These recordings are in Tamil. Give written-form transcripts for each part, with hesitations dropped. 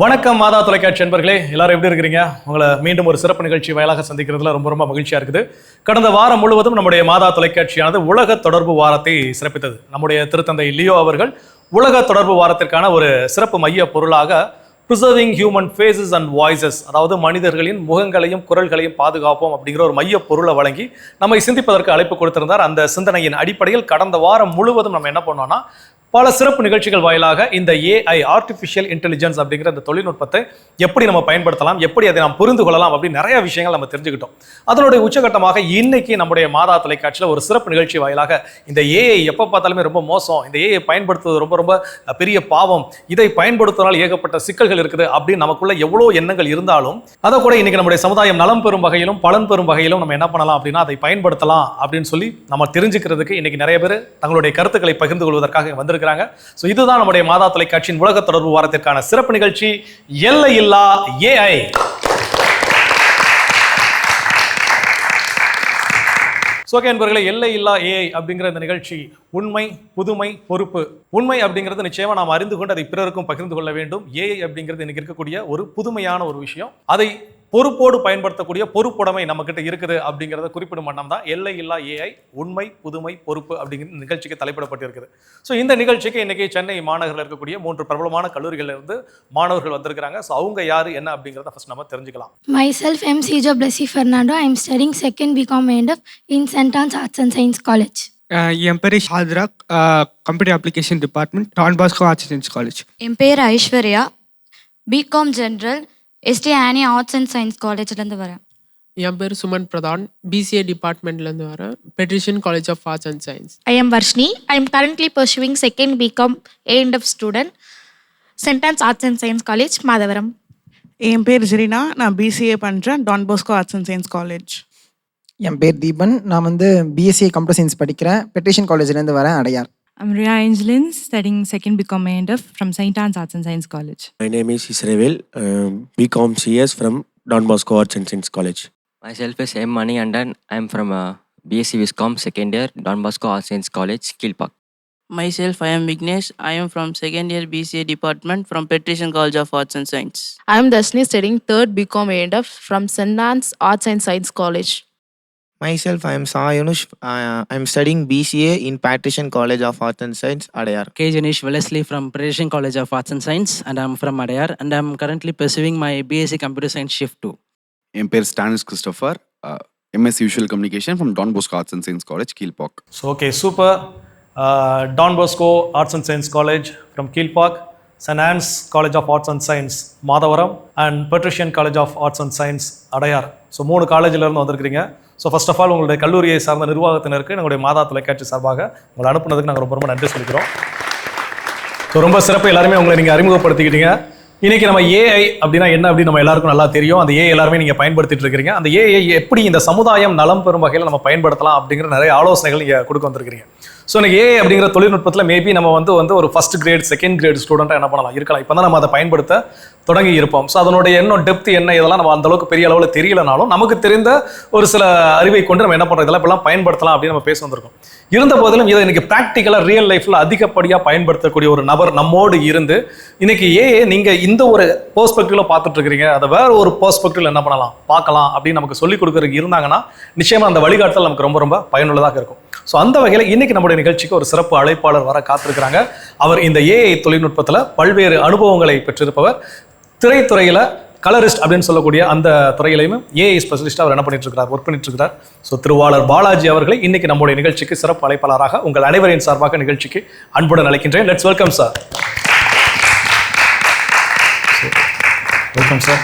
வணக்கம் மாதா தொலைக்காட்சி நண்பர்களே, எல்லாரும் எப்படி இருக்கிறீங்க? உங்களை மீண்டும் ஒரு சிறப்பு நிகழ்ச்சி வாயிலாக சந்திக்கிறதுல ரொம்ப ரொம்ப மகிழ்ச்சியா இருக்குது. கடந்த வாரம் முழுவதும் நம்முடைய மாதா தொலைக்காட்சியானது உலக தொடர்பு வாரத்தை சிறப்பித்தது. நம்முடைய திருத்தந்தை லியோ அவர்கள் உலக தொடர்பு வாரத்திற்கான ஒரு சிறப்பு மைய பொருளாக preserving human faces and voices, அதாவது மனிதர்களின் முகங்களையும் குரல்களையும் பாதுகாப்போம் அப்படிங்கிற ஒரு மைய பொருளை வழங்கி நம்மை சிந்திப்பதற்கு அழைப்பு கொடுத்திருந்தார். அந்த சிந்தனையின் அடிப்படையில் கடந்த வாரம் முழுவதும் நம்ம என்ன பண்ணோம்னா, பல சிறப்பு நிகழ்ச்சிகள் வாயிலாக இந்த ஏஐ, ஆர்டிஃபிஷியல் இன்டெலிஜென்ஸ் அப்படிங்கிற இந்த தொழில்நுட்பத்தை எப்படி நம்ம பயன்படுத்தலாம், எப்படி அதை நாம் புரிந்து கொள்ளலாம் அப்படின்னு நிறைய விஷயங்கள் நம்ம தெரிஞ்சுக்கிட்டோம். அதனுடைய உச்சகட்டமாக இன்னைக்கு நம்முடைய மாதா தொலைக்காட்சியில் ஒரு சிறப்பு நிகழ்ச்சி வாயிலாக இந்த ஏஐ எப்போ பார்த்தாலுமே ரொம்ப மோசம், இந்த ஏஐ பயன்படுத்துவது ரொம்ப ரொம்ப பெரிய பாவம், இதை பயன்படுத்துவதால் ஏகப்பட்ட சிக்கல்கள் இருக்குது அப்படின்னு நமக்குள்ள எவ்வளோ எண்ணங்கள் இருந்தாலும் அதை கூட இன்னைக்கு நம்முடைய சமுதாயம் நலம் பெறும் வகையிலும் பலன் பெறும் வகையிலும் நம்ம என்ன பண்ணலாம் அப்படின்னா அதை பயன்படுத்தலாம் அப்படின்னு சொல்லி நம்ம தெரிஞ்சுக்கிறதுக்கு இன்னைக்கு நிறைய பேர் தங்களுடைய கருத்துக்களை பகிர்ந்து கொள்வதற்காக வந்திருக்கிறாங்க. சோ இதுதான் நம்முடைய மாதா தொலைக்காட்சியின் உலக தொடர்பு வாரத்திற்கான சிறப்பு நிகழ்ச்சி எல்லையில்லா ஏஐ. என்பவர்களே, எல்லையில்லா ஏஐ அப்படிங்கிற இந்த நிகழ்ச்சி உண்மை, புதுமை, பொறுப்பு. உண்மை அப்படிங்கிறது நிச்சயமா நாம் அறிந்து கொண்டு அதை பிறருக்கும் பகிர்ந்து கொள்ள வேண்டும். ஏஐ அப்படிங்கிறது இன்னைக்கு இருக்கக்கூடிய ஒரு புதுமையான ஒரு விஷயம். அதை பொறுப்போடு பயன்படுத்தக்கூடிய பொறுப்புடைமை நம்ம கிட்ட இருக்குது அப்படிங்கிறத குறிப்பிடும் வண்ணம் தான் எல்லையில்லா ஏஐ உண்மை, புதுமை, பொறுப்பு அப்படிங்கிற நிகழ்ச்சிக்கு தலைப்பிடப்பட்டிருக்குது. ஸோ இந்த நிகழ்ச்சிக்கு இன்னைக்கு சென்னை மாநகரில் இருக்கக்கூடிய 3 பிரபலமான கல்லூரிகளில் இருந்து மாணவர்கள் வந்திருக்கிறாங்க. ஸோ அவங்க யாரு என்ன அப்படிங்கிறத ஃபர்ஸ்ட் நம்ம தெரிஞ்சுக்கலாம். Myself, M. Cjo Blessy Fernando. I am studying second BCom A&F in St. Anne's Arts and Science College. என் பேர் Shadrach, computer application department, Don Bosco arts and science college. என் பேர் Aishwarya, BCom general, ST Anne arts and science காலேஜ்லேருந்து வரேன். என் பேர் சுமன் பிரதான், பிசிஏ டிபார்ட்மெண்ட்லேருந்து வரேன், Patrician college of arts and science. I am Varshni. I am currently pursuing second BCom A&F student, St. Anne's Arts and Science College, Madavaram. என் பேர் ஜெரினா, நான் பிசிஏ பண்ணுறேன், Don Bosco arts and science college. என் பேர் தீபன், நான் பிஎஸ்சி கம்ப்யூட்டர் சயின்ஸ் படிக்கிறேன், பெட்ரிஷியன் காலேஜ்லேருந்து வரேன், Adyar. I'm Ria Angelin, studying second BCom A&F from St. Anne's Arts and Science College. My name is Israel, BCom CS from Don Bosco Arts and Science College. Myself is M. Mani Andan. I am from BSc Viscom second year, Don Bosco Arts and Science College, Kilpak. Myself, I am Vignesh. I am from second year BCA department from Petrician College of Arts and Science. I am Dashni, studying third BCom A&F from St. Anne's Arts and Science College. Myself, I am Sayanush. I am studying BCA in Patrician College of Arts and Science, Adayar. K. Janish Wellesley from Patrician College of Arts and Science, and I am from Adayar, and I am currently pursuing my BSc Computer Science Shift 2. என் பேர் Stannis Christopher, MS Visual Communication from Don Bosco Arts and Science College, Kilpak. So okay, super. Don Bosco Arts and Science College from Kilpak, St. Anne's College of Arts and Science, Madavaram, and Patrician College of Arts and Science, Adayar. So 3 காலேஜிலேருந்து வந்திருக்கிறீங்க. ஸோ ஃபர்ஸ்ட் ஆஃப் ஆல் உங்களுடைய கல்லூரியை சார்ந்த நிர்வாகத்தினருக்கு எங்களுடைய மாதா தொலைக்காட்சி சார்பாக உங்களை அனுப்புனதுக்கு நாங்கள் ரொம்ப ரொம்ப நன்றி சொல்லிக்கிறோம். ஸோ ரொம்ப சிறப்பு, எல்லாருமே உங்களை நீங்கள் அறிமுகப்படுத்திக்கிட்டீங்க. இன்னைக்கு நம்ம ஏஐ அப்படின்னா என்ன அப்படின்னு நம்ம எல்லாருக்கும் நல்லா தெரியும். அந்த ஏஐ எல்லாருமே நீங்கள் பயன்படுத்திட்டு இருக்கிறீங்க. அந்த ஏஐ எப்படி இந்த சமுதாயம் நலம் பெறும் வகையில் நம்ம பயன்படுத்தலாம் அப்படிங்கிற நிறைய ஆலோசனைகள் நீங்கள் கொடுக்க வந்திருக்கிறீங்க. ஸோ எனக்கு ஏஐ அப்படிங்கிற தொழில்நுட்பத்தில் மேபி நம்ம வந்து ஒரு ஃபர்ஸ்ட் கிரேட் செகண்ட் கிரேட் ஸ்டூடெண்ட்டாக என்ன பண்ணலாம் இருக்கலாம். இப்போ தான் நம்ம அதை பயன்படுத்த தொடங்கி இருப்போம். ஸோ அதனுடைய இன்னும் டெப்த் என்ன இதெல்லாம் நம்ம அந்த அளவுக்கு பெரிய அளவில் தெரியலனாலும் நமக்கு தெரிந்த ஒரு சில அறிவை கொண்டு நம்ம என்ன பண்ணுறோம், இதெல்லாம் இப்பெல்லாம் பயன்படுத்தலாம் அப்படின்னு நம்ம பேச வந்திருக்கோம். இருந்த போதிலும் இதை இன்னைக்கு ப்ராக்டிக்கலாக ரியல் லைஃப்பில் அதிகப்படியாக பயன்படுத்தக்கூடிய ஒரு நபர் நம்மோடு இருந்து இன்னைக்கு ஏஐ நீங்கள் இந்த ஒரு பெர்ஸ்பெக்டிவ்ல பார்த்துட்டு இருக்கிறீங்க, அதை வேற ஒரு பெர்ஸ்பெக்டிவ்ல என்ன பண்ணலாம் பார்க்கலாம் அப்படின்னு நமக்கு சொல்லிக் கொடுக்கறதுக்கு இருந்தாங்கன்னா நிச்சயமா அந்த வழிகாட்டல் நமக்கு ரொம்ப ரொம்ப பயனுள்ளதாக இருக்கும். ஸோ அந்த வகையில் இன்னைக்கு நம்முடைய நிகழ்ச்சிக்கு ஒரு சிறப்பு அழைப்பாளர் வர காத்திருக்கிறாங்க. அவர் இந்த ஏஐ தொழில்நுட்பத்தில் பல்வேறு அனுபவங்களை பெற்றிருப்பவர், திரைத்துறையில் கலரிஸ்ட் அப்படின்னு சொல்லக்கூடிய அந்த துறையிலையும் ஏஐ ஸ்பெஷலிஸ்ட் அவர் என்ன பண்ணிட்டு இருக்கிறார், ஒர்க் பண்ணிட்டு இருக்கிறார். ஸோ திருவாளர் பாலாஜி அவர்களை இன்னைக்கு நம்முடைய நிகழ்ச்சிக்கு சிறப்பு அழைப்பாளராக உங்கள் அனைவரின் சார்பாக நிகழ்ச்சிக்கு அன்புடன் அழைக்கின்றேன். Let's welcome sir. Welcome sir.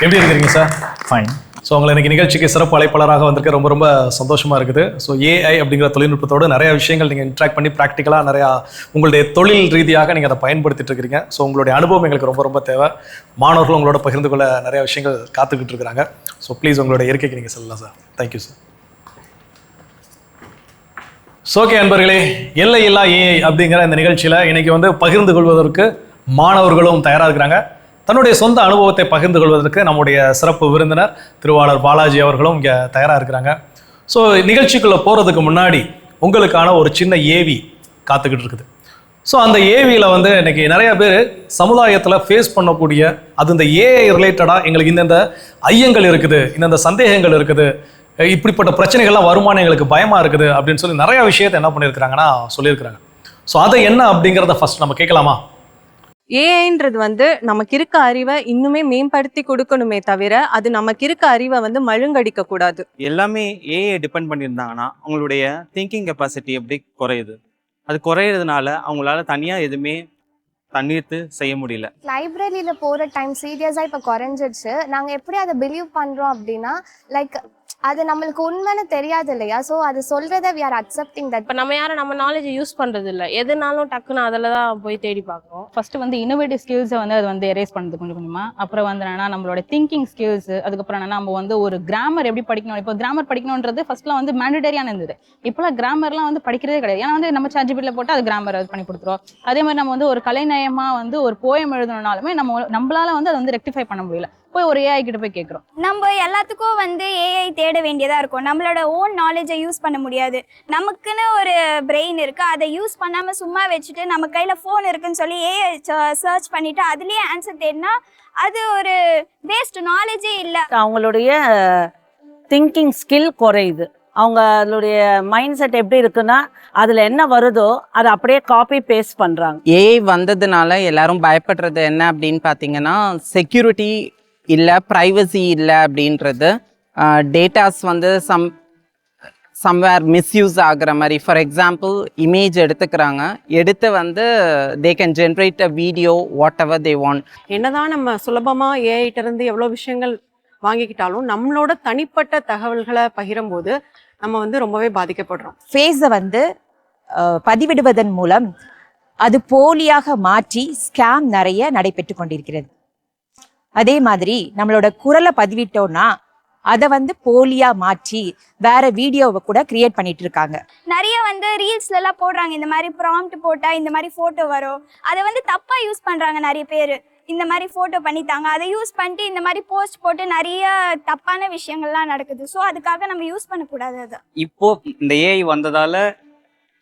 எப்படி இருக்கிறீங்க சார்? ஃபைன். ஸோ உங்களை இன்னைக்கு நிகழ்ச்சிக்கு சிறப்பு அழைப்பாளராக வந்திருக்க ரொம்ப ரொம்ப சந்தோஷமாக இருக்குது. ஸோ ஏஐ அப்படிங்கிற தொழில்நுட்பத்தோடு நிறைய விஷயங்கள் நீங்கள் இன்ட்ராக்ட் பண்ணி ப்ராக்டிக்கலாக நிறையா உங்களுடைய தொழில் ரீதியாக நீங்கள் அதை பயன்படுத்திட்டு இருக்கிறீங்க. ஸோ உங்களுடைய அனுபவம் எங்களுக்கு ரொம்ப ரொம்ப தேவை. மாணவர்கள் உங்களோட பகிர்ந்து கொள்ள நிறைய விஷயங்கள் காத்துக்கிட்டு இருக்கிறாங்க. ஸோ ப்ளீஸ் உங்களுடைய இயற்கைக்கு நீங்கள் சொல்லலாம் சார். Thank you sir. ஓகே அன்பர்களே, எல்லையில்லா ஏஐ அப்படிங்கிற இந்த நிகழ்ச்சியில் இன்னைக்கு பகிர்ந்து கொள்வதற்கு மாணவர்களும் தயாராக இருக்கிறாங்க. தன்னுடைய சொந்த அனுபவத்தை பகிர்ந்து கொள்வதற்கு நம்முடைய சிறப்பு விருந்தினர் திருவாளர் பாலாஜி அவர்களும் இங்கே தயாராக இருக்கிறாங்க. ஸோ நிகழ்ச்சிக்குள்ளே போகிறதுக்கு முன்னாடி உங்களுக்கான ஒரு சின்ன ஏவி காத்துக்கிட்டு இருக்குது. ஸோ அந்த ஏவியில் வந்து இன்னைக்கு நிறைய பேர் சமுதாயத்தில் ஃபேஸ் பண்ணக்கூடிய அது இந்த ஏஐ ரிலேட்டடாக எங்களுக்கு இந்தந்த ஐயங்கள் இருக்குது, இந்தந்த சந்தேகங்கள் இருக்குது, இப்படிப்பட்ட பிரச்சனைகள்லாம் வருமானம் எங்களுக்கு பயமாக இருக்குது அப்படின்னு சொல்லி நிறையா விஷயத்தை என்ன பண்ணியிருக்கிறாங்கன்னா சொல்லியிருக்கிறாங்க. ஸோ அதை என்ன அப்படிங்கிறத ஃபர்ஸ்ட் நம்ம கேட்கலாமா? ஏஐன்றது வந்து நமக்கு இருக்க அறிவை இன்னுமே மேம்படுத்தி கொடுக்கணுமே தவிர அது நமக்கு இருக்க அறிவை வந்து மழுங்கடிக்க கூடாது. எல்லாமே ஏஐ டிபெண்ட் பண்ணியிருந்தாங்கன்னா அவங்களுடைய திங்கிங் கெப்பாசிட்டி எப்படி குறையுது. அது குறையிறதுனால அவங்களால தனியாக எதுவுமே தண்ணீர்த்து செய்ய முடியல. லைப்ரரியில் போகிற டைம் சீரியஸாக இப்போ குறைஞ்சிடுச்சு. நாங்கள் எப்படி அதை பிலீவ் பண்ணுறோம் அப்படின்னா லைக் அது நம்மளுக்கு உண்மைன்னு தெரியாது இல்லையா? ஸோ அது சொல்கிறத வி ஆர் அக்செப்டிங் தட். இப்போ நம்ம யாரும் நம்ம நாலேஜை யூஸ் பண்ணுறது இல்லை, எதுனாலும் டக்குன்னு அதில் தான் போய் தேடி பார்க்குறோம். ஃபஸ்ட்டு வந்து இன்னோவேட்டிவ் ஸ்கில்ஸை வந்து அது வந்து எரேஸ் பண்ணுறது கொஞ்சம் கொஞ்சமாக. அப்புறம் வந்து என்னன்னா நம்மளோட திங்கிங் ஸ்கில்ஸு, அதுக்கப்புறம் என்னன்னா நம்ம வந்து ஒரு கிராமர் எப்படி படிக்கணும். இப்போ கிராமர் படிக்கணுன்றது ஃபர்ஸ்ட்லாம் வந்து மேண்டடரியான இருந்தது. இப்போலாம் கிராமர்லாம் வந்து படிக்கிறதே கிடையாது. ஏன்னா வந்து நம்ம சாட்ஜிபிட்டியில் போட்டு அது கிராமர் அது பண்ணி கொடுத்துருவோம். அதே மாதிரி நம்ம வந்து ஒரு கலைநயமாக வந்து ஒரு போயம் எழுதணும்னாலுமே நம்மளால வந்து அதை வந்து ரெக்டிஃபை பண்ண முடியல. போய் ஒரு ஏஐ கிட்ட போய் கேட்குறோம். நம்ம எல்லாத்துக்கும் வந்து ஏஐ தேட வேண்டியதாக இருக்கும். நம்மளோட ஓன் நாலேஜை யூஸ் பண்ண முடியாது. நமக்குன்னு ஒரு பிரெயின் இருக்குது, அதை யூஸ் பண்ணாமல் சும்மா வச்சுட்டு நம்ம கையில் ஃபோன் இருக்குன்னு சொல்லி ஏஐ சர்ச் பண்ணிவிட்டு அதுலேயே ஆன்சர் தேடினா அது ஒரு வேஸ்ட், நாலேஜே இல்லை. அவங்களுடைய திங்கிங் ஸ்கில் குறையுது. அவங்களுடைய மைண்ட் செட் எப்படி இருக்குன்னா அதில் என்ன வருதோ அதை அப்படியே காப்பி பேஸ்ட் பண்ணுறாங்க. ஏஐ வந்ததுனால எல்லாரும் பயப்படுறது என்ன அப்படின்னு பார்த்தீங்கன்னா செக்யூரிட்டி இல்லை, ப்ரைவசி இல்லை அப்படின்றது. டேட்டாஸ் வந்து சம்வேர் மிஸ்யூஸ் ஆகிற மாதிரி. ஃபார் எக்ஸாம்பிள் இமேஜ் எடுத்துக்கிறாங்க, எடுத்து வந்து they can generate a video what ever they want. என்னதான் நம்ம சுலபமாக ஏஐட்ட இருந்து எவ்வளோ விஷயங்கள் வாங்கிக்கிட்டாலும் நம்மளோட தனிப்பட்ட தகவல்களை பகிரும்போது நம்ம வந்து ரொம்பவே பாதிக்கப்படுறோம். ஃபேஸை வந்து பதிவிடுவதன் மூலம் அது போலியாக மாற்றி ஸ்கேம் நிறைய நடைபெற்று கொண்டிருக்கிறது. அதே மாதிரி நம்மளோட குரலை பதிவிட்டோம்னா அதை வந்து போலியா மாற்றி வேற வீடியோவை கூட கிரியேட் பண்ணிட்டு இருக்காங்க. நிறைய வந்து ரீல்ஸ்லாம் போடுறாங்க, இந்த மாதிரி ப்ராம்ப்ட் போட்டால் இந்த மாதிரி ஃபோட்டோ வரும். அதை வந்து தப்பாக யூஸ் பண்ணுறாங்க நிறைய பேர். இந்த மாதிரி ஃபோட்டோ பண்ணித்தாங்க, அதை யூஸ் பண்ணிட்டு இந்த மாதிரி போஸ்ட் போட்டு நிறைய தப்பான விஷயங்கள்லாம் நடக்குது. ஸோ அதுக்காக நம்ம யூஸ் பண்ணக்கூடாது. அது இப்போ இந்த ஏஐ வந்ததால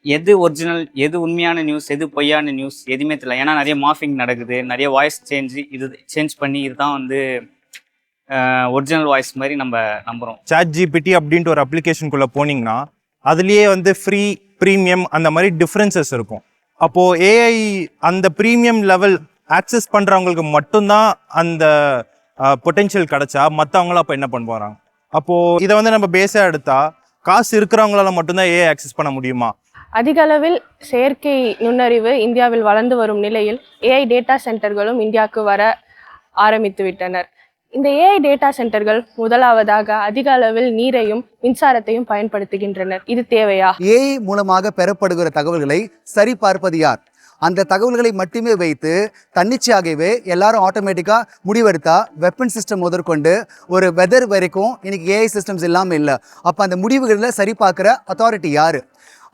எது ஒரிஜினல், எது உண்மையான நியூஸ், எது பொய்யான நியூஸ் எதுவுமே தெரியல. ஏன்னா நிறைய மார்ஃபிங் நடக்குது, நிறைய வாய்ஸ் சேஞ்ச் பண்ணி இதுதான் வந்து ஒரிஜினல் வாய்ஸ் மாதிரி நம்ம நம்புகிறோம். ChatGPT அப்படின்ட்டு ஒரு அப்ளிகேஷனுக்குள்ளே போனீங்கன்னா அதுலேயே வந்து ஃப்ரீ, ப்ரீமியம் அந்த மாதிரி டிஃப்ரென்சஸ் இருக்கும். அப்போது ஏஐ அந்த ப்ரீமியம் லெவல் ஆக்சஸ் பண்ணுறவங்களுக்கு மட்டும்தான் அந்த பொட்டென்ஷியல் கிடச்சா மற்றவங்களாம் அப்போ என்ன பண்ண போகிறாங்க? அப்போது இதை வந்து நம்ம பேஸாக எடுத்தால் காசு இருக்கிறவங்களால மட்டும்தான் ஏஐ ஆக்சஸ் பண்ண முடியுமா? அதிக அளவில் செயற்கை நுண்ணறிவு இந்தியாவில் வளர்ந்து வரும் நிலையில் ஏஐ டேட்டா சென்டர்களும் இந்தியாவுக்கு வர ஆரம்பித்து விட்டனர். இந்த ஏஐ டேட்டா சென்டர்கள் முதலாவதாக அதிக அளவில் நீரையும் மின்சாரத்தையும் பயன்படுத்துகின்றனர். இது தேவையா? ஏஐ மூலமாக பெறப்படுகிற தகவல்களை சரி பார்ப்பது யார்? அந்த தகவல்களை மட்டுமே வைத்து தன்னிச்சையாகவே எல்லாரும் ஆட்டோமேட்டிக்காக முடிவெடுத்தா வெப்பன் சிஸ்டம் முதற்கொண்டு ஒரு வெதர் வரைக்கும் இன்னைக்கு ஏஐ சிஸ்டம்ஸ் இல்லாமல் இல்லை. அப்போ அந்த முடிவுகளில் சரி பார்க்குற அத்தாரிட்டி யார்?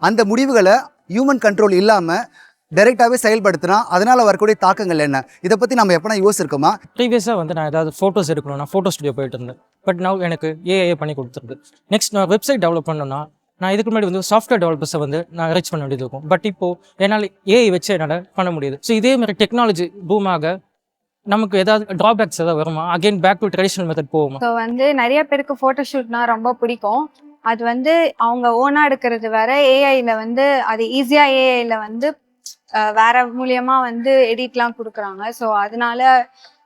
அந்த முடிவுகளை ஹியூமன் கண்ட்ரோல் இல்லாமல் டைரெக்டாகவே செயல்படுத்தினா அதனால் வரக்கூடிய தாக்கங்கள் என்ன? இதை பற்றி நம்ம எப்போனா யோசிச்சிருக்கோமா? ப்ரீவியஸாக வந்து நான் ஏதாவது ஃபோட்டோஸ் எடுக்கணும், நான் ஃபோட்டோ ஸ்டுடியோ போயிட்டு இருந்தேன். பட் நான் எனக்கு ஏஐ பண்ணி கொடுத்துருது. நெக்ஸ்ட் நான் வெப்சைட் டெவலப் பண்ணணும்னா நான் இதுக்கு முன்னாடி வந்து சாஃப்ட்வேர் டெவலப்பர்ஸை வந்து நான் ரீச் பண்ண வேண்டியது இருக்கும். பட் இப்போது என்னால் ஏஐ வச்சு என்னால் பண்ண முடியுது. ஸோ இதே மாதிரி டெக்னாலஜி பூமாக நமக்கு ஏதாவது ட்ராபேக்ஸ் ஏதாவது வருமா? Again back to traditional method போகுமா? ஸோ வந்து நிறைய பேருக்கு ஃபோட்டோ ஷூட்னா ரொம்ப பிடிக்கும். அது வந்து அவங்க ஓனாக எடுக்கிறது வேற, ஏஐயில் வந்து அது ஈஸியாக ஏஐயில் வந்து வேற மூலியமா வந்து எடிட்லாம் கொடுக்குறாங்க. ஸோ அதனால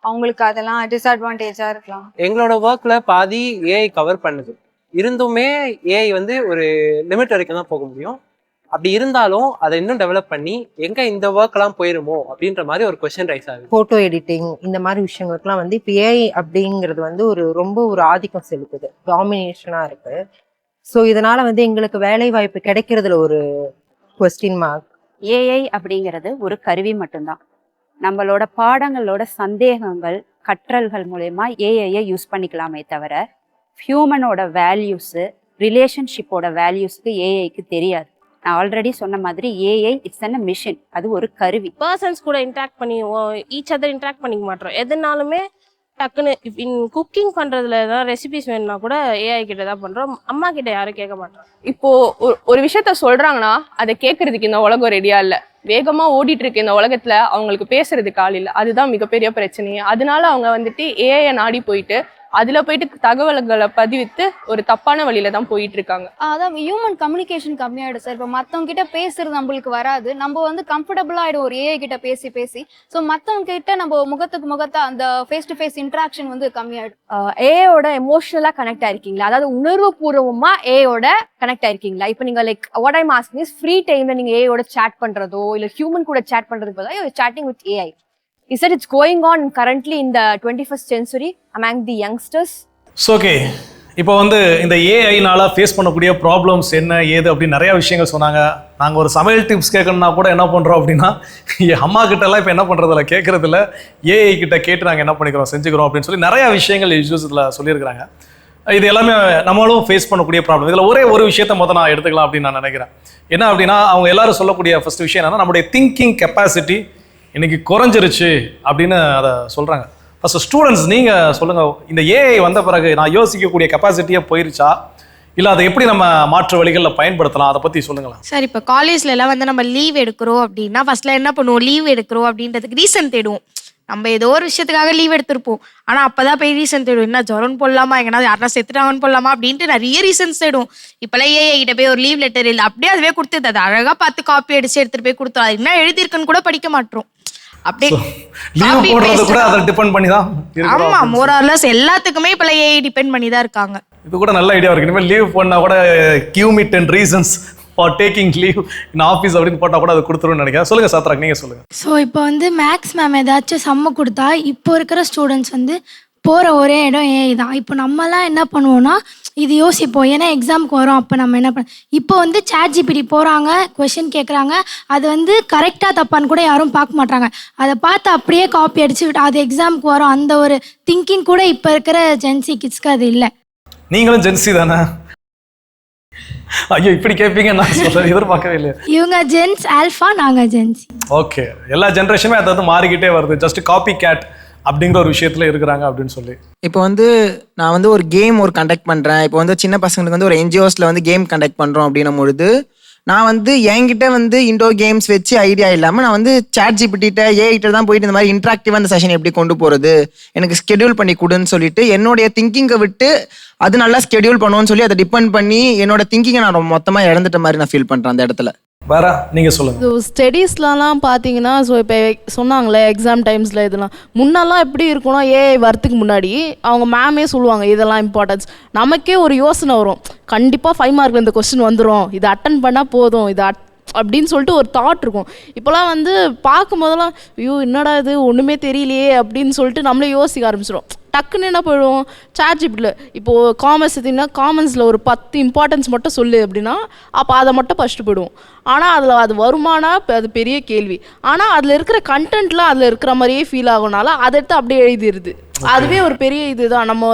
அவங்களுக்கு அதெல்லாம் டிஸ்அட்வான்டேஜாக இருக்கலாம். எங்களோட ஒர்க்கில் பாதி ஏஐ கவர் பண்ணுது. இருந்துமே ஏஐ வந்து ஒரு லிமிட் வரைக்கும் தான் போக முடியும். அப்படி இருந்தாலும் அதை இன்னும் டெவலப் பண்ணி எங்கே இந்த ஒர்க்லாம் போயிருமோ அப்படின்ற மாதிரி ஒரு கொஸ்டின் ரைஸ் ஆகுது. ஃபோட்டோ எடிட்டிங் இந்த மாதிரி விஷயங்களுக்குலாம் வந்து இப்போ ஏஐ அப்படிங்கிறது வந்து ரொம்ப ஒரு ஆதிக்கம் செலுத்துது, டாமினேஷனாக இருக்குது. ஸோ இதனால் வந்து எங்களுக்கு வேலை வாய்ப்பு கிடைக்கிறதுல ஒரு கொஸ்டின் மார்க். ஏஐ அப்படிங்கிறது ஒரு கருவி மட்டும்தான். நம்மளோட பாடங்களோட சந்தேகங்கள் கற்றல்கள் மூலயமா ஏஐயை யூஸ் பண்ணிக்கலாமே தவிர ஹியூமனோட வேல்யூஸு, ரிலேஷன்ஷிப்போட வேல்யூஸ்க்கு ஏஐக்கு தெரியாது. நான் ஆல்ரெடி சொன்ன மாதிரி ஏஐ இட்ஸ் அ மிஷின், அது ஒரு கருவி. பர்சன்ஸ் கூட இன்ட்ராக்ட் பண்ணி ஈச் அதர் இன்ட்ராக்ட் பண்ணிக்க மாட்டோம். எதுனாலுமே டக்குன்னு குக்கிங் பண்ணுறதுல ஏதாவது ரெசிபிஸ் வேணும்னா கூட ஏஐ கிட்ட தான் பண்ணுறோம், அம்மா கிட்ட யாரும் கேட்க மாட்டோம். இப்போ ஒரு விஷயத்த சொல்றாங்கன்னா அதை கேட்கறதுக்கு இந்த உலகம் ரெடியா இல்லை. வேகமாக ஓடிட்டு இருக்கு இந்த உலகத்தில், அவங்களுக்கு பேசுறதுக்கு ஆள் இல்லை. அதுதான் மிகப்பெரிய பிரச்சனையே. அதனால அவங்க வந்துட்டு ஏஐ நாடி போயிட்டு அதில் போயிட்டு தகவல்களை பதிவித்து ஒரு தப்பான வழியில தான் போயிட்டு இருக்காங்க. அதான் ஹியூமன் கம்யூனிகேஷன் கம்மியாயிடும் சார். இப்போ மற்றவங்க கிட்ட பேசுறது நம்மளுக்கு வராது, நம்ம வந்து கம்ஃபர்டபுள் ஆகிடும் ஒரு ஏஐ கிட்ட பேசி பேசி. ஸோ மற்றவங்க கிட்ட நம்ம முகத்துக்கு முகத்தை அந்த ஃபேஸ் டு ஃபேஸ் இன்ட்ராக்ஷன் வந்து கம்மியாயிடும். ஏஐயோட எமோஷனலாக கனெக்ட் ஆயிருக்கீங்களா? அதாவது உணர்வுபூர்வமா ஏஐயோட கனெக்ட் ஆயிருக்கீங்களா? இப்போ நீங்க like what I'm asking is free டைம்ல நீங்க ஏஐயோட சேட் பண்றதோ இல்லை ஹியூமன் கூட சேட் பண்றதுக்கு பதிலாக you chatting with AI. Is that it's going on currently in the 21st century among the youngsters? So okay, இப்போ வந்து இந்த ஏஐனால ஃபேஸ் பண்ணக்கூடிய ப்ராப்ளம்ஸ் என்ன ஏது அப்படின்னு நிறையா விஷயங்கள் சொன்னாங்க. நாங்கள் ஒரு சமையல் டிப்ஸ் கேட்கணும்னா கூட என்ன பண்ணுறோம் அப்படின்னா, அம்மா கிட்டலாம் இப்போ என்ன பண்ணுறதில்ல, கேட்குறதில்ல, ஏஐ கிட்ட கேட்டு நாங்கள் என்ன பண்ணிக்கிறோம் செஞ்சுக்கிறோம் அப்படின்னு சொல்லி நிறையா விஷயங்கள் இஷ்யூஸ் இதில் சொல்லியிருக்கிறாங்க. இது எல்லாமே நம்மளும் ஃபேஸ் பண்ணக்கூடிய ப்ராப்ளம். இதில் ஒரே ஒரு விஷயத்த மொதல் நான் எடுத்துக்கலாம் அப்படின்னு நான் நினைக்கிறேன். என்ன அப்படின்னா, அவங்க எல்லாரும் சொல்லக்கூடிய ஃபர்ஸ்ட் விஷயம் என்னன்னா, நம்மளுடைய திங்கிங் கெப்பாசிட்டி இன்னைக்கு குறைஞ்சிருச்சு அப்படின்னு அதை சொல்கிறாங்க. ஃபர்ஸ்ட் ஸ்டூடெண்ட்ஸ் நீங்கள் சொல்லுங்கள், இந்த ஏஐ வந்த பிறகு நான் யோசிக்கக்கூடிய கெப்பாசிட்டியே போயிருச்சா, இல்லை அதை எப்படி நம்ம மாற்று வழிகளில் பயன்படுத்தலாம், அதை பற்றி சொல்லுங்களேன். சார், இப்போ காலேஜ்ல எல்லாம் வந்து நம்ம லீவ் எடுக்கிறோம் அப்படின்னா ஃபர்ஸ்ட்ல என்ன பண்ணுவோம், லீவ் எடுக்கிறோம் அப்படின்றதுக்கு ரீசன் தேடுவோம். நம்ம ஏதோ ஒரு விஷயத்துக்காக லீவ் எடுத்திருப்போம், ஆனால் அப்போதான் போய் ரீசன் தேடுவோம். என்ன ஜுரம் போடலாமா, எங்கன்னா யாரா செத்துட்டாங்கன்னு போடலாமா அப்படின்ட்டு நிறைய ரீசன்ஸ் தேடுவோம். இப்போல்லாம் ஏஐ கிட்ட போய் ஒரு லீவ் லெட்டர் இல்லை, அப்படியே அதுவே கொடுத்து அதை அழகாக பார்த்து காப்பி அடிச்சு எடுத்துகிட்டு போய் கொடுத்தோம். அது என்ன எழுதியிருக்குன்னு கூட படிக்க மாட்டோம். அப்படியே லீவ் போடுறது கூட அதை டிபெண்ட் பண்ணி தான். ஆமா, மோர் ஆர் லெஸ் எல்லாத்துக்குமே இப்ப ஏஐ டிபெண்ட் பண்ணி தான் இருக்காங்க. இது கூட நல்ல ஐடியா இருக்கு. இனிமேல் லீவ் போனா கூட give me 10 reasons for taking leave in office அப்படின்னு போட்டா கூட அது கொடுத்துருன்னு நினைக்கிறேன். சொல்லுங்க சாத்ராக், நீங்க சொல்லுங்க. ஸோ இப்போ வந்து மேக்ஸ் மேம் ஏதாச்சும் சம்ம கொடுத்தா இப்போ இருக்கிற ஸ்டூடெண்ட்ஸ் வந்து போகிற ஒரே இடம் ஏஐ தான். இப்போ நம்மலாம் என்ன பண்ணுவோம்னா இது யோசிப்போம், ஏன்னா எக்ஸாமுக்கு வரும், அப்போ நம்ம என்ன பண்ண. இப்போ வந்து ChatGPT போகிறாங்க, கொஷின் கேட்குறாங்க, அது வந்து கரெக்டாக தப்பான்னு கூட யாரும் பார்க்க மாட்டாங்க. அதை பார்த்து அப்படியே காப்பி அடிச்சு விட்டு அது எக்ஸாமுக்கு வரும். அந்த ஒரு திங்கிங் கூட இப்போ இருக்கிற ஜென்சி கிட்ஸ்க்கு அது இல்லை. நீங்களும் ஜென்சி தானே? ஐயோ, இப்படி கேட்பீங்க நான் சொல்றேன், எதிர்பார்க்கவே இல்லை. இவங்க ஜென்ஸ் ஆல்ஃபா, நாங்கள் ஜென்சி. ஓகே, எல்லா ஜென்ரேஷனுமே அதாவது மாறிக்கிட்டே வருது. ஜஸ்ட் காப்பி கேட் அப்படிங்கிற ஒரு விஷயத்துல இருக்கிறாங்க அப்படின்னு சொல்லி. இப்போ வந்து நான் வந்து ஒரு கேம் கண்டக்ட் பண்ணுறேன். இப்போ வந்து சின்ன பசங்களுக்கு வந்து ஒரு என்ஜிஓஸில் வந்து கேம் கண்டக்ட் பண்ணுறோம் அப்படின்னும் பொழுது நான் வந்து என்கிட்ட வந்து இண்டோர் கேம்ஸ் வச்சு ஐடியா இல்லாமல் நான் வந்து ChatGPT ஏஐகிட்ட தான் போயிட்டு இந்த மாதிரி இன்ட்ராக்டிவாக அந்த செஷன் எப்படி கொண்டு போகிறது, எனக்கு ஸ்கெடியூல் பண்ணி கொடுன்னு சொல்லிட்டு என்னுடைய திங்கிங்கை விட்டு அது நல்லா ஸ்கெடியூல் பண்ணுவோன்னு சொல்லி அதை டிபெண்ட் பண்ணி என்னோட திங்கிங்கை நான் மொத்தமாக இழந்துட்ட மாதிரி நான் ஃபீல் பண்ணுறேன் அந்த இடத்துல. வேற நீங்கள் சொல்லுங்கள். ஸோ ஸ்டடீஸ்லாம் பார்த்தீங்கன்னா, ஸோ இப்போ சொன்னாங்களே எக்ஸாம் டைம்ஸில் இதெல்லாம் முன்னெல்லாம் எப்படி இருக்கும்னா, ஏஐ வரத்துக்கு முன்னாடி அவங்க மேமே சொல்லுவாங்க இதெல்லாம் இம்பார்ட்டன்ஸ். நமக்கே ஒரு யோசனை வரும், கண்டிப்பாக 5 மார்க் இந்த கொஸ்டின் வந்துடும், இதை அட்டன் பண்ணால் போதும், இதை அப்படின்னு சொல்லிட்டு ஒரு தாட் இருக்கும். இப்போலாம் வந்து பார்க்கும் போதெல்லாம் ஐயோ என்னடா இது ஒன்றுமே தெரியலையே அப்படின்னு சொல்லிட்டு நம்மளே யோசிக்க ஆரம்பிச்சிடும். டக்குன்னு என்ன போயிடுவோம், ChatGPTல இப்போது காமர்ஸ் எடுத்திங்கன்னா காமர்ஸில் ஒரு 10 இம்பார்ட்டன்ஸ் மட்டும் சொல்லு அப்படின்னா அப்போ அதை மட்டும் ஃபஸ்ட்டு போயிடுவோம். ஆனால் அதில் அது வருமானா அது பெரிய கேள்வி. ஆனால் அதில் இருக்கிற கண்டென்ட்லாம் அதில் இருக்கிற மாதிரியே ஃபீல் ஆகுனால அதை எடுத்து அப்படியே எழுதிடுது. அதுவே ஒரு பெரிய இதுதான். நம்ம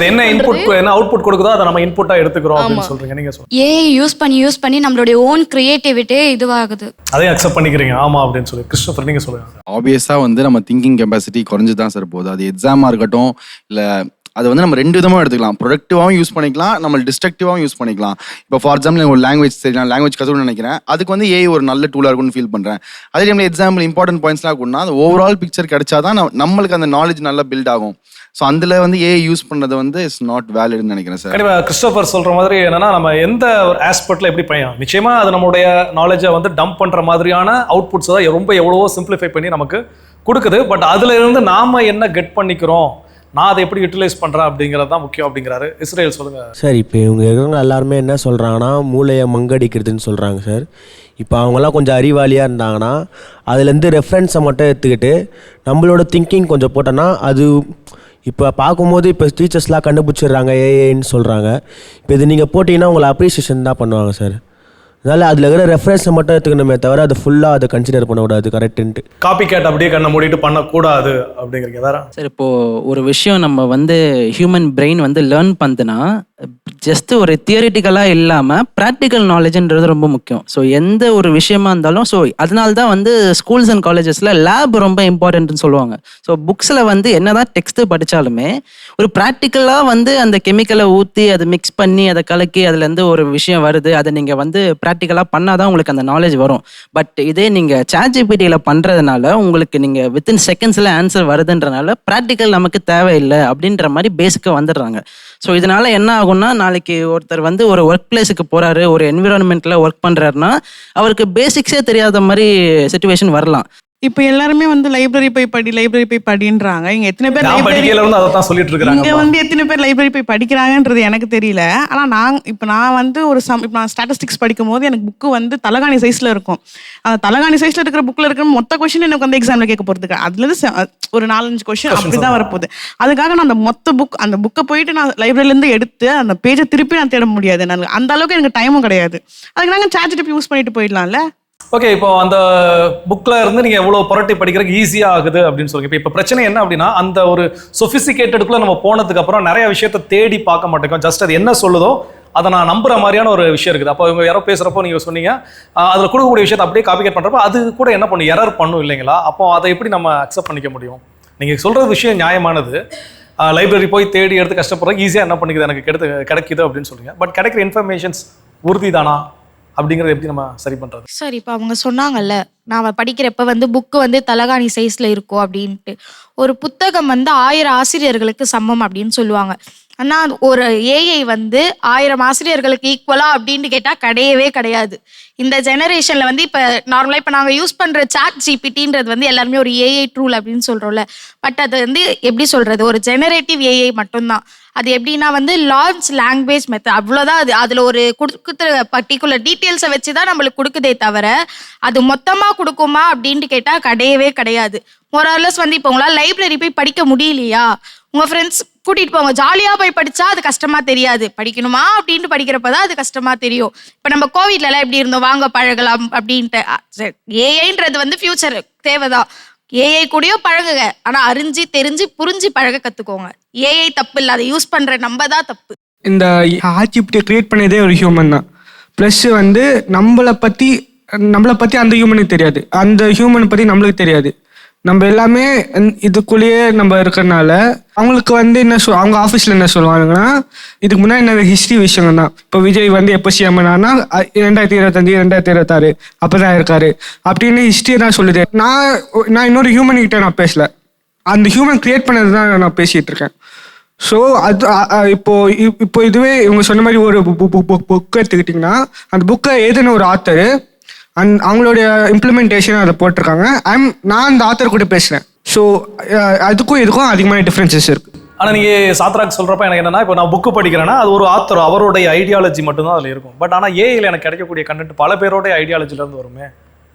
என்ன இன்புட் என்ன அவுட்புட் கொடுக்குதோ அதை நம்ம இன்புட்டா எடுத்துக்கிறோம் அப்படின்னு சொல்றீங்க நீங்க. ஏஐ யூஸ் பண்ணி நம்மளுடைய ஓன் கிரியேட்டிவிட்டி இதுவாகுது, அதை அக்செப்ட் பண்ணிக்கிறீங்க. ஆமா அப்படின்னு சொல்லி கிறிஸ்டோபர் நீங்க சொல்லுங்க. ஆப்வியஸா வந்து நம்ம திங்கிங் கெப்பாசிட்டி குறைஞ்சு தான் சார் போகுது. அது எக்ஸாமா இருக்கட்டும், இல்ல அது வந்து நம்ம 2 விதமாக எடுத்துக்கலாம். ப்ரொடக்டிவாகவும் யூஸ் பண்ணிக்கலாம், நம்ம டிஸ்ட்ரக்டிவாகவும் யூஸ் பண்ணிக்கலாம். இப்போ ஃபார் எக்ஸாம்பிள் ஒரு லாங்குவேஜ் தெரியலாம், லாங்குவேஜ் கற்றுக்கணும்னு நினைக்கிறேன், அதுக்கு வந்து ஏஐ ஒரு நல்ல டூலாக இருக்கும்னு ஃபீல் பண்ணுறேன். அதே டைமில் எக்ஸாம்பிள் இம்பார்ட்டன்ட் பாயிண்ட்ஸ்லாம் இருக்குன்னா அது ஓவரால் பிக்சர் கிடைச்சா தான் நம்மளுக்கு அந்த நாலேஜ் நல்லா பில்ட் ஆகும். ஸோ அதில் வந்து ஏஐ யூஸ் பண்ணுறது வந்து இட்ஸ் நாட் வேலிட்னு நினைக்கிறேன் சார். கண்டிப்பாக கிறிஸ்டோபர் சொல்கிற மாதிரி என்னன்னா, நம்ம எந்த ஒரு ஆஸ்பெக்டில் எப்படி பயணம் நிச்சயமாக அது நம்மளுடைய நாலேஜை வந்து டம்ப் பண்ணுற மாதிரியான அவுட்புட்ஸ் தான் ரொம்ப எவ்வளவோ சிம்பிளிஃபை பண்ணி நமக்கு கொடுக்குது. பட் அதில் இருந்து நாம் என்ன கெட் பண்ணிக்கிறோம், நான் அதை எப்படி யூட்டிலைஸ் பண்ணுறேன் அப்படிங்கிறது தான் முக்கியம் அப்படிங்கிறாரு. இஸ்ரேல் சொல்லுங்கள் சார். இப்போ இவங்க இருக்கிறவங்க எல்லாருமே என்ன சொல்கிறாங்கன்னா மூளையை மங்கடிக்கிறதுன்னு சொல்கிறாங்க சார். இப்போ அவங்களாம் கொஞ்சம் அறிவாளியாக இருந்தாங்கன்னா அதுலேருந்து ரெஃபரன்ஸை மட்டும் எடுத்துக்கிட்டு நம்மளோட திங்கிங் கொஞ்சம் போட்டோன்னா அது இப்போ பார்க்கும்போது இப்போ டீச்சர்ஸ்லாம் கண்டுபிடிச்சிடுறாங்க ஏஏன்னு சொல்கிறாங்க. இப்போ இது நீங்கள் போட்டிங்கன்னா உங்களை அப்ரிசியேஷன் தான் பண்ணுவாங்க சார். அதனால் அதில் இருக்கிற ரெஃபரன்ஸை மட்டும் எடுத்துக்கணுமே தவிர அது ஃபுல்லாக அதை கன்சிடர் பண்ணக்கூடாது. கரெக்டுன்ட்டு காப்பி கேட் அப்படியே கண்ணை மூடிட்டு பண்ணக்கூடாது அப்படிங்கிறீங்க வேற சார். இப்போது ஒரு விஷயம் நம்ம வந்து ஹியூமன் பிரெயின் வந்து லேர்ன் பண்ணுதுன்னா ஜஸ்ட் ஒரு தியரிட்டிக்கலாக இல்லாமல் ப்ராக்டிக்கல் நாலேஜ்ன்றது ரொம்ப முக்கியம். ஸோ எந்த ஒரு விஷயமா இருந்தாலும் ஸோ அதனால தான் வந்து ஸ்கூல்ஸ் அண்ட் காலேஜஸில் லேப் ரொம்ப இம்பார்ட்டன்ட்னு சொல்லுவாங்க. ஸோ புக்ஸில் வந்து என்னதான் டெக்ஸ்ட்டு படித்தாலுமே ஒரு ப்ராக்டிக்கலாக வந்து அந்த கெமிக்கலை ஊற்றி அதை மிக்ஸ் பண்ணி அதை கலக்கி அதுலேருந்து ஒரு விஷயம் வருது, அதை நீங்கள் வந்து ப்ராக்டிக்கலாக பண்ணால் தான் உங்களுக்கு அந்த நாலேஜ் வரும். பட் இதே நீங்கள் ChatGPTயில் பண்ணுறதுனால உங்களுக்கு நீங்கள் வித்தின் செகண்ட்ஸில் ஆன்சர் வருதுன்றனால ப்ராக்டிக்கல் நமக்கு தேவையில்லை அப்படின்ற மாதிரி பேசிக்காக வந்துடுறாங்க. ஸோ இதனால் என்ன ஆகும்னா, நாளைக்கு ஒருத்தர் வந்து ஒரு ஒர்க் பிளேஸுக்கு போகிறாரு, ஒரு என்விரான்மெண்ட்டில் ஒர்க் பண்ணுறாருன்னா அவருக்கு பேசிக்ஸே தெரியாத மாதிரி சுச்சுவேஷன் வரலாம். இப்போ எல்லாருமே வந்து லைப்ரரி போய் படின்றாங்க. இங்க எத்தனை பேர் இங்க வந்து எத்தனை பேர் லைப்ரரி போய் படிக்கிறாங்கன்றது எனக்கு தெரியல. ஆனா நான் வந்து நான் ஸ்டாட்டிஸ்டிக்ஸ் படிக்கும் போது எனக்கு புக்கு வந்து தலகாணி சைஸ்ல இருக்கும். அந்த தலகாணி சைஸ்ல இருக்கிற புக்ல இருக்கிற மொத்த கொஸ்டின் எனக்கு வந்து எக்ஸாம்ல கேட்க போறதுக்கு அதுல இருந்து ஒரு 4-5 கொஸ்டின் அப்படிதான் வரப்போகுது. அதுக்காக நான் அந்த மொத்த அந்த புக்கை போயிட்டு நான் லைப்ரரியில இருந்து எடுத்து அந்த பேஜை திருப்பி நான் தேட முடியாது. நான் அந்த அளவுக்கு எனக்கு டைமும் கிடையாது. அதுக்கு நாங்கள் ChatGPT யூஸ் பண்ணிட்டு போயிடலாம்ல. ஓகே, இப்போ அந்த புக்கில் இருந்து நீங்கள் எவ்வளோ புரட்டி படிக்கிறதுக்கு ஈஸியாக ஆகுது அப்படின்னு சொல்லுங்க. இப்போ பிரச்சனை என்ன அப்படின்னா, அந்த ஒரு சொஃபிஸ்டிகேட்டடுக்குள்ளே நம்ம போனதுக்கப்புறம் நிறைய விஷயத்தை தேடி பார்க்க மாட்டேங்க. ஜஸ்ட் அது என்ன சொல்லுதோ அதை நான் நம்புற மாதிரியான ஒரு விஷயம் இருக்குது. அப்போ இவங்க யாரோ பேசுகிறப்போ நீங்கள் சொன்னீங்க அதில் கொடுக்கக்கூடிய விஷயத்தை அப்படியே காப்பிகேட் பண்ணுறப்போ அது கூட என்ன பண்ணும், எரர் பண்ணும் இல்லைங்களா? அப்போ அதை எப்படி நம்ம அக்செப்ட் பண்ணிக்க முடியும்? நீங்கள் சொல்கிற விஷயம் நியாயமானது. லைப்ரரி போய் தேடி எடுத்து கஷ்டப்படுறதுக்கு ஈஸியாக என்ன பண்ணிக்குது, எனக்கு கிடைக்குது அப்படின்னு சொல்லுங்க. பட் கிடைக்கிற இன்ஃபர்மேஷன்ஸ் உறுதி தானா அப்படிங்கிறது எப்படி நம்ம சரி பண்ணுறது? சார், இப்போ அவங்க சொன்னாங்கல்ல, நான் படிக்கிறப்ப வந்து புக்கு வந்து தலகாணி சைஸில் இருக்கும் அப்படின்ட்டு. ஒரு புத்தகம் வந்து 1000 ஆசிரியர்களுக்கு சமம் அப்படின்னு சொல்லுவாங்க. ஆனால் ஒரு ஏஐ வந்து 1000 ஆசிரியர்களுக்கு ஈக்குவலா அப்படின்னு கேட்டால் கிடையவே கிடையாது. இந்த ஜெனரேஷனில் வந்து இப்போ நார்மலாக இப்போ நாங்கள் யூஸ் பண்ணுற ChatGPTன்றது வந்து எல்லாருமே ஒரு ஏஐ ட்ரூல் அப்படின்னு சொல்கிறோம்ல. பட் அது வந்து எப்படி சொல்கிறது, ஒரு ஜெனரேட்டிவ் ஏஐ மட்டும்தான். அது எப்படின்னா வந்து லார்ஜ் லாங்குவேஜ் மெத்தட், அவ்வளோதான். அது அதில் ஒரு கொடுக்குற பர்டிகுலர் டீட்டெயில்ஸை வச்சு தான் நம்மளுக்கு கொடுக்குதே தவிர அது மொத்தமாக கொடுக்குமா அப்படின்ட்டு கேட்டால் கிடையவே கிடையாது. மோரார்லெஸ் வந்து இப்போ உங்களால் லைப்ரரி போய் படிக்க முடியலையா, உங்கள் ஃப்ரெண்ட்ஸ் கூட்டிகிட்டு போங்க, ஜாலியாக போய் படித்தா அது கஷ்டமாக தெரியாது. படிக்கணுமா அப்படின்ட்டு படிக்கிறப்ப தான் அது கஷ்டமாக தெரியும். இப்போ நம்ம கோவிட்லலாம் எப்படி இருந்தோம், வாங்க பழகலாம் அப்படின்ட்டு. ஏஐன்றது வந்து ஃபியூச்சர் தேவைதான். ஏஐ கூடயோ பழகுங்க, ஆனால் அறிஞ்சு தெரிஞ்சு புரிஞ்சு பழக கற்றுக்கோங்க. ஏஐ தப்பு இல்லை, அதை யூஸ் பண்ணுற நம்ம தான் தப்பு. இந்த ChatGPT கிரியேட் பண்ணதே ஒரு ஹியூமன் தான். ப்ளஸ் வந்து நம்மளை பற்றி அந்த ஹியூமனுக்கு தெரியாது, அந்த ஹியூமனை பற்றி நம்மளுக்கு தெரியாது. நம்ம எல்லாமே இதுக்குள்ளேயே நம்ம இருக்கிறனால அவங்களுக்கு வந்து அவங்க ஆஃபீஸில் என்ன சொல்லுவாங்கன்னா, இதுக்கு முன்னாடி என்ன ஹிஸ்ட்ரி விஷயம் தான். இப்போ விஜய் வந்து எப்போ சிஎம் ஆனா 2025 2026 அப்போ தான் இருக்காரு அப்படின்னு ஹிஸ்ட்ரி தான் சொல்லுது. நான் இன்னொரு ஹியூமன் கிட்ட நான் பேசல, அந்த ஹியூமன் கிரியேட் பண்ணது தான் நான் பேசிகிட்டு இருக்கேன். ஸோ அது இப்போ இதுவே இவங்க சொன்ன மாதிரி ஒரு புக் எடுத்துக்கிட்டிங்கன்னா, அந்த புக்கை எழுதின ஒரு ஆத்தர் அவங்களுடைய இம்ப்ளிமெண்டேஷன் அதை போட்டிருக்காங்க. நான் அந்த ஆத்தர் கூட பேசுகிறேன். ஸோ அதுக்கும் இதுக்கும் அதிகமான டிஃப்ரென்சஸ் இருக்குது. ஆனால் நீங்கள் சாத்ராக் சொல்கிறப்ப எனக்கு என்னென்னா, இப்போ நான் புக்கு படிக்கிறேன்னா அது ஒரு ஆத்தர் அவருடைய ஐடியாலஜி மட்டும்தான் அதில் இருக்கும். பட் ஆனால் ஏஐயில் எனக்கு கிடைக்கக்கூடிய கண்டென்ட் பல பேரோடைய ஐடியாலஜிலேருந்து வருமே.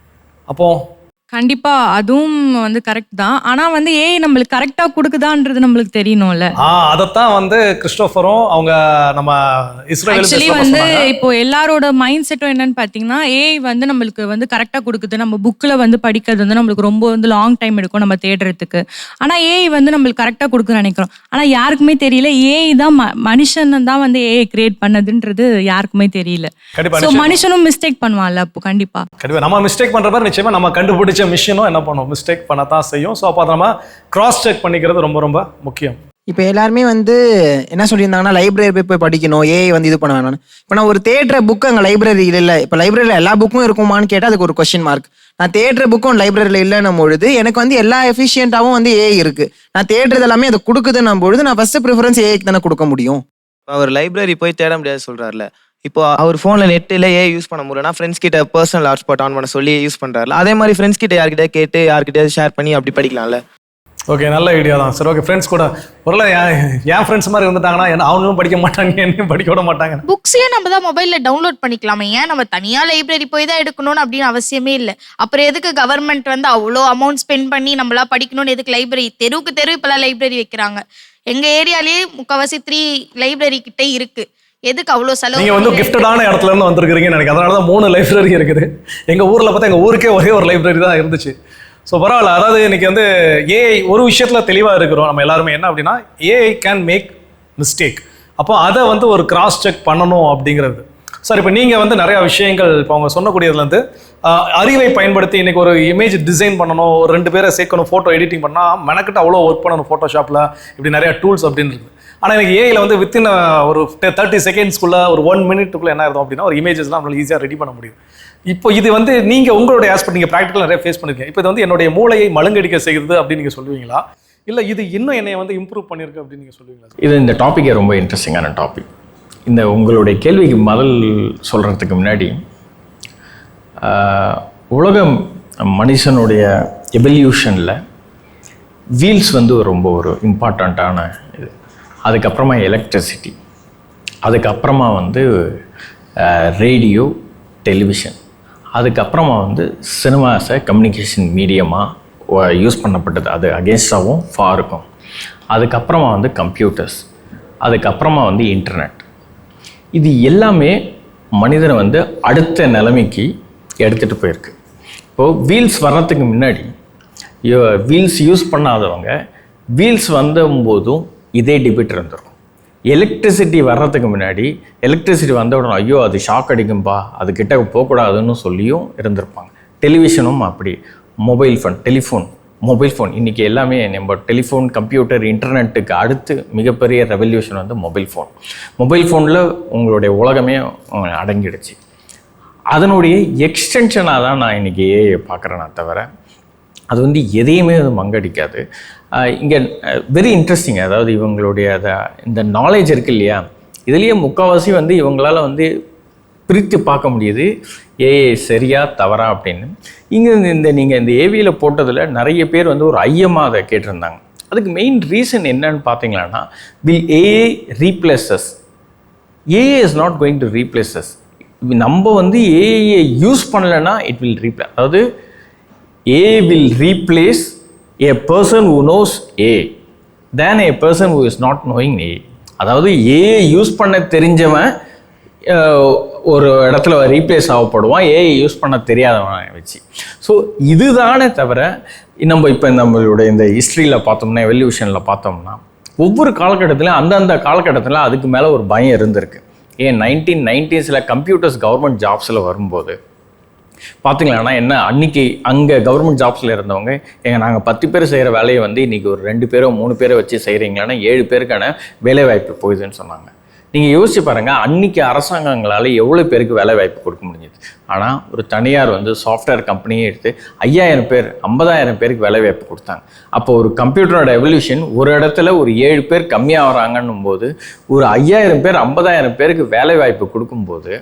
அப்போது கண்டிப்பாக அதுவும் வந்து கரெக்ட் தான். ஆனால் வந்து ஏஐ நம்மளுக்கு கரெக்டாக கொடுக்குதான்றது நம்மளுக்கு தெரியணும்ல. அதைத்தான் வந்து கிறிஸ்டோஃபரும் அவங்க நம்ம ஆக்சுவலி வந்து இப்போ எல்லாரோட மைண்ட் செட்டும் என்னன்னு பார்த்தீங்கன்னா, ஏஐ வந்து நம்மளுக்கு வந்து கரெக்டாக கொடுக்குது. நம்ம புக்கில் வந்து படிக்கிறது வந்து நம்மளுக்கு ரொம்ப வந்து லாங் டைம் எடுக்கும் நம்ம தேடுறதுக்கு. ஆனால் ஏஐ வந்து நம்மளுக்கு கரெக்டாக கொடுக்குன்னு நினைக்கிறோம். ஆனால் யாருக்குமே தெரியல ஏஐ தான் மனுஷன் தான் வந்து ஏஐ கிரியேட் பண்ணதுன்றது யாருக்குமே தெரியல. ஸோ மனுஷனும் மிஸ்டேக் பண்ணுவான்ல. அப்போ கண்டிப்பாக நம்ம மிஸ்டேக் பண்ணுற மாதிரி நிச்சயமாக நம்ம கண்டுபிடிச்ச மிஷினும் என்ன பண்ணும், மிஸ்டேக் பண்ணத்தான் செய்யும். ஸோ அப்போ அதை நம்ம கிராஸ் செக் பண்ணிக்கிறது ரொம்ப ரொம்ப முக்கியம். இப்போ எல்லாருமே வந்து என்ன சொல்லியிருந்தாங்கன்னா, லைப்ரரி போய் படிக்கணும், ஏஐ வந்து இது பண்ண வேணாம்னு. இப்போ நான் ஒரு தேடுற புக்கு அங்கே லைப்ரரியில் இல்லை. இப்போ லைப்ரரியில் எல்லா புக்கும் இருக்குமான்னு கேட்டால் அதுக்கு ஒரு கொஸ்டின் மார்க். நான் தேடுற புக்கும் லைப்ரரியில் இல்லைன்னும் பொழுது எனக்கு வந்து எல்லா எஃபிஷியண்ட்டாகவும் வந்து ஏஐ இருக்குது. நான் தேடுறது எல்லாமே அதை கொடுக்குதுன்னும் பொழுது நான் ஃபஸ்ட்டு ப்ரிஃபரன்ஸ் ஏஐக்கு தானே கொடுக்க முடியும். அவர் லைப்ரரி போய் தேட முடியாது சொல்கிறார்ல. இப்போ அவர் ஃபோனில் நெட்டில் யூஸ் பண்ண முடியலன்னா ஃப்ரெண்ட்ஸ் கிட்ட பர்சனல் ஹாட்ஸ்பாட் ஆன் பண்ண சொல்லி யூஸ் பண்ணுறாருல. அதே மாதிரி ஃப்ரெண்ட்ஸ் கிட்ட யார்கிட்ட கேட்டு யார்கிட்டயாவது ஷேர் பண்ணி அப்படி படிக்கலாம்ல. ஓகே, நல்ல ஐடியா தான் சார். ஓகே, ஃப்ரெண்ட்ஸ் கூட ஒருவேளை என் ஃப்ரெண்ட்ஸ் மாதிரி இருந்துட்டாங்கன்னா அவங்களும் படிக்க மாட்டாங்க, என்னையும் படிக்க விட மாட்டாங்க. புக்ஸையே நம்ம தான் மொபைலில் டவுன்லோட் பண்ணிக்கலாமே, ஏன் நம்ம தனியாக லைப்ரரி போய் தான் எடுக்கணும்னு அப்படின்னு அவசியமே இல்லை. அப்புறம் எதுக்கு கவர்மெண்ட் வந்து அவ்வளோ அமௌண்ட் ஸ்பெண்ட் பண்ணி நம்மளா படிக்கணும்னு எதுக்கு லைப்ரரி, தெருவுக்கு தெரு இப்போலாம் லைப்ரரி வைக்கிறாங்க. எங்கள் ஏரியாலேயே முக்கால்வாசி 3 லைப்ரரி கிட்டே இருக்குது. எதுக்கு அவ்வளோ செலவு? நீங்கள் வந்து கிஃப்டடான இடத்துல இருந்து வந்திருக்கிறீங்கன்னு எனக்கு அதனால தான் 3 லைப்ரரி இருக்குது. எங்கள் ஊரில் பார்த்தா எங்கள் ஊருக்கே ஒரே ஒரு லைப்ரரி தான் இருந்துச்சு. ஸோ பரவாயில்ல. அதாவது இன்னைக்கு வந்து ஏஐ ஒரு விஷயத்தில் தெளிவாக இருக்கிறோம் நம்ம எல்லாருமே. என்ன அப்படின்னா, ஏஐ கேன் மேக் மிஸ்டேக். அப்போ அதை வந்து ஒரு கிராஸ் செக் பண்ணணும் அப்படிங்கிறது. சார், இப்போ நீங்கள் வந்து நிறையா விஷயங்கள் இப்போ அவங்க சொன்னக்கூடியதுலேருந்து அறிவை பயன்படுத்தி இன்றைக்கி ஒரு இமேஜ் டிசைன் பண்ணணும், ஒரு 2 பேரை சேர்க்கணும், ஃபோட்டோ எடிட்டிங் பண்ணால் மெனக்கிட்ட அவ்வளோ ஒர்க் பண்ணணும் ஃபோட்டோஷாப்பில், இப்படி நிறையா டூல்ஸ் அப்படின்னு இருக்குது. ஆனால் எனக்கு ஏஐயில் வந்து வித்தின் ஒரு 30 செகண்ட்ஸ்க்குள்ளே ஒரு 1 மினிட்டுக்குள்ளே என்ன ஆகும் அப்படின்னா ஒரு இமேஜஸ்லாம் நம்மளால் ஈஸியாக ரெடி பண்ண முடியும். இப்போ இது வந்து நீங்கள் உங்களுடைய ஆஸ்பெக்ட் நீங்கள் ப்ராக்டிக்கல் நிறைய ஃபேஸ் பண்ணிருக்கீங்க. இப்போ இது வந்து என்னுடைய மூளையை மழுங்கடிக்க செய்கிறது அப்படின்னு நீங்கள் சொல்லுவீங்களா, இல்லை இது இன்னும் என்னை வந்து இம்ப்ரூவ் பண்ணியிருக்கு அப்படின்னு நீங்கள் சொல்லுவீங்களா? இது இந்த டாப்பிக்கே ரொம்ப இன்ட்ரெஸ்டிங்கான டாபிக். இந்த உங்களுடைய கேள்விக்கு முதல் சொல்கிறதுக்கு முன்னாடி உலகம் மனுஷனுடைய எவல்யூஷனில் வீல்ஸ் வந்து ரொம்ப ஒரு இம்பார்ட்டண்ட்டான இது. அதுக்கப்புறமா எலக்ட்ரிசிட்டி, அதுக்கப்புறமா வந்து ரேடியோ, டெலிவிஷன், அதுக்கப்புறமா வந்து சினிமாஸை கம்யூனிகேஷன் மீடியமாக யூஸ் பண்ணப்பட்டது, அது அகேன்ஸ்டாகவும் ஃபாருக்கும். அதுக்கப்புறமா வந்து கம்ப்யூட்டர்ஸ், அதுக்கப்புறமா வந்து இன்டர்நெட். இது எல்லாமே மனிதனை வந்து அடுத்த நிலைமைக்கு எடுத்துகிட்டு போயிருக்கு. இப்போது வீல்ஸ் வர்றதுக்கு முன்னாடி வீல்ஸ் யூஸ் பண்ணாதவங்க வீல்ஸ் வந்தபோதும் இதே டிபேட் இருந்திருக்கும். எலக்ட்ரிசிட்டி வர்றதுக்கு முன்னாடி எலக்ட்ரிசிட்டி வந்த உடனே ஐயோ அது ஷாக் அடிக்கும்பா, அது கிட்ட போகக்கூடாதுன்னு சொல்லியும் இருந்திருப்பாங்க. டெலிவிஷனும் அப்படி. மொபைல் ஃபோன் இன்றைக்கி எல்லாமே நம்ம டெலிஃபோன், கம்ப்யூட்டர், இன்டர்நெட்டுக்கு அடுத்து மிகப்பெரிய ரெவல்யூஷன் வந்து மொபைல் ஃபோனில் உங்களுடைய உலகமே அடங்கிடுச்சு. அதனுடைய எக்ஸ்டென்ஷனாக தான் நான் இன்றைக்கி பார்க்குறேன்னா தவிர அது வந்து எதையுமே அது மங்கடிக்காது. இங்கே வெரி இன்ட்ரெஸ்டிங். அதாவது இவங்களுடைய இந்த நாலேஜ் இருக்குது இல்லையா, இதுலேயே முக்கால்வாசி வந்து இவங்களால் வந்து பிரித்து பார்க்க முடியுது ஏஐ சரியா தவறா அப்படின்னு. இங்கே நீங்கள் இந்த ஏவியில் போட்டதில் நிறைய பேர் வந்து ஒரு ஐயமாக அதை கேட்டிருந்தாங்க. அதுக்கு மெயின் ரீசன் என்னன்னு பார்த்தீங்கன்னா, will AI replaces? AI is not going to replaces. நம்ம வந்து ஏஐயை யூஸ் பண்ணலைன்னா இட் வில் ரீப்ளேஸ். அதாவது AI will replace a person who knows A than a person who is not knowing A. அதாவது ஏஐ யூஸ் பண்ண தெரிஞ்சவன் ஒரு இடத்துல ரீப்ளேஸ் ஆகப்படுவான், ஏஐ யூஸ் பண்ண தெரியாதவன் வச்சு. ஸோ இதுதானே தவிர நம்ம இப்போ நம்மளுடைய இந்த ஹிஸ்ட்ரியில் பார்த்தோம்னா, எவல்யூஷனில் பார்த்தோம்னா ஒவ்வொரு காலகட்டத்திலும் அந்தந்த காலகட்டத்தில் அதுக்கு மேலே ஒரு பயம் இருந்திருக்கு. ஏன் 1990s கம்ப்யூட்டர்ஸ் கவர்மெண்ட் ஜாப்ஸில் வரும்போது பார்த்தீங்களா என்ன, அன்றைக்கி அங்கே கவர்மெண்ட் ஜாப்ஸில் இருந்தவங்க நாங்கள் 10 பேர் செய்கிற வேலையை வந்து இன்றைக்கி ஒரு 2 பேரோ 3 பேரோ வச்சு செய்கிறீங்களான்னா 7 பேருக்கான வேலைவாய்ப்பு போகுதுன்னு சொன்னாங்க. நீங்கள் யோசிச்சு பாருங்கள், அன்றைக்கி அரசாங்கங்களால் எவ்வளோ பேருக்கு வேலைவாய்ப்பு கொடுக்க முடிஞ்சது. ஆனால் ஒரு தனியார் வந்து சாஃப்ட்வேர் கம்பெனியே எடுத்து 5000 பேர் 50,000 பேருக்கு வேலைவாய்ப்பு கொடுத்தாங்க. அப்போ ஒரு கம்ப்யூட்டரோட எவல்யூஷன் ஒரு இடத்துல ஒரு 7 பேர் கம்மியாக வராங்கன்னும் போது ஒரு 5000 பேர் 50,000 பேருக்கு வேலைவாய்ப்பு கொடுக்கும்போது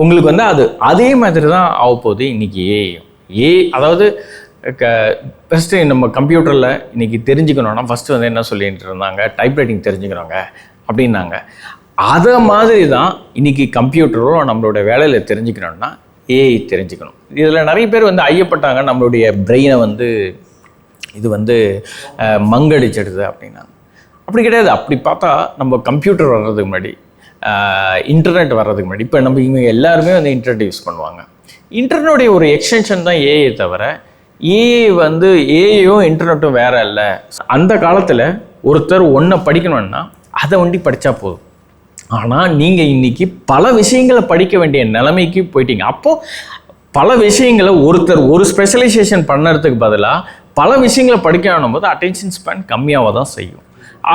உங்களுக்கு வந்து அது அதே மாதிரி தான் ஆகப்போகுது இன்றைக்கி ஏஐ. அதாவது ஃபஸ்ட்டு நம்ம கம்ப்யூட்டரில் இன்றைக்கி தெரிஞ்சுக்கணுன்னா ஃபஸ்ட்டு வந்து என்ன சொல்லிட்டு இருந்தாங்க, டைப்ரைட்டிங் தெரிஞ்சுக்கணுங்க அப்படின்னாங்க. அதை மாதிரி தான் இன்றைக்கி கம்ப்யூட்டரோ நம்மளோட வேலையில் தெரிஞ்சுக்கணுன்னா ஏஐ தெரிஞ்சுக்கணும். இதில் நிறைய பேர் வந்து ஐயப்பட்டாங்க, நம்மளுடைய பிரெயினை வந்து இது வந்து மங்கடிச்சிடுது அப்படின்னாங்க. அப்படி கிடையாது. அப்படி பார்த்தா நம்ம கம்ப்யூட்டர் வர்றதுக்கு முன்னாடி, இன்டர்நெட் வர்றதுக்கு முன்னாடி, இப்போ நம்ம இவங்க எல்லாருமே வந்து இன்டர்நெட் யூஸ் பண்ணுவாங்க. இன்டர்நெட்டுடைய ஒரு எக்ஸ்டென்ஷன் தான் ஏஐ தவிர ஏஐ வந்து ஏஐயும் இன்டர்நெட்டும் வேற இல்லை. அந்த காலத்தில் ஒருத்தர் ஒன்றை படிக்கணும்னா அதை ஒண்டி படித்தா போதும். ஆனால் நீங்கள் இன்றைக்கி பல விஷயங்களை படிக்க வேண்டிய நிலைமைக்கு போயிட்டீங்க. அப்போது பல விஷயங்களை ஒருத்தர் ஒரு ஸ்பெஷலைசேஷன் பண்ணுறதுக்கு பதிலாக பல விஷயங்களை படிக்கணும் போது அட்டென்ஷன் ஸ்பேன் கம்மியாக தான் செய்யும்.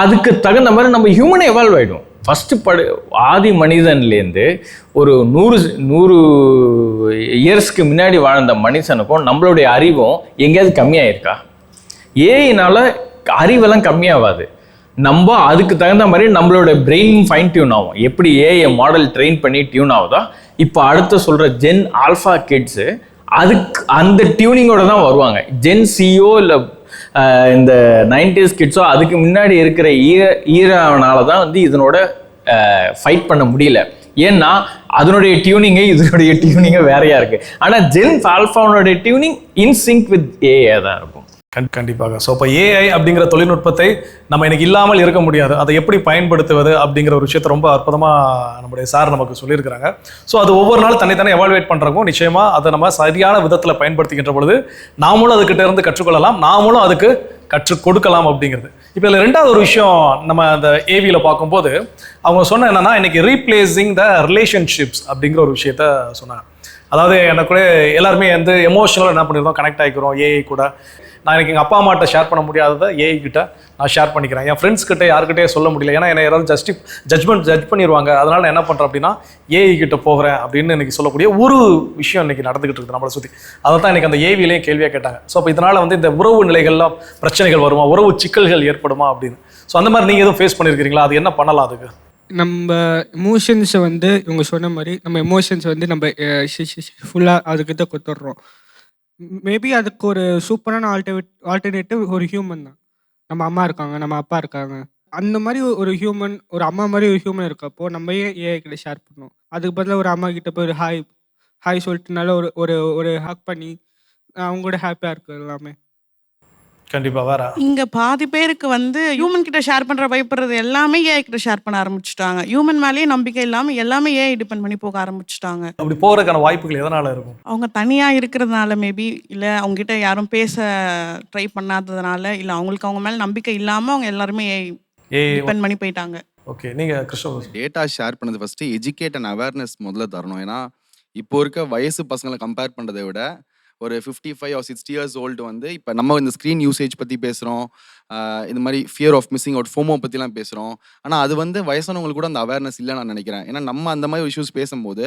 அதுக்கு தகுந்த மாதிரி நம்ம ஹியூமனை எவால்வ் ஆகிடும். ஃபஸ்ட்டு ஆதி மனிதன்லேருந்து ஒரு 100 இயர்ஸ்க்கு முன்னாடி வாழ்ந்த மனுஷனுக்கும் நம்மளுடைய அறிவும் எங்கேயாவது கம்மியாயிருக்கா? ஏஐனால் அறிவெல்லாம் கம்மியாகாது. நம்ம அதுக்கு தகுந்த மாதிரி நம்மளோட பிரெயின் ஃபைன் டியூன் ஆகும். எப்படி ஏஐ மாடல் ட்ரெயின் பண்ணி டியூன் ஆகுதோ, இப்போ அடுத்து சொல்கிற ஜென் ஆல்ஃபா கிட்ஸு அதுக்கு அந்த டியூனிங்கோட தான் வருவாங்க. ஜென் சிஓ இல்லை இந்த 90s கிட்ஸோ அதுக்கு முன்னாடி இருக்கிற ஈரானால தான் வந்து இதனோட ஃபைட் பண்ண முடியல. ஏன்னா அதனுடைய டியூனிங்கே இதனுடைய டியூனிங்கே வேறையா இருக்குது. ஆனால் ஜென் ஆல்ஃபாவுடைய tuning in sync with AI தான் இருக்கும். கண்டிப்பாக. ஸோ இப்போ ஏஐ அப்படிங்கிற தொழில்நுட்பத்தை நம்ம இன்னைக்கு இல்லாமல் இருக்க முடியாது. அதை எப்படி பயன்படுத்துவது அப்படிங்கிற ஒரு விஷயத்தை ரொம்ப அற்புதமாக நம்முடைய சார் நமக்கு சொல்லியிருக்கிறாங்க. ஸோ அது ஒவ்வொரு நாள் தன்னை எவால்வேட் பண்ணுறக்கும் நிச்சயமாக அதை நம்ம சரியான விதத்தில் பயன்படுத்திக்கின்ற பொழுது நாமளும் அதுக்கிட்ட இருந்து கற்றுக்கொள்ளலாம், நாமளும் அதுக்கு கற்றுக் கொடுக்கலாம் அப்படிங்கிறது. இப்போ இதில் ரெண்டாவது ஒரு விஷயம் நம்ம அந்த ஏவியில் பார்க்கும்போது அவங்க சொன்ன என்னன்னா, இன்னைக்கு ரீப்ளேசிங் த ரிலேஷன்ஷிப்ஸ் அப்படிங்கிற ஒரு விஷயத்த சொன்னாங்க. அதாவது எனக்கு கூட எல்லாருமே வந்து எமோஷனலாக என்ன பண்ணியிருந்தோம், கனெக்ட் ஆகிக்கிறோம் ஏஐ கூட. நான் எனக்கு எங்கள் அப்பா அம்மாட்ட ஷேர் பண்ண முடியாததை ஏஐ கிட்ட நான் ஷேர் பண்ணிக்கிறேன். என் ஃப்ரெண்ட்ஸ் கிட்ட யாருக்கிட்டே சொல்ல முடியல, ஏன்னா என்னை யாராவது ஜட்ஜ் பண்ணிடுவாங்க. அதனால் நான் என்ன பண்ணுறேன் அப்படின்னா ஏஐ கிட்ட போகிறேன் அப்படின்னு இன்றைக்கி சொல்லக்கூடிய ஒரு விஷயம் இன்றைக்கி நடந்துகிட்டு இருக்குது நம்மளை சுற்றி. அதை தான் எனக்கு அந்த ஏவிலையும் கேள்வியாக கேட்டாங்க. ஸோ அப்போ இதனால் வந்து இந்த உறவு நிலைகள்லாம் பிரச்சனைகள் வருமா, உறவு சிக்கல்கள் ஏற்படுமா அப்படின்னு. ஸோ அந்த மாதிரி நீங்கள் எதுவும் ஃபேஸ் பண்ணியிருக்கிறீங்களா? அது என்ன பண்ணலாம் அதுக்கு? நம்ம எமோஷன்ஸை வந்து இவங்க சொன்ன மாதிரி நம்ம எமோஷன்ஸ் வந்து நம்ம ஃபுல்லாக அதுக்கிட்ட கொடுத்துட்றோம். மேபி அதுக்கு ஒரு சூப்பரான ஆல்டர்னேட்டிவ் ஒரு ஹியூமன் தான். நம்ம அம்மா இருக்காங்க, நம்ம அப்பா இருக்காங்க, அந்த மாதிரி ஒரு ஹியூமன், ஒரு அம்மா மாதிரி ஒரு ஹியூமன் இருக்கப்போ நம்ம ஏன் ஏஐ கிட்ட ஷேர் பண்ணோம்? அதுக்கு பதிலாக ஒரு அம்மா கிட்ட போய் ஒரு ஹாய் சொல்லிட்டுனால ஒரு ஒரு ஒரு ஹக் பண்ணி அவங்க கூட ஹாப்பியாக இருக்கு எல்லாமே. கண்டிப்பா வேற இங்க பாதி பேருக்கு வந்து ஹியூமன் கிட்ட ஷேர் பண்ற பயப்படுறது எல்லாமே ஏஐ கிட்ட ஷேர் பண்ண ஆரம்பிச்சுட்டாங்க. ஹியூமன் மேலேயே நம்பிக்கை இல்லாம எல்லாமே ஏஐ டிபெண்ட் பண்ணி போக ஆரம்பிச்சுட்டாங்க. அப்படி போறதுக்கான வாய்ப்புகள் எதனால இருக்கும்? அவங்க தனியா இருக்கிறதுனால மேபி, இல்ல அவங்க கிட்ட யாரும் பேச ட்ரை பண்ணாததுனால, இல்ல அவங்களுக்கு அவங்க மேல நம்பிக்கை இல்லாம அவங்க எல்லாருமே ஏஐ டிபெண்ட் பண்ணி போயிட்டாங்க. ஓகே, நீங்க கிருஷ்ண டேட்டா ஷேர் பண்ணது ஃபர்ஸ்ட் எஜுகேட் அண்ட் அவேர்னஸ் முதல்ல தரணும். ஏன்னா இப்போ இருக்க வயசு பசங்களை கம்பேர் பண்ணுறதை விட ஒரு 55 or 60 years old வந்து இப்போ நம்ம இந்த ஸ்க்ரீன் யூசேஜ் பற்றி பேசுகிறோம், இந்த மாதிரி fear of missing out FOMO பற்றிலாம் பேசுகிறோம். ஆனால் அது வந்து வயசானவங்களுக்கு கூட அந்த அவேர்னஸ் இல்லை நான் நினைக்கிறேன். ஏன்னா நம்ம அந்த மாதிரி இஷ்யூஸ் பேசும்போது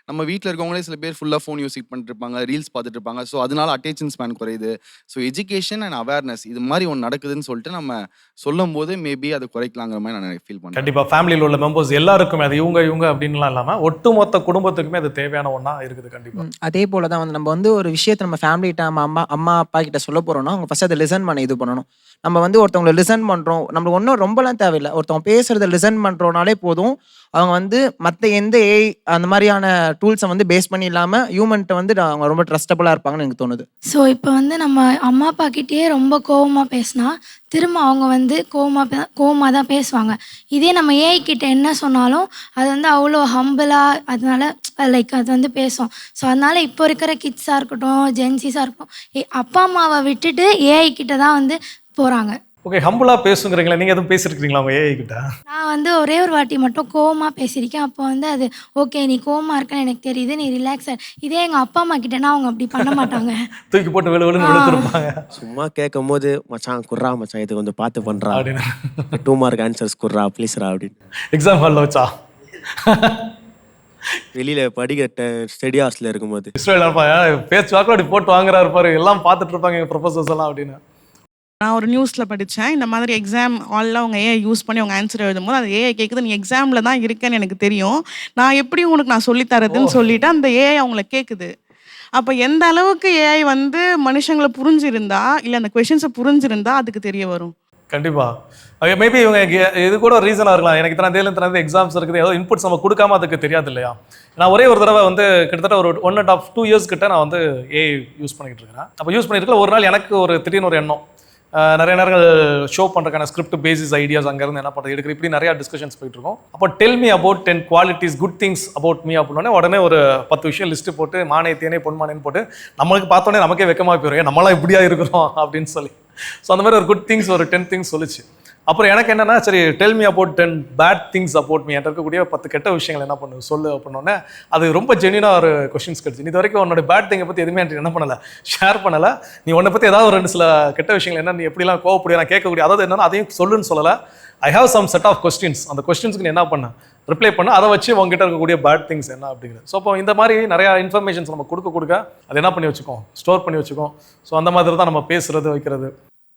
நம்ம வீட்டில் இருக்கவங்களே சில பேர் ஃபுல்லாக ஃபோன் யூஸ் பண்ணிட்டு இருப்பாங்க, ரீல்ஸ் பார்த்துட்டு இருப்பாங்க. ஸோ அதனால அட்டென்ஷன் ஸ்பேன் குறையுது. ஸோ எஜுகேஷன் அண்ட் அவேர்னஸ் இது மாதிரி ஒன்று நடக்குதுன்னு சொல்லிட்டு நம்ம சொல்லும் போது மேபி அதை குறைக்கலாங்கிற மாதிரி நான் ஃபீல் பண்ணுறேன். கண்டிப்பாக ஃபேமிலியில் உள்ள மெம்பர்ஸ் எல்லாருக்குமே அது இவங்க அப்படின்லாம் இல்லாமல் ஒட்டுமொத்த குடும்பத்துக்குமே அது தேவையான ஒன்றா இருக்குது. கண்டிப்பாக அதே போல தான் வந்து நம்ம வந்து ஒரு விஷயத்தை நம்ம ஃபேமிலிகிட்ட நம்ம அம்மா அப்பா கிட்ட சொல்ல போகிறோம்னா அவங்க ஃபஸ்ட் அதை லிசன் பண்ண இது பண்ணணும். நம்ம வந்து ஒருத்தவங்களை லிசன் பண்ணுறோம், நம்மளுக்கு ஒன்றும் ரொம்பலாம் தேவையில்லை, ஒருத்தவங்க பேசுகிறத லிசன் பண்ணுறோனாலே போதும். அவங்க வந்து மற்ற எந்த ஏஐ அந்த மாதிரியான டூல்ஸை வந்து பேஸ் பண்ணி இல்லாமல் ஹியூமன்கிட்ட வந்து அவங்க ரொம்ப ட்ரஸ்டபுளாக இருப்பாங்கன்னு எனக்கு தோணுது. ஸோ இப்போ வந்து நம்ம அம்மா அப்பா கிட்டேயே ரொம்ப கோவமாக பேசினா திரும்ப அவங்க வந்து கோவமாக தான் பேசுவாங்க. இதே நம்ம ஏஐ கிட்ட என்ன சொன்னாலும் அது வந்து அவ்வளோ ஹம்பிளாக, அதனால லைக் அது வந்து பேசும். ஸோ அதனால் இப்போ இருக்கிற கிட்ஸாக இருக்கட்டும், ஜென்சிஸாக இருக்கட்டும், அப்பா அம்மாவை விட்டுட்டு ஏஐ கிட்ட தான் வந்து போகிறாங்க. ஓகே, ஹம்புளாக பேசுங்கிறீங்களா? நீங்கள் எதுவும் பேசியிருக்கீங்களா அவங்க ஏஐ கிட்ட? நான் வந்து ஒரே ஒரு வாட்டி மட்டும் கோவமாக பேசியிருக்கேன். அப்போ வந்து அது ஓகே, நீ கோவமாக இருக்கன்னு எனக்கு தெரியுது, நீ ரிலாக்ஸ். இதே எங்கள் அப்பா அம்மா கிட்டனா அவங்க அப்படி பண்ண மாட்டாங்க, தூக்கி போட்டு விழுன்னு விழுத்துருப்பாங்க. சும்மா கேட்கும் போது மச்சான் குர்ரா மச்சான் இது கொஞ்சம் பார்த்து பண்ணுறா அப்படின்னு 2 மார்க் ஆன்சர்ஸ் குர்ரா ப்ளீஸ்ரா அப்படின்னு எக்ஸாம் ஹாலில் வச்சா வெளியில் படிக்க ஸ்டடி ஹார்ஸில் இருக்கும்போது பேச்சு வாக்கில் அப்படி போட்டு வாங்குறாரு பாரு, எல்லாம் பார்த்துட்டு இருப்பாங்க எங்கள் ப்ரொஃபஸர்ஸ் எல்லாம் அப்படின்னு. நான் ஒரு நியூஸில் படித்தேன், இந்த மாதிரி எக்ஸாம் ஹாலில் அவங்க ஏஐ யூஸ் பண்ணி அவங்க ஆன்சர் எழுதும்போது அது ஏஐ கேட்குது, நீ எக்ஸாமில் தான் இருக்கேன்னு எனக்கு தெரியும், நான் எப்படி உனக்கு நான் சொல்லித்தரதுன்னு சொல்லிட்டு அந்த ஏஐ அவங்கள கேட்குது. அப்போ எந்த அளவுக்கு ஏஐ வந்து மனுஷங்களை புரிஞ்சிருந்தா, இல்லை அந்த கொஷின்ஸை புரிஞ்சிருந்தா அதுக்கு தெரிய வரும். கண்டிப்பாக மேபி இவங்க இது கூட ஒரு ரீசனாக இருக்கலாம். எனக்கு இத்தனை எக்ஸாம்ஸ் இருக்குது, ஏதோ இன்புட்ஸ் நம்ம கொடுக்காம அதுக்கு தெரியாது இல்லையா? நான் ஒரே ஒரு தடவை வந்து கிட்டத்தட்ட ஒரு 1.5-2 years கிட்ட நான் வந்து ஏஐ யூஸ் பண்ணிக்கிட்டு இருக்கிறேன். அப்போ யூஸ் பண்ணிட்டு ஒரு நாள் எனக்கு ஒரு திடீர்னு ஒரு எண்ணம், நிறைய நேரங்கள் ஷோ பண்ணுறதுக்கான ஸ்கிரிப்ட் பேசிஸ் ஐடியாஸ் அங்கேருந்து என்ன பண்ணுறது எடுக்கிற இப்படி நிறையா டிஸ்கஷன்ஸ் போயிட்டு இருக்கோம். அப்போ del me about 10 qualities good things about me அப்படின்னே உடனே ஒரு 10 விஷயம் லிஸ்ட்டு போட்டு மானே தேனே பொன்மானேன்னு போட்டு நம்மளுக்கு பார்த்தோன்னே நமக்கே வெக்கமாக போயிடும், நம்மளாம் இப்படியா இருக்கிறோம் அப்படின்னு சொல்லி. ஸோ அந்த மாதிரி ஒரு குட் திங்ஸ் ஒரு 10 things சொல்லிச்சு. அப்புறம் எனக்கு என்னன்னா, சரி tell me about 10 bad things about me, என்கிட்ட இருக்கக்கூடிய 10 கெட்ட விஷயங்கள் என்ன பண்ணு சொல்லு அப்படின்னோடனே அது ரொம்ப ஜென்யூனாக ஒரு கொஸ்டின்ஸ் கிடச்சி. இது வரைக்கும் உன்னோட பேட் திங்கை பற்றி எதுவுமே எனக்கு என்ன பண்ணலை, ஷேர் பண்ணலை. நீ உன்னை பற்றி ஏதாவது ஒரு 2 சில கெட்ட விஷயங்கள் என்ன, நீ எப்படிலாம் கோவப்படியா நான் கேட்கக்கூடிய, அதாவது என்னன்னா அதையும் சொல்லுன்னு சொல்லலை. I have some set of questions, அந்த கொஸ்டின்ஸ்க்கு நீ என்ன பண்ண ரிப்ளை பண்ண, அதை வச்சு உங்ககிட்ட இருக்கக்கூடிய பேட் திங்ஸ் என்ன அப்படிங்கிறது. ஸோ அப்போ இந்த மாதிரி நிறையா இன்ஃபர்மேஷன்ஸ் நம்ம கொடுக்க அது என்ன பண்ணி வச்சுக்கோம், ஸ்டோர் பண்ணி வச்சுக்கோம். ஸோ அந்த மாதிரி தான் நம்ம பேசுறது வைக்கிறது.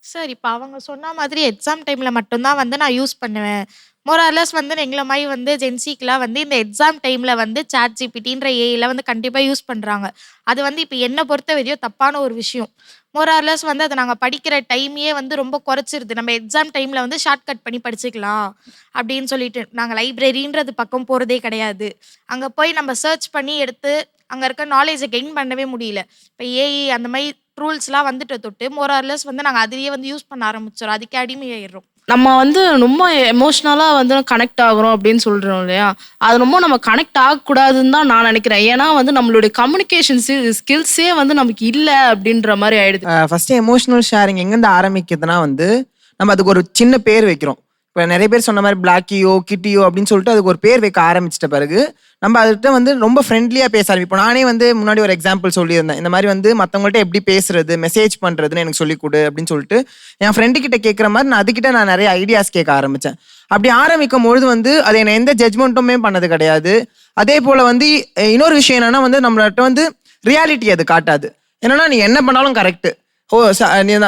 சார் இப்போ அவங்க சொன்ன மாதிரி எக்ஸாம் டைமில் மட்டும்தான் வந்து நான் யூஸ் பண்ணுவேன். மோரார்லஸ் வந்து எங்களை மாதிரி வந்து ஜென்சிக்கெலாம் வந்து இந்த எக்ஸாம் டைமில் வந்து சாட் ஜிபிடின்ற ஏஐல வந்து கண்டிப்பாக யூஸ் பண்ணுறாங்க. அது வந்து இப்போ என்னை பொறுத்த வரையும் தப்பான ஒரு விஷயம். மோரார்லஸ் வந்து அதை நாங்கள் படிக்கிற டைமையே வந்து ரொம்ப குறைச்சிருது. நம்ம எக்ஸாம் டைமில் வந்து ஷார்ட் கட் பண்ணி படிச்சுக்கலாம் அப்படின்னு சொல்லிட்டு நாங்கள் லைப்ரரின்றது பக்கம் போகிறதே கிடையாது. அங்கே போய் நம்ம சர்ச் பண்ணி எடுத்து அங்கே இருக்க நாலேஜை கெயின் பண்ணவே முடியல. இப்போ ஏஐ அந்த மாதிரி ரூல்ஸ்லாம் வந்துட்டு தொட்டு மோரார்லஸ் வந்து நாங்கள் அதையே வந்து யூஸ் பண்ண ஆரம்பிச்சிடும், அதுக்கு அடிமையாயிடுறோம். நம்ம வந்து ரொம்ப எமோஷ்னலாக வந்து கனெக்ட் ஆகுறோம் அப்படின்னு சொல்கிறோம் இல்லையா, அது ரொம்ப நம்ம கனெக்ட் ஆகக்கூடாதுன்னு தான் நான் நினைக்கிறேன். ஏன்னா வந்து நம்மளுடைய கம்யூனிகேஷன் ஸ்கில்ஸே வந்து நமக்கு இல்லை அப்படின்ற மாதிரி ஆயிடுது. ஃபஸ்ட்டு எமோஷனல் ஷேரிங் எங்கேருந்து ஆரம்பிக்குதுன்னா வந்து நம்ம அதுக்கு ஒரு சின்ன பேர் வைக்கிறோம். இப்போ நிறைய பேர் சொன்ன மாதிரி பிளாக்கியோ கிட்டியோ அப்படின்னு சொல்லிட்டு அதுக்கு ஒரு பேர் வைக்க ஆரம்பிச்சிட்ட பிறகு நம்ம அதுகிட்ட வந்து ரொம்ப ஃப்ரெண்ட்லியாக பேச ஆரம்பிப்போம். நானே வந்து முன்னாடி ஒரு எக்ஸாம்பிள் சொல்லியிருந்தேன், இந்த மாதிரி வந்து மற்றவங்கள்ட்ட எப்படி பேசுறது, மெசேஜ் பண்ணுறதுன்னு எனக்கு சொல்லிக் கொடு அப்படின்னு சொல்லிட்டு என் ஃப்ரெண்டுக்கிட்ட கேட்குற மாதிரி நான் நிறைய ஐடியாஸ் கேட்க ஆரம்பித்தேன். அப்படி ஆரம்பிக்கும் பொழுது வந்து அது என்னை எந்த ஜட்ஜ்மெண்ட்டுமே பண்ணது கிடையாது. அதே போல் வந்து இன்னொரு விஷயம் என்னன்னா வந்து நம்மள்கிட்ட வந்து ரியாலிட்டி அது காட்டாது. என்னன்னா நீ என்ன பண்ணாலும் கரெக்டு,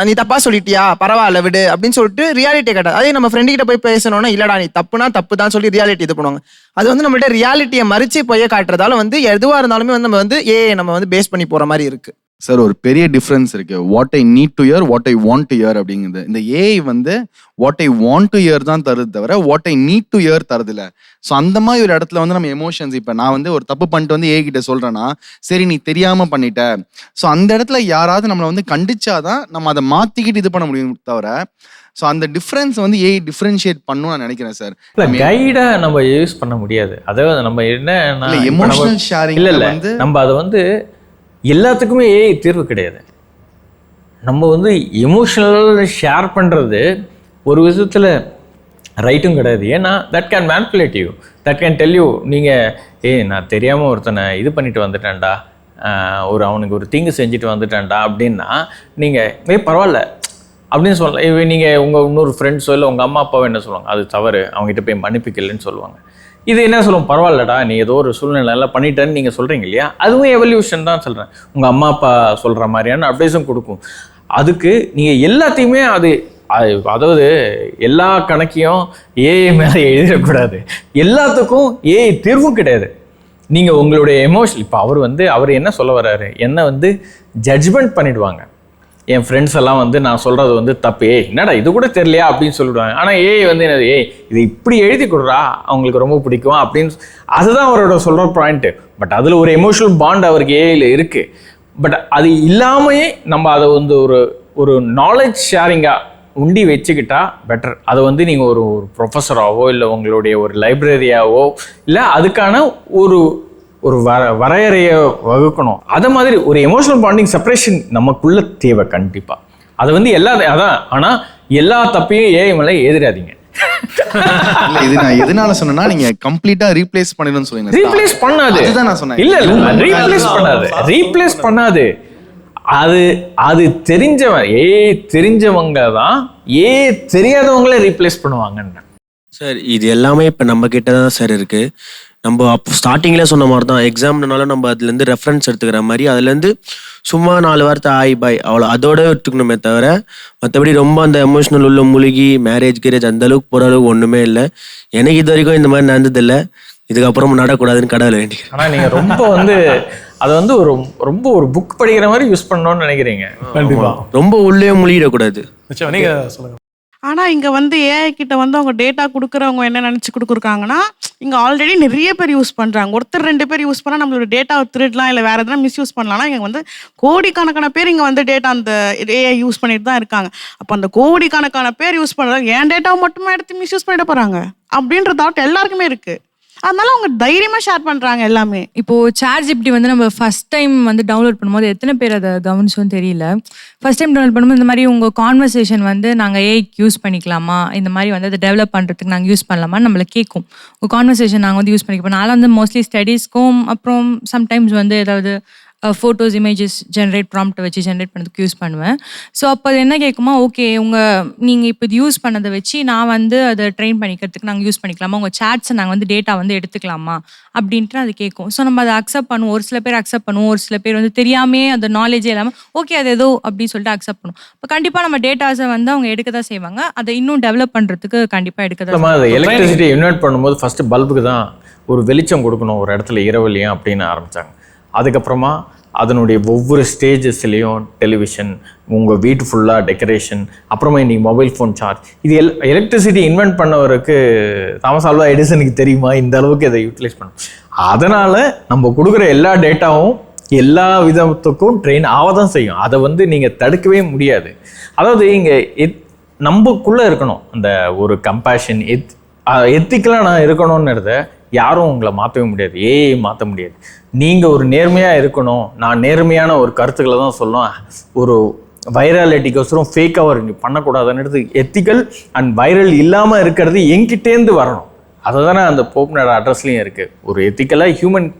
நீ தப்பா சொல்லிட்டியா பரவாயில்ல விடு அப்படின்னு சொல்லிட்டு ரியாலிட்டி காட்டாது. அதே நம்ம ஃப்ரெண்டு கிட்ட போய் பேசணும்னா இல்லடா நீ தப்புனா தப்பு தான் சொல்லி ரியாலிட்டி இது பண்ணுவாங்க. அது வந்து நம்மள்ட்ட ரியாலிட்டியை மறிச்சு போய் காட்டுறதால வந்து எதுவாக இருந்தாலுமே வந்து நம்ம வந்து நம்ம வந்து பேஸ் பண்ணி போற மாதிரி இருக்கு. சார் ஒரு பெரிய டிஃப்ரென்ஸ் இருக்கு. What I need to hear, what I want to hear அப்படிங்குது. இந்த ஏஐ வந்து what I want to hear தான் தருது தவிர what I need to hear தருதில்ல. ஸோ அந்த மாதிரி ஒரு இடத்துல வந்து நம்ம எமோஷன்ஸ், இப்போ நான் வந்து ஒரு தப்பு பண்ணிட்டு வந்து ஏஐ கிட்ட சொல்றேன்னா சரி நீ தெரியாம பண்ணிட்ட, ஸோ அந்த இடத்துல யாராவது நம்மளை வந்து கண்டிச்சாதான் நம்ம அதை மாத்திக்கிட்டு இது பண்ண முடியும் தவிர ஸோ அந்த டிஃப்ரென்ஸ் வந்து ஏஐ டிஃப்ரென்ஷியேட் பண்ணும் நான் நினைக்கிறேன் சார். கைடா நம்ம யூஸ் பண்ண முடியாது. அதாவது நம்ம என்ன எமோஷனல் ஷேரிங் இல்லை வந்து நம்ம அதை வந்து எல்லாத்துக்குமே ஏஐ தீர்வு கிடையாது. நம்ம வந்து எமோஷனல் ஷேர் பண்ணுறது ஒரு விதத்தில் ரைட்டும் கிடையாது. ஏன்னா that can manipulate you, that can tell you நீங்கள் நான் தெரியாமல் ஒருத்தனை இது பண்ணிட்டு வந்துட்டேன்டா, அவனுக்கு ஒரு தீங்கு செஞ்சுட்டு வந்துட்டேன்டா அப்படின்னா நீங்கள் பரவாயில்ல அப்படின்னு சொல்லலாம். நீங்கள் உங்கள் இன்னொரு ஃப்ரெண்ட்ஸோ இல்லை உங்கள் அம்மா அப்பாவோ என்ன சொல்லுவாங்க, அது தவறு, அவங்ககிட்ட போய் மன்னிப்புக்கலன்னு சொல்லுவாங்க. இது என்ன சொல்லுவோம், பரவாயில்லடா நீ ஏதோ ஒரு சூழ்நிலை பண்ணிட்டேன்னு நீங்கள் சொல்கிறீங்க இல்லையா, அதுவும் எவல்யூஷன் தான் சொல்கிறேன். உங்கள் அம்மா அப்பா சொல்கிற மாதிரியான அட்வைஸும் கொடுக்கும். அதுக்கு நீங்கள் எல்லாத்தையுமே அதாவது எல்லா கணக்கையும் ஏஐ மேலே எழுதிடக்கூடாது. எல்லாத்துக்கும் ஏஐ தீர்வும் கிடையாது. நீங்கள் உங்களுடைய எமோஷன் இப்போ அவர் என்ன சொல்ல வர்றாரு, என்ன வந்து ஜட்ஜ்மெண்ட் பண்ணிடுவாங்க. என் ஃப்ரெண்ட்ஸ் எல்லாம் வந்து நான் சொல்கிறது வந்து தப்பு, என்னடா இது கூட தெரியலையா அப்படின்னு சொல்லிவிடுவாங்க. ஆனால் ஏஐ வந்து என்னது, இது இப்படி எழுதி கொடுறா அவங்களுக்கு ரொம்ப பிடிக்கும் அப்படின்னு, அதுதான் அவரோட சொல்கிற பாயிண்ட்டு. பட் அதில் ஒரு எமோஷனல் பாண்ட் அவருக்கு ஏஐயில் இருக்குது. பட் அது இல்லாமையே நம்ம அதை வந்து ஒரு நாலேஜ் ஷேரிங்காக உண்டி வச்சுக்கிட்டா பெட்டர். அதை வந்து நீங்கள் ஒரு ப்ரொஃபஸராகவோ இல்லை உங்களுடைய ஒரு லைப்ரரியாவோ இல்லை அதுக்கான ஒரு வரையறையை வகுக்கணும். அதை மாதிரி ஒரு எமோஷனல் பாண்டிங் செப்பரேஷன் நமக்குள்ள தேவை கண்டிப்பாக. அதை வந்து அதான். ஆனால் எல்லா தப்பையும் ஏஐ மேலே எழுதிடாதீங்க. இது நான் எதனால சொன்னேன்னா நீங்க கம்ப்ளீட்டா ரீப்ளேஸ் பண்ணிடணும்னு சொல்லுங்க. ரீப்ளேஸ் பண்ணாது, அதுதான் நான் சொன்னேன். இல்ல ரீப்ளேஸ் பண்ணாது. அது தெரிஞ்சவங்க தான் தெரியாதவங்களே ரீப்ளேஸ் பண்ணுவாங்கன்னு சார். இது எல்லாமே இப்போ நம்ம கிட்ட தான் சார் இருக்கு. நம்ம அப்போ ஸ்டார்டிங்கில் சொன்ன மாதிரி தான், எக்ஸாம்னால நம்ம அதுலேருந்து ரெஃபரன்ஸ் எடுத்துக்கிற மாதிரி அதுலேருந்து சும்மா 4 வார்த்தை ஆய் பாய் அவ்வளோ அதோட எடுத்துக்கணுமே தவிர மற்றபடி ரொம்ப அந்த எமோஷனல் உள்ள மூழ்கி மேரேஜ் கிரேஜ் அந்த அளவுக்கு போகிற அளவுக்கு ஒன்றுமே இல்லை. எனக்கு இது வரைக்கும் இந்த மாதிரி நடந்ததில்லை, இதுக்கப்புறம் நடக்கூடாதுன்னு கடவுளை வேண்டிக்கிறேன். ஆனால் நீங்கள் ரொம்ப அதை வந்து ரொம்ப ஒரு புக் படிக்கிற மாதிரி யூஸ் பண்ணணும்னு நினைக்கிறீங்க. கண்டிப்பாக ரொம்ப உள்ளே மூழ்கிடக்கூடாது. நீங்கள் சொல்லுங்கள். ஆனால் இங்கே வந்து ஏஐ கிட்ட வந்து அவங்க டேட்டா கொடுக்குறவங்க என்ன நினச்சி கொடுக்குறாங்கன்னா, இங்கே ஆல்ரெடி நிறைய பேர் யூஸ் பண்ணுறாங்க. ஒருத்தர் 2 பேர் யூஸ் பண்ணால் நம்மளோட டேட்டாவை திருடலாம், இல்லை வேறு எதனா மிஸ்யூஸ் பண்ணலாம்னா இங்கே வந்து கோடிக்கணக்கான பேர் இங்கே வந்து டேட்டா அந்த ஏஐ யூஸ் பண்ணிட்டு தான் இருக்காங்க. அப்போ அந்த கோடிக்கணக்கான பேர் யூஸ் பண்ணுறாங்க, என் டேட்டாவை மட்டுமே எடுத்து மிஸ்யூஸ் பண்ணிட போகிறாங்க அப்படின்ற தாட் எல்லாருக்குமே இருக்குது. அதனால அவங்க தைரியமா ஷேர் பண்றாங்க எல்லாமே. இப்போ ChatGPT வந்து நம்ம ஃபர்ஸ்ட் டைம் வந்து டவுன்லோட் பண்ணும்போது எத்தனை பேர் அதை கவனிச்சோன்னு தெரியல. ஃபர்ஸ்ட் டைம் டவுன்லோட் பண்ணும்போது இந்த மாதிரி உங்க கான்வர்சேஷன் வந்து நாங்கள் ஏஐக்கு யூஸ் பண்ணிக்கலாமா, இந்த மாதிரி வந்து அதை டெவலப் பண்ணுறதுக்கு நாங்கள் யூஸ் பண்ணலாமான்னு நம்மளை கேட்கும். உங்கள் கான்வர்சேஷன் நாங்கள் வந்து யூஸ் பண்ணிப்போம். நான்லாம் வந்து மோஸ்ட்லி ஸ்டடீஸ்க்கும் அப்புறம் சம்டைம்ஸ் வந்து ஏதாவது ஃபோட்டோஸ் இமேஜஸ் ப்ராம்ப்ட் வச்சு ஜென்ரேட் பண்ணுறதுக்கு யூஸ் பண்ணுவேன். ஸோ அப்போ அது என்ன கேட்குமா, ஓகே நீங்கள் இப்போ இது யூஸ் பண்ணதை வச்சு நான் வந்து அதை ட்ரெயின் பண்ணிக்கிறதுக்கு நாங்கள் யூஸ் பண்ணிக்கலாமா, உங்கள் சேட்ஸை நாங்கள் வந்து டேட்டா வந்து எடுத்துக்கலாமா அப்படின்ட்டு அது கேட்கும். ஸோ நம்ம அதை அக்செப்ட் பண்ணுவோம். ஒரு சில பேர் அக்செப்ட் பண்ணுவோம், ஒரு சில பேர் வந்து தெரியாமே அந்த நாலேஜே இல்லாமல் ஓகே அது ஏதோ அப்படின்னு சொல்லிட்டு அக்செப்ட் பண்ணுவோம். இப்போ கண்டிப்பாக நம்ம டேட்டாஸை வந்து அவங்க எடுக்க தான் செய்வாங்க. அதை இன்னும் டெவலப் பண்ணுறதுக்கு கண்டிப்பாக எடுக்க தான். எலக்ட்ரிசிட்டி இன்வெர்ட் பண்ணும்போது ஃபஸ்ட்டு பல்புக்கு தான் ஒரு வெளிச்சம் கொடுக்கணும் ஒரு இடத்துல இரவுலையும் அப்படின்னு ஆரம்பித்தாங்க. அதுக்கப்புறமா அதனுடைய ஒவ்வொரு ஸ்டேஜஸ்லேயும் டெலிவிஷன், உங்கள் வீட்டு ஃபுல்லாக டெக்கரேஷன், அப்புறமா இன்றைக்கி மொபைல் ஃபோன் சார்ஜ், இது எலக்ட்ரிசிட்டி இன்வென்ட் பண்ணவருக்கு தாமஸ் ஆல்வா எடிசனுக்கு தெரியுமா இந்த அளவுக்கு இதை யூட்டிலைஸ் பண்ணும். அதனால் நம்ம கொடுக்குற எல்லா டேட்டாவும் எல்லா விதத்துக்கும் ட்ரெயின் ஆக தான் செய்யும். அதை வந்து நீங்கள் தடுக்கவே முடியாது. அதாவது இங்கே நம்மக்குள்ளே இருக்கணும் அந்த ஒரு கம்பேஷன், எத்திக்கலாக நான் இருக்கணும்ன்றத யாரும் உங்களை மாற்றவே முடியாது, ஏஐ மாற்ற முடியாது. நீங்கள் ஒரு நேர்மையாக இருக்கணும், நான் நேர்மையான ஒரு கருத்துக்களை தான் சொல்லணும், வைராலிட்டிக்கோசரம் ஃபேக்காக ஒரு பண்ணக்கூடாதுன்றது எத்திக்கல் அண்ட் வைரல் இல்லாமல் இருக்கிறது என்கிட்டேருந்து வரணும். அதை தானே அந்த போப்னோட அட்ரஸ்லையும் இருக்குது. ஒரு எத்திக்கலாக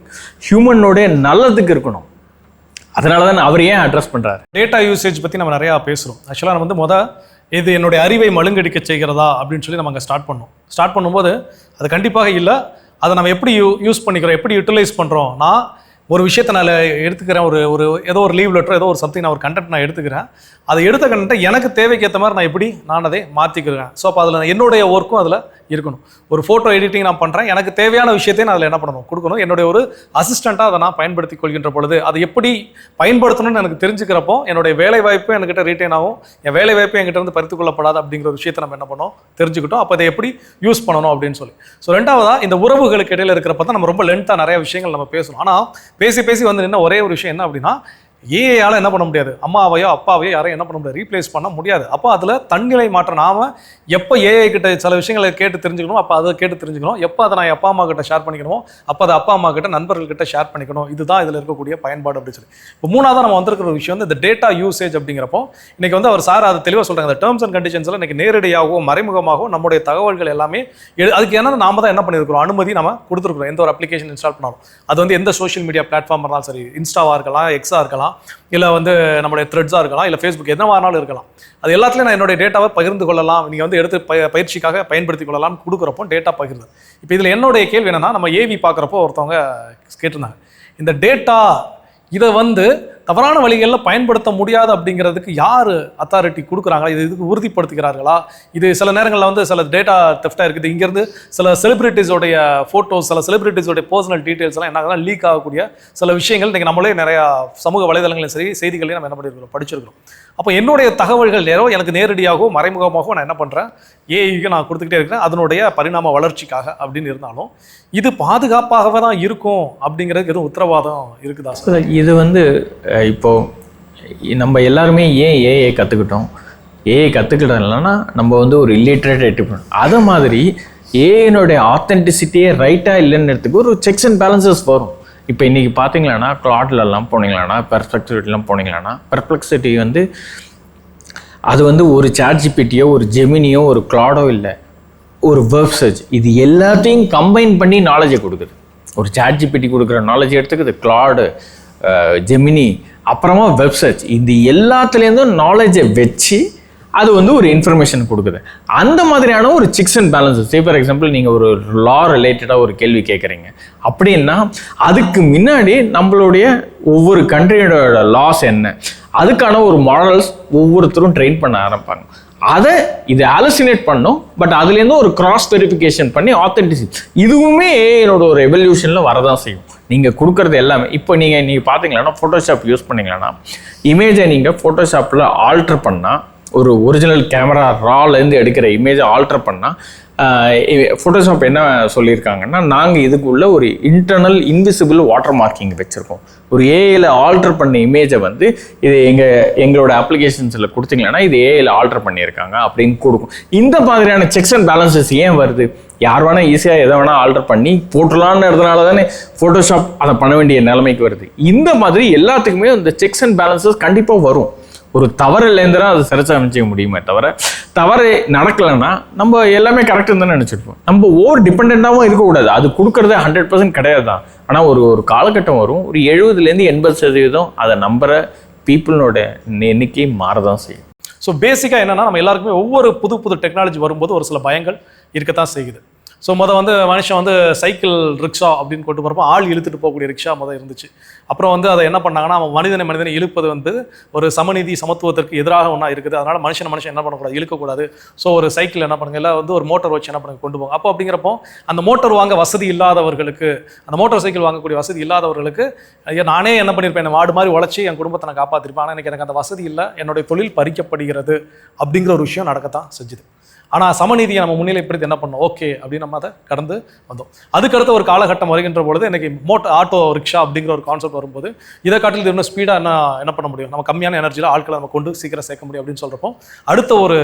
ஹியூமனோடைய நல்லதுக்கு இருக்கணும். அதனால தான் அவர் ஏன் அட்ரஸ் பண்ணுறாரு. டேட்டா யூசேஜ் பற்றி நம்ம நிறையா பேசுகிறோம். ஆக்சுவலாக நம்ம வந்து இது என்னுடைய அறிவை மழுங்கடிக்க செய்கிறதா அப்படின்னு சொல்லி நம்ம அங்கே ஸ்டார்ட் பண்ணும்போது அது கண்டிப்பாக இல்லை. அதை நம்ம எப்படி யூஸ் பண்ணிக்கிறோம், எப்படி யூட்டிலைஸ் பண்ணுறோம். நான் ஒரு விஷயத்தை நான் எடுத்துக்கிறேன், ஒரு ஏதோ ஒரு லீவ் லெட்டர், ஏதோ ஒரு சம்திங், நான் ஒரு கண்டென்ட் நான் எடுத்துக்கிறேன். அதை எடுத்த கண்டென்ட்டை எனக்கு தேவைக்கு ஏற்ற மாதிரி நான் அதை மாற்றிக்கிறேன். ஸோ அப்போ அதில் என்னுடைய ஒர்க்கும் அதில் இருக்கணும். ஒரு ஃபோட்டோ எடிட்டிங் நான் பண்ணுறேன், எனக்கு தேவையான விஷயத்தையும் நான் அதில் என்ன பண்ணணும், கொடுக்கணும். என்னுடைய ஒரு அசிஸ்டண்ட்டாக அதை நான் பயன்படுத்தி கொள்கின்ற பொழுது அதை எப்படி பயன்படுத்தணும்னு எனக்கு தெரிஞ்சுக்கிறப்போ என்னுடைய வேலை வாய்ப்பு என்கிட்ட ரீட்டைன் ஆகும், என் வேலை வாய்ப்பு என்கிட்ட இருந்து பறித்து கொள்ளப்படாது அப்படிங்கிற ஒரு விஷயத்தை நம்ம என்ன பண்ணோம் தெரிஞ்சுக்கிட்டோம். அப்போ அதை எப்படி யூஸ் பண்ணணும் அப்படின்னு சொல்லி. ஸோ ரெண்டாவதாக இந்த உறவுகளுக்கு இடையில இருக்கிறப்ப தான் நம்ம ரொம்ப லென்த்தாக நிறைய விஷயங்கள் நம்ம பேசணும். ஆனால் பேசி வந்து என்ன ஒரே ஒரு விஷயம் என்ன அப்படின்னா, ஏஐயால் என்ன பண்ண முடியாது, அம்மாவையோ அப்பாவையோ யாரையும் என்ன பண்ண முடியாது, ரீப்ளேஸ் பண்ண முடியாது. அப்போ அதில் தன்னிலை மாற்றம். நாம் எப்போ ஏஐ கிட்ட சில விஷயங்களை கேட்டு தெரிஞ்சுக்கணும், அப்போ அதை கேட்டு தெரிஞ்சுக்கணும். எப்போ அதை நான் அப்பா அம்மா கிட்ட ஷேர் பண்ணிக்கணும், அப்போ அதை அப்பா அம்மா கிட்ட நண்பர்கள்கிட்ட ஷேர் பண்ணிக்கணும். இதுதான் இதில் இருக்கக்கூடிய பயன்பாடு அப்படின்னு சொல்லி. இப்போ மூணாவது நம்ம வந்திருக்கிற ஒரு விஷயம் வந்து இந்த டேட்டா யூசேஜ் அப்படிங்கிறப்போ இன்னைக்கு வந்து அவர் சார் அது தெளிவாக சொல்கிறாங்க. இந்த டேர்ம்ஸ் அண்ட் கண்டிஷன்ஸில் இன்னைக்கு நேரடியாகவோ மறைமுகமாகவோ நம்முடைய தகவல்கள் எல்லாமே அதுக்கு என்ன நாம தான் என்ன பண்ணியிருக்கிறோம், அனுமதி நம்ம கொடுத்துருக்குறோம். எந்த ஒரு அப்ளிகேஷன் இன்ஸ்டால் பண்ணாலும் அது வந்து எந்த சோஷியல் மீடியா பிளாட்ஃபார்ம் இருந்தாலும் சரி, இன்ஸ்டாவாக இருக்கலாம், எக்ஸாக இருக்கலாம், இல்லை வந்து நம்மளுடைய த்ரெட்ஸாக இருக்கலாம், இல்லை ஃபேஸ்புக் எதுவானாலும் இருக்கலாம். அது எல்லாத்துலேயும் நான் என்னுடைய டேட்டாவை பகிர்ந்து கொள்ளலாம், நீங்கள் வந்து எடுத்து பயிற்சிக்காக பயன்படுத்தி கொள்ளலாம்னு கொடுக்குறப்போ டேட்டா பகிர்ந்து. இப்போ இதில் என்னுடைய கேள்வி என்னென்னா, நம்ம ஏவி பார்க்குறப்போ ஒருத்தவங்க கேட்டிருந்தாங்க, இந்த டேட்டா இதை வந்து தவறான வழிகளில் பயன்படுத்த முடியாது அப்படிங்கிறதுக்கு யார் அத்தாரிட்டி கொடுக்குறாங்களா, இதுக்கு உறுதிப்படுத்துகிறார்களா? இது சில நேரங்களில் வந்து சில டேட்டா தெஃப்டாக இருக்குது. இங்கேருந்து சில செலிபிரிட்டிஸோடைய ஃபோட்டோஸ், சில செலிபிரிட்டிஸோடைய பர்சனல் டீட்டெயில்ஸ்லாம் என்ன லீக் ஆகக்கூடிய சில விஷயங்கள் இன்றைக்கி நம்மளே நிறையா சமூக வலைதளங்களையும் சரி செய்திகளையும் நம்ம என்ன பண்ணியிருக்கிறோம், படிச்சிருக்கிறோம். அப்போ என்னுடைய தகவல்கள் எனக்கு நேரடியாகவோ மறைமுகமாகவோ நான் என்ன பண்ணுறேன், ஏஐக்கு நான் கொடுத்துக்கிட்டே இருக்கிறேன் அதனுடைய பரிணாம வளர்ச்சிக்காக அப்படின்னு இருந்தாலும் இது பாதுகாப்பாகவே தான் இருக்கும் அப்படிங்கிறதுக்கு எதுவும் உத்தரவாதம் இருக்குதா சார்? இது வந்து இப்போது நம்ம எல்லாருமே ஏன் ஏஐ கற்றுக்கிட்டோம், ஏஐ கற்றுக்கிட்டோம்னா நம்ம வந்து ஒரு இல்லிட்ரேட் எட்டிப்போம். அது மாதிரி ஏஐனுடைய ஆத்தென்டிசிட்டியே ரைட்டாக இல்லைன்றதுக்கு ஒரு செக்ஸ் அண்ட் பேலன்சஸ் வரும். இப்போ இன்றைக்கி பார்த்தீங்களான்னா கிளாட்லலாம் போனீங்களான்னா, பெர்ப்ளெக்சிட்டிலாம் போனீங்களான்னா, பெர்ப்ளெக்சிட்டி வந்து அது வந்து ஒரு சாட்ஜிபிட்டியோ ஒரு ஜெமினியோ ஒரு கிளாடோ இல்லை, ஒரு வெப் சர்ச். இது எல்லாத்தையும் கம்பைன் பண்ணி நாலேஜை கொடுக்குது. ஒரு சாட்ஜிபிட்டி கொடுக்குற நாலேஜ் எடுத்துக்குது, கிளாடு, ஜெமினி, அப்புறமா வெப் சர்ச். இது எல்லாத்துலேருந்தும் நாலேஜை வச்சு அது வந்து ஒரு இன்ஃபர்மேஷன் கொடுக்குது. அந்த மாதிரியான ஒரு sex and balances. For example நீங்கள் ஒரு லா ரிலேட்டடாக ஒரு கேள்வி கேட்குறீங்க அப்படின்னா அதுக்கு முன்னாடி நம்மளுடைய ஒவ்வொரு கண்ட்ரியோட லாஸ் என்ன, அதுக்கான ஒரு மாடல்ஸ் ஒவ்வொருத்தரும் ட்ரெயின் பண்ண ஆரம்பிப்பாங்க. அதை இது அலசினேட் பண்ணும். பட் அதுலேருந்து ஒரு கிராஸ் வெரிஃபிகேஷன் பண்ணி ஆத்தென்டிசிட்டி, இதுவுமே என்னோட ஒரு எவல்யூஷனில் வரதான் செய்யும். நீங்கள் கொடுக்குறது எல்லாமே. இப்போ நீங்கள் பார்த்தீங்கன்னா ஃபோட்டோஷாப் யூஸ் பண்ணிங்கன்னா இமேஜை நீங்கள் ஃபோட்டோஷாப்பில் ஆல்ட்ரு பண்ணால், ஒரு ஒரிஜினல் கேமரா ராலேருந்து எடுக்கிற இமேஜை ஆல்ட்ரு பண்ணால் ஃபோட்டோஷாப் என்ன சொல்லியிருக்காங்கன்னா, நாங்கள் இதுக்குள்ள ஒரு இன்டர்னல் இன்விசிபிள் வாட்டர் மார்க்கிங் வச்சுருக்கோம். ஒரு ஏஐயில் ஆல்டர் பண்ண இமேஜை வந்து இது எங்களோட அப்ளிகேஷன்ஸில் கொடுத்தீங்கன்னா இது ஏஐயில் ஆல்டர் பண்ணியிருக்காங்க அப்படின்னு கொடுக்கும். இந்த மாதிரியான செக்ஸ் அண்ட் பேலன்சஸ் ஏன் வருது? யார் வேணால் ஈஸியாக எதை வேணால் ஆல்டர் பண்ணி போட்டுடலான்றதுனால தானே ஃபோட்டோஷாப் அதை பண்ண வேண்டிய நிலைமைக்கு வருது. இந்த மாதிரி எல்லாத்துக்குமே இந்த செக்ஸ் அண்ட் பேலன்சஸ் கண்டிப்பாக வரும். ஒரு தவறு இல்லைன்னா அது சரிச்சு அமைச்சிக்க முடியுமே தவிர, தவறு நடக்கலைன்னா நம்ம எல்லாமே கரெக்டுன்னு தான் நினச்சிருப்போம். நம்ம ஓவர் டிபெண்ட்டாகவும் இருக்கக்கூடாது. அது கொடுக்குறதே 100% கிடையாது தான். ஆனால் ஒரு காலகட்டம் வரும், ஒரு 70% 80% அதை நம்புகிற பீப்புளோட எண்ணிக்கை மாறதான் செய்யும். ஸோ பேசிக்காக என்னென்னா, நம்ம எல்லாருக்குமே ஒவ்வொரு புது டெக்னாலஜி வரும்போது ஒரு சில பயங்கள் இருக்கத்தான் செய்யுது. ஸோ மொதல் மனுஷன் சைக்கிள் ரிக்ஷா அப்படின்னு கொண்டு போகிறப்போ ஆள் இழுத்துட்டு போகக்கூடிய ரிக்ஷா இருந்துச்சு. அப்புறம் அதை என்ன பண்ணாங்கன்னா, அவன் மனிதனை இழுப்பது ஒரு சமநீதி சமத்துவத்திற்கு எதிராக ஒன்றா இருக்குது. அதனால் மனுஷன் என்ன பண்ணக்கூடாது, இழுக்கக்கூடாது. ஸோ ஒரு சைக்கிள் என்ன பண்ணுங்க, இல்லை ஒரு மோட்டார் வச்சு என்ன பண்ணுங்க கொண்டு போங்க. அப்போ அப்படிங்கிறப்போ அந்த மோட்டார் வாங்க வசதி இல்லாதவர்களுக்கு, அந்த மோட்டார் சைக்கிள் வாங்கக்கூடிய வசதி இல்லாதவர்களுக்கு, நானே என்ன பண்ணியிருப்பேன், என் மாடு மாதிரி உழைச்சி என் குடும்பத்தை நான் காப்பாற்றிருப்பேன். ஆனால் எனக்கு அந்த வசதி இல்லை, என்னுடைய தொழில் பறிக்கப்படுகிறது அப்படிங்கிற ஒரு விஷயம் நடக்கத்தான் செஞ்சுது. ஆனால் சமநீதியை நம்ம முன்னிலைப்படுத்தி என்ன பண்ணோம், ஓகே அப்படின்னு நம்ம அதை கடந்து வந்தோம். அதுக்கடுத்த ஒரு காலகட்டம் வருகின்ற பொழுது எனக்கு ஆட்டோ ரிக்ஷா அப்படிங்கிற ஒரு கான்செப்ட் வரும்போது இதை காட்டில் இன்னும் ஸ்பீடாக என்ன பண்ண முடியும், நம்ம கம்மியான எனர்ஜியில் ஆட்களை நம்ம கொண்டு சீக்கிரம் சேர்க்க முடியும் அப்படின்னு சொல்கிறப்போ அடுத்த ஒரு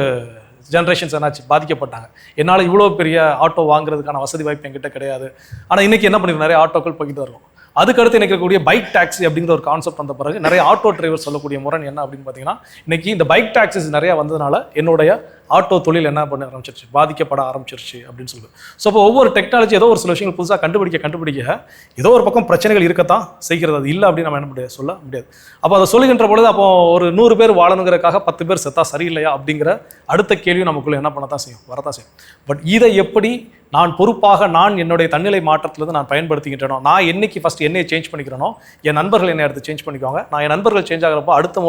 ஜென்ரேஷன்ஸ் என்னாச்சு, பாதிக்கப்பட்டாங்க. என்னால் இவ்வளோ பெரிய ஆட்டோ வாங்குறதுக்கான வசதி வாய்ப்பு என்கிட்ட கிடையாது. ஆனால் இன்றைக்கி என்ன பண்ணிருக்கோம், நிறைய ஆட்டோக்கள் போய்கிட்டு இருக்கோம். அதுக்கடுத்து எனக்கு இருக்கக்கூடிய பைக் டாக்ஸி அப்படிங்கிற ஒரு கான்செப்ட் வந்த பிறகு நிறைய ஆட்டோ டிரைவர் சொல்லக்கூடிய முரண் என்ன அப்படின்னு பார்த்தீங்கன்னா, இன்னைக்கு இந்த பைக் டாக்ஸிஸ் நிறையா வந்ததுனால என்னுடைய ஆட்டோ தொழில் என்ன பண்ண ஆரம்பிச்சிருச்சு, பாதிக்கப்பட ஆரம்பிச்சிருச்சு அப்படின்னு சொல்லுது. ஸோ இப்போ ஒவ்வொரு டெக்னாலஜி ஏதோ ஒரு சில விஷயங்கள் புதுசாக கண்டுபிடிக்க ஏதோ ஒரு பக்கம் பிரச்சனைகள் இருக்கத்தான் செய்கிறது. அது இல்லை அப்படின்னு நம்ம என்ன முடியாது, சொல்ல முடியாது. அப்போ அதை சொல்லுகின்ற பொழுது அப்போ ஒரு 100 பேர் வாழணுங்கிறதுக்காக 10 பேர் செத்தா சரியில்லையா அப்படிங்கிற அடுத்த கேள்வி நமக்குள்ள என்ன பண்ணத்தான் செய்யும், வரத்தான் செய்யும். பட் இதை எப்படி நான் பொறுப்பாக நான் என்னுடைய தன்னிலை மாற்றத்திலிருந்து நான் பயன்படுத்திக்கிட்டேனோ, நான் என்னைக்கு ஃபஸ்ட் என்னையை சேஞ்ச் பண்ணிக்கிறேனோ என் நண்பர்கள் என்னை அடுத்து சேஞ்ச் பண்ணிக்குவாங்க. நான் என் நண்பர்கள் சேஞ்ச் ஆகிறப்போ அடுத்த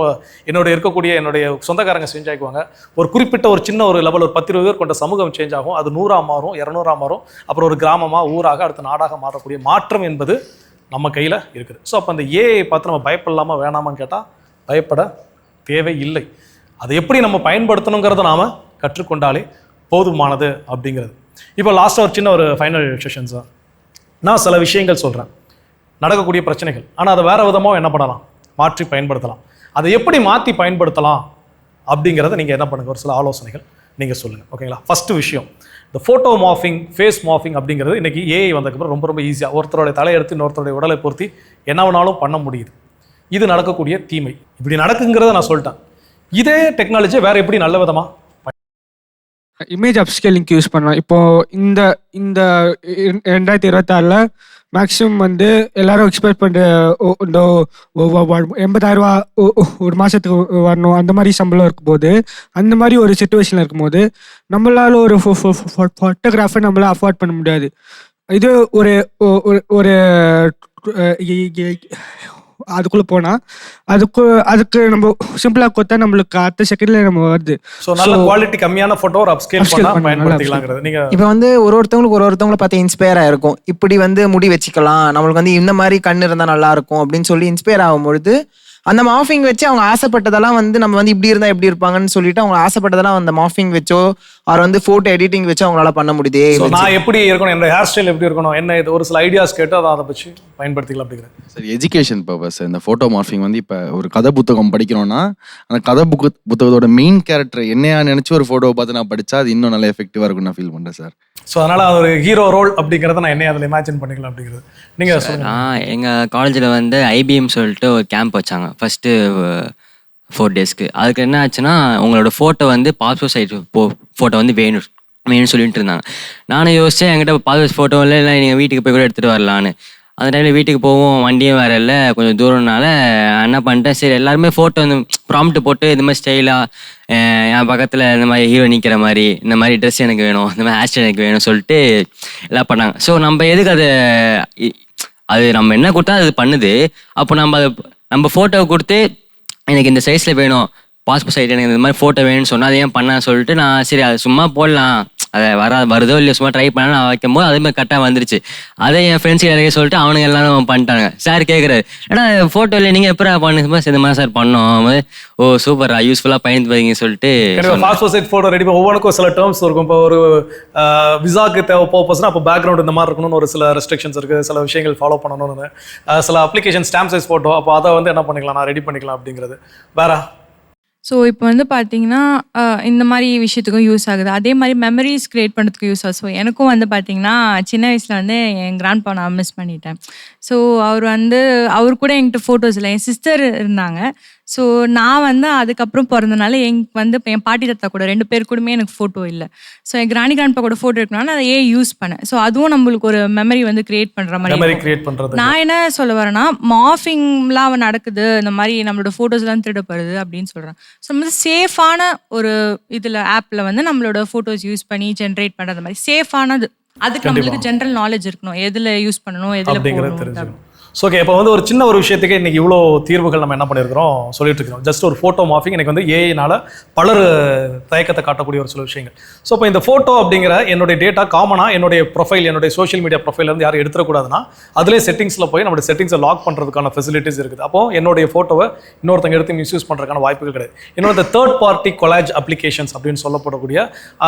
என்னுடைய சொந்தக்காரங்க சேஞ்ச் ஆகிக்குவாங்க. ஒரு குறிப்பிட்ட ஒரு சின்ன ஒரு லெவல் ஒரு 10-20 பேர் கொண்ட சமூகம் சேஞ்ச் ஆகும். அது 100ஆக மாறும், 200ஆக மாறும், அப்புறம் ஒரு கிராமமாக ஊராக அடுத்த நாடாக மாறக்கூடிய மாற்றம் என்பது நம்ம கையில் இருக்குது. ஸோ அப்போ அந்த ஏஐ பார்த்து நம்ம பயப்படலாமா வேணாமான்னு கேட்டால் பயப்பட தேவை இல்லை. அதை எப்படி நம்ம பயன்படுத்தணுங்கிறத நாம் கற்றுக்கொண்டாலே போதுமானது அப்படிங்கிறது. இப்போ லாஸ்ட்டாக ஒரு சின்ன ஒரு ஃபைனல் செஷன்ஸ் தான். நான் சில விஷயங்கள் சொல்கிறேன், நடக்கக்கூடிய பிரச்சனைகள், ஆனால் அதை வேறு விதமாக என்ன பண்ணலாம், மாற்றி பயன்படுத்தலாம். அதை எப்படி மாற்றி பயன்படுத்தலாம் அப்படிங்கிறத நீங்கள் என்ன பண்ணுங்கள், ஒரு சில ஆலோசனைகள் நீங்கள் சொல்லுங்கள். ஓகேங்களா? ஃபஸ்ட்டு விஷயம், இந்த ஃபோட்டோ மார்ஃபிங், ஃபேஸ் மார்ஃபிங் அப்படிங்கிறது இன்றைக்கி ஏஐ வந்ததுக்கப்புறம் ரொம்ப ரொம்ப ஈஸியாக ஒருத்தருடைய தலையெடுத்து இன்னொருத்தருடைய உடலை பொருத்தி என்ன வேணாலும் பண்ண முடியுது. இது நடக்கக்கூடிய தீமை. இப்படி நடக்குங்கிறத நான் சொல்லிட்டேன். இதே டெக்னாலஜியை வேறு எப்படி நல்ல விதமாக இமேஜ் அப்ஸ்கேலிங்க்கு யூஸ் பண்ணலாம். இப்போது இந்த 2026 மேக்ஸிமம் வந்து எல்லாரும் எக்ஸ்பெக்ட் பண்ணுற இந்த 80,000 ஒரு மாதத்துக்கு வரணும், அந்த மாதிரி சம்பளம் இருக்கும்போது, அந்த மாதிரி ஒரு சுச்சுவேஷனில் இருக்கும்போது நம்மளால ஒரு ஃபோட்டோகிராஃபை நம்மளால் அஃபோர்ட் பண்ண முடியாது. இது ஒரு ஒரு அதுக்குள்ளே போனால் அதுக்கு நம்ம சிம்பிளாக கொடுத்தா நம்மளுக்கு அடுத்த செகண்ட்ல நம்ம வருது. ஸோ நல்ல குவாலிட்டி கம்மியான ஃபோட்டோ ஒரு அப்ஸ்கேல் பண்ணா பயன்படுத்திக்கலாம்ங்கிறது. நீங்கள் இப்போ வந்து ஒருத்தவங்களை பார்த்து இன்ஸ்பயர் ஆயிருக்கும். இப்படி வந்து முடி வச்சுக்கலாம், நம்மளுக்கு வந்து இந்த மாதிரி கண் இருந்தால் நல்லா இருக்கும் அப்படின்னு சொல்லி இன்ஸ்பயர் ஆகும்பொழுது அந்த மார்ஃபிங் வச்சு அவங்க ஆசைப்பட்டதெல்லாம் வந்து நம்ம வந்து இப்படி இருந்தால் எப்படி இருப்பாங்கன்னு சொல்லிட்டு அவங்க ஆசைப்பட்டதெல்லாம் அந்த மார்ஃபிங் வச்சோ அவர் வந்து ஃபோட்டோ எடிட்டிங் வச்சு அவங்களால பண்ண முடியுது. நான் எப்படி இருக்கணும், என்னோட ஹேர் ஸ்டைல் எப்படி இருக்கணும், என்ன இது ஒரு சில ஐடியாஸ் கேட்டு அதை வச்சு பயன்படுத்திக்கலாம் அப்படிங்கிறேன். சரி, எஜுகேஷன் பர்பஸ் இந்த ஃபோட்டோ மார்ஃபிங் வந்து இப்போ ஒரு கதை புத்தகம் படிக்கிறோன்னா அந்த கதை புத்தகத்தோட மெயின் கேரக்டர் என்னையா நினச்சி ஒரு ஃபோட்டோவை பார்த்து நான் படித்தா அது இன்னும் நல்லா எஃபெக்டிவாக இருக்கும்னு நான் ஃபீல் பண்ணுறேன் சார். ஸோ அதனால் ஒரு ஹீரோ ரோல் அப்படிங்கிறத நான் என்னைய அதில் இமேஜின் பண்ணிக்கலாம் அப்படிங்கிறது. நீங்கள் சொல்லுங்கள். எங்கள் காலேஜில் வந்து ஐபிஎம் சொல்லிட்டு ஒரு கேம்ப் வச்சாங்க ஃபஸ்ட்டு 4 டேஸ்க்கு. அதுக்கு என்ன ஆச்சுன்னா உங்களோட ஃபோட்டோ வந்து பாஸ்போர்ட் சைஸ் ஃபோட்டோ வந்து வேணும்னு சொல்லிட்டு இருந்தாங்க. நானும் யோசிச்சேன், என்கிட்ட பாஸ்போர்ட் ஃபோட்டோ இல்லை, நீங்கள் வீட்டுக்கு போய் கூட எடுத்துகிட்டு வரலான்னு. அந்த டைமில் வீட்டுக்கு போவோம், வண்டியும் வேறு இல்லை, கொஞ்சம் தூரம்னால என்ன பண்ணிட்டேன், சரி எல்லாருமே ஃபோட்டோ வந்து ப்ராம்ப்ட் போட்டு இந்த மாதிரி ஸ்டைலாக என் பக்கத்தில் இந்த மாதிரி ஹீரோ நிற்கிற மாதிரி, இந்த மாதிரி ட்ரெஸ் எனக்கு வேணும், இந்த மாதிரி ஹேர் ஸ்டைல் எனக்கு வேணும்னு சொல்லிட்டு எல்லாம் பண்ணாங்க. ஸோ நம்ம எதுக்கு அது நம்ம என்ன கொடுத்தா அது பண்ணுது. அப்போ நம்ம ஃபோட்டோவை கொடுத்து எனக்கு இந்த சைஸில் வேணும், பாஸ்போர்ட் சைஸ் எனக்கு இந்த மாதிரி ஃபோட்டோ வேணும்னு சொன்னால் அதை ஏன் பண்ண சொல்லிட்டு நான் சரி அது சும்மா போடலாம், அதை வருதோ இல்லையோ சும்மா ட்ரை பண்ண நான் வைக்கும்போது அதே மாதிரி கரெக்டாக வந்துருச்சு. அதே என் ஃப்ரெண்ட்ஸ் நிறைய சொல்லிட்டு அவனுங்க எல்லாரும் பண்ணிட்டாங்க. சார் கேட்குறாரு, ஏன்னா ஃபோட்டோ இல்லை நீங்கள் எப்போ பண்ணுமா, இந்த மாதிரி சார் பண்ணோம். ஓ சூப்பரா யூஸ்ஃபுல்லாக பயன்படுத்திங்க சொல்லிட்டு பாஸ்போர்ட் சைஸ் ஃபோட்டோ ரெடி ஒவ்வொன்றுக்கும் சில டேர்ம்ஸ் இருக்கும். இப்போ ஒரு விசாக்கு தேவை பர்பஸ்னா அப்போ பேக்ரவுண்ட் இந்த மாதிரி இருக்கணும்னு ஒரு சில ரெஸ்ட்ரிக்ஷன்ஸ் இருக்குது, சில விஷயங்கள் ஃபாலோ பண்ணணும்னு. சில அப்ளிகேஷன் ஸ்டாம்ப் சைஸ் ஃபோட்டோ, அப்போ அதை வந்து என்ன பண்ணிக்கலாம், நான் ரெடி பண்ணிக்கலாம் அப்படிங்கிறது வேற. ஸோ இப்போ வந்து பார்த்தீங்கன்னா இந்த மாதிரி விஷயத்துக்கும் யூஸ் ஆகுது. அதே மாதிரி மெமரிஸ் க்ரியேட் பண்ணுறதுக்கு யூஸ் ஆகுது. ஸோ எனக்கும் வந்து பார்த்தீங்கன்னா சின்ன வயசில் வந்து என் கிராண்ட்பா நான் மிஸ் பண்ணிட்டேன். ஸோ அவர் கூட என்கிட்ட ஃபோட்டோஸ் இல்லை, என் சிஸ்டர் இருந்தாங்க. ஸோ நான் வந்து அதுக்கப்புறம் பிறந்தனால என் பாட்டி தாத்தா கூட 2 பேர் கூடமே எனக்கு ஃபோட்டோ இல்லை. ஸோ என் கிராண்ட்பா கூட ஃபோட்டோ எடுக்கணும்னா அதை யூஸ் பண்ணேன். ஸோ அதுவும் நம்மளுக்கு ஒரு மெமரி வந்து கிரியேட் பண்ணுற மாதிரி. நான் என்ன சொல்ல வரேன்னா, மார்ஃபிங்லாம் நடக்குது, இந்த மாதிரி நம்மளோட ஃபோட்டோஸ்லாம் திருடப்படுது அப்படின்னு சொல்கிறேன். ஸோ நம்ம சேஃபான ஒரு இதில் ஆப்பில் வந்து நம்மளோட ஃபோட்டோஸ் யூஸ் பண்ணி ஜென்ரேட் பண்ணுறது மாதிரி சேஃபானது. அதுக்கு நம்மளுக்கு ஜென்ரல் நாலேஜ் இருக்கணும், எதில் யூஸ் பண்ணணும், எதில் போகணும். ஸோ ஓகே, இப்போ வந்து ஒரு சின்ன ஒரு விஷயத்துக்கு இன்றைக்கி இவ்வளோ தீர்வுகள் நம்ம என்ன பண்ணியிருக்கிறோம் சொல்லிட்டு இருக்கிறோம். ஜஸ்ட் ஒரு ஃபோட்டோ மார்ஃபிங் எனக்கு வந்து ஏஐனால பலர் தயக்கத்தை காட்டக்கூடிய ஒரு சில விஷயங்கள். ஸோ இப்போ இந்த ஃபோட்டோ அப்படிங்கிற என்னுடைய டேட்டா காமனாக என்னுடைய ப்ரொஃபைல், என்னுடைய சோஷியல் மீடியா ப்ரொஃபைலேருந்து யாரும் எடுத்துக்கூடாதுன்னா அதிலே செட்டிங்ஸில் போய் நம்மளுடைய செட்டிங்ஸை லாக் பண்ணுறதுக்கான ஃபெசிலிட்டிஸ் இருக்குது. அப்போது என்னுடைய ஃபோட்டோவை இன்னொருத்தங்க எடுத்து மிஸ்யூஸ் பண்ணுறதுக்கான வாய்ப்புகள் கிடையாது. இன்னொரு தேர்ட் பார்ட்டி கொலாஜ் அப்ளிகேஷன்ஸ் அப்படின்னு சொல்லப்படக்கூடிய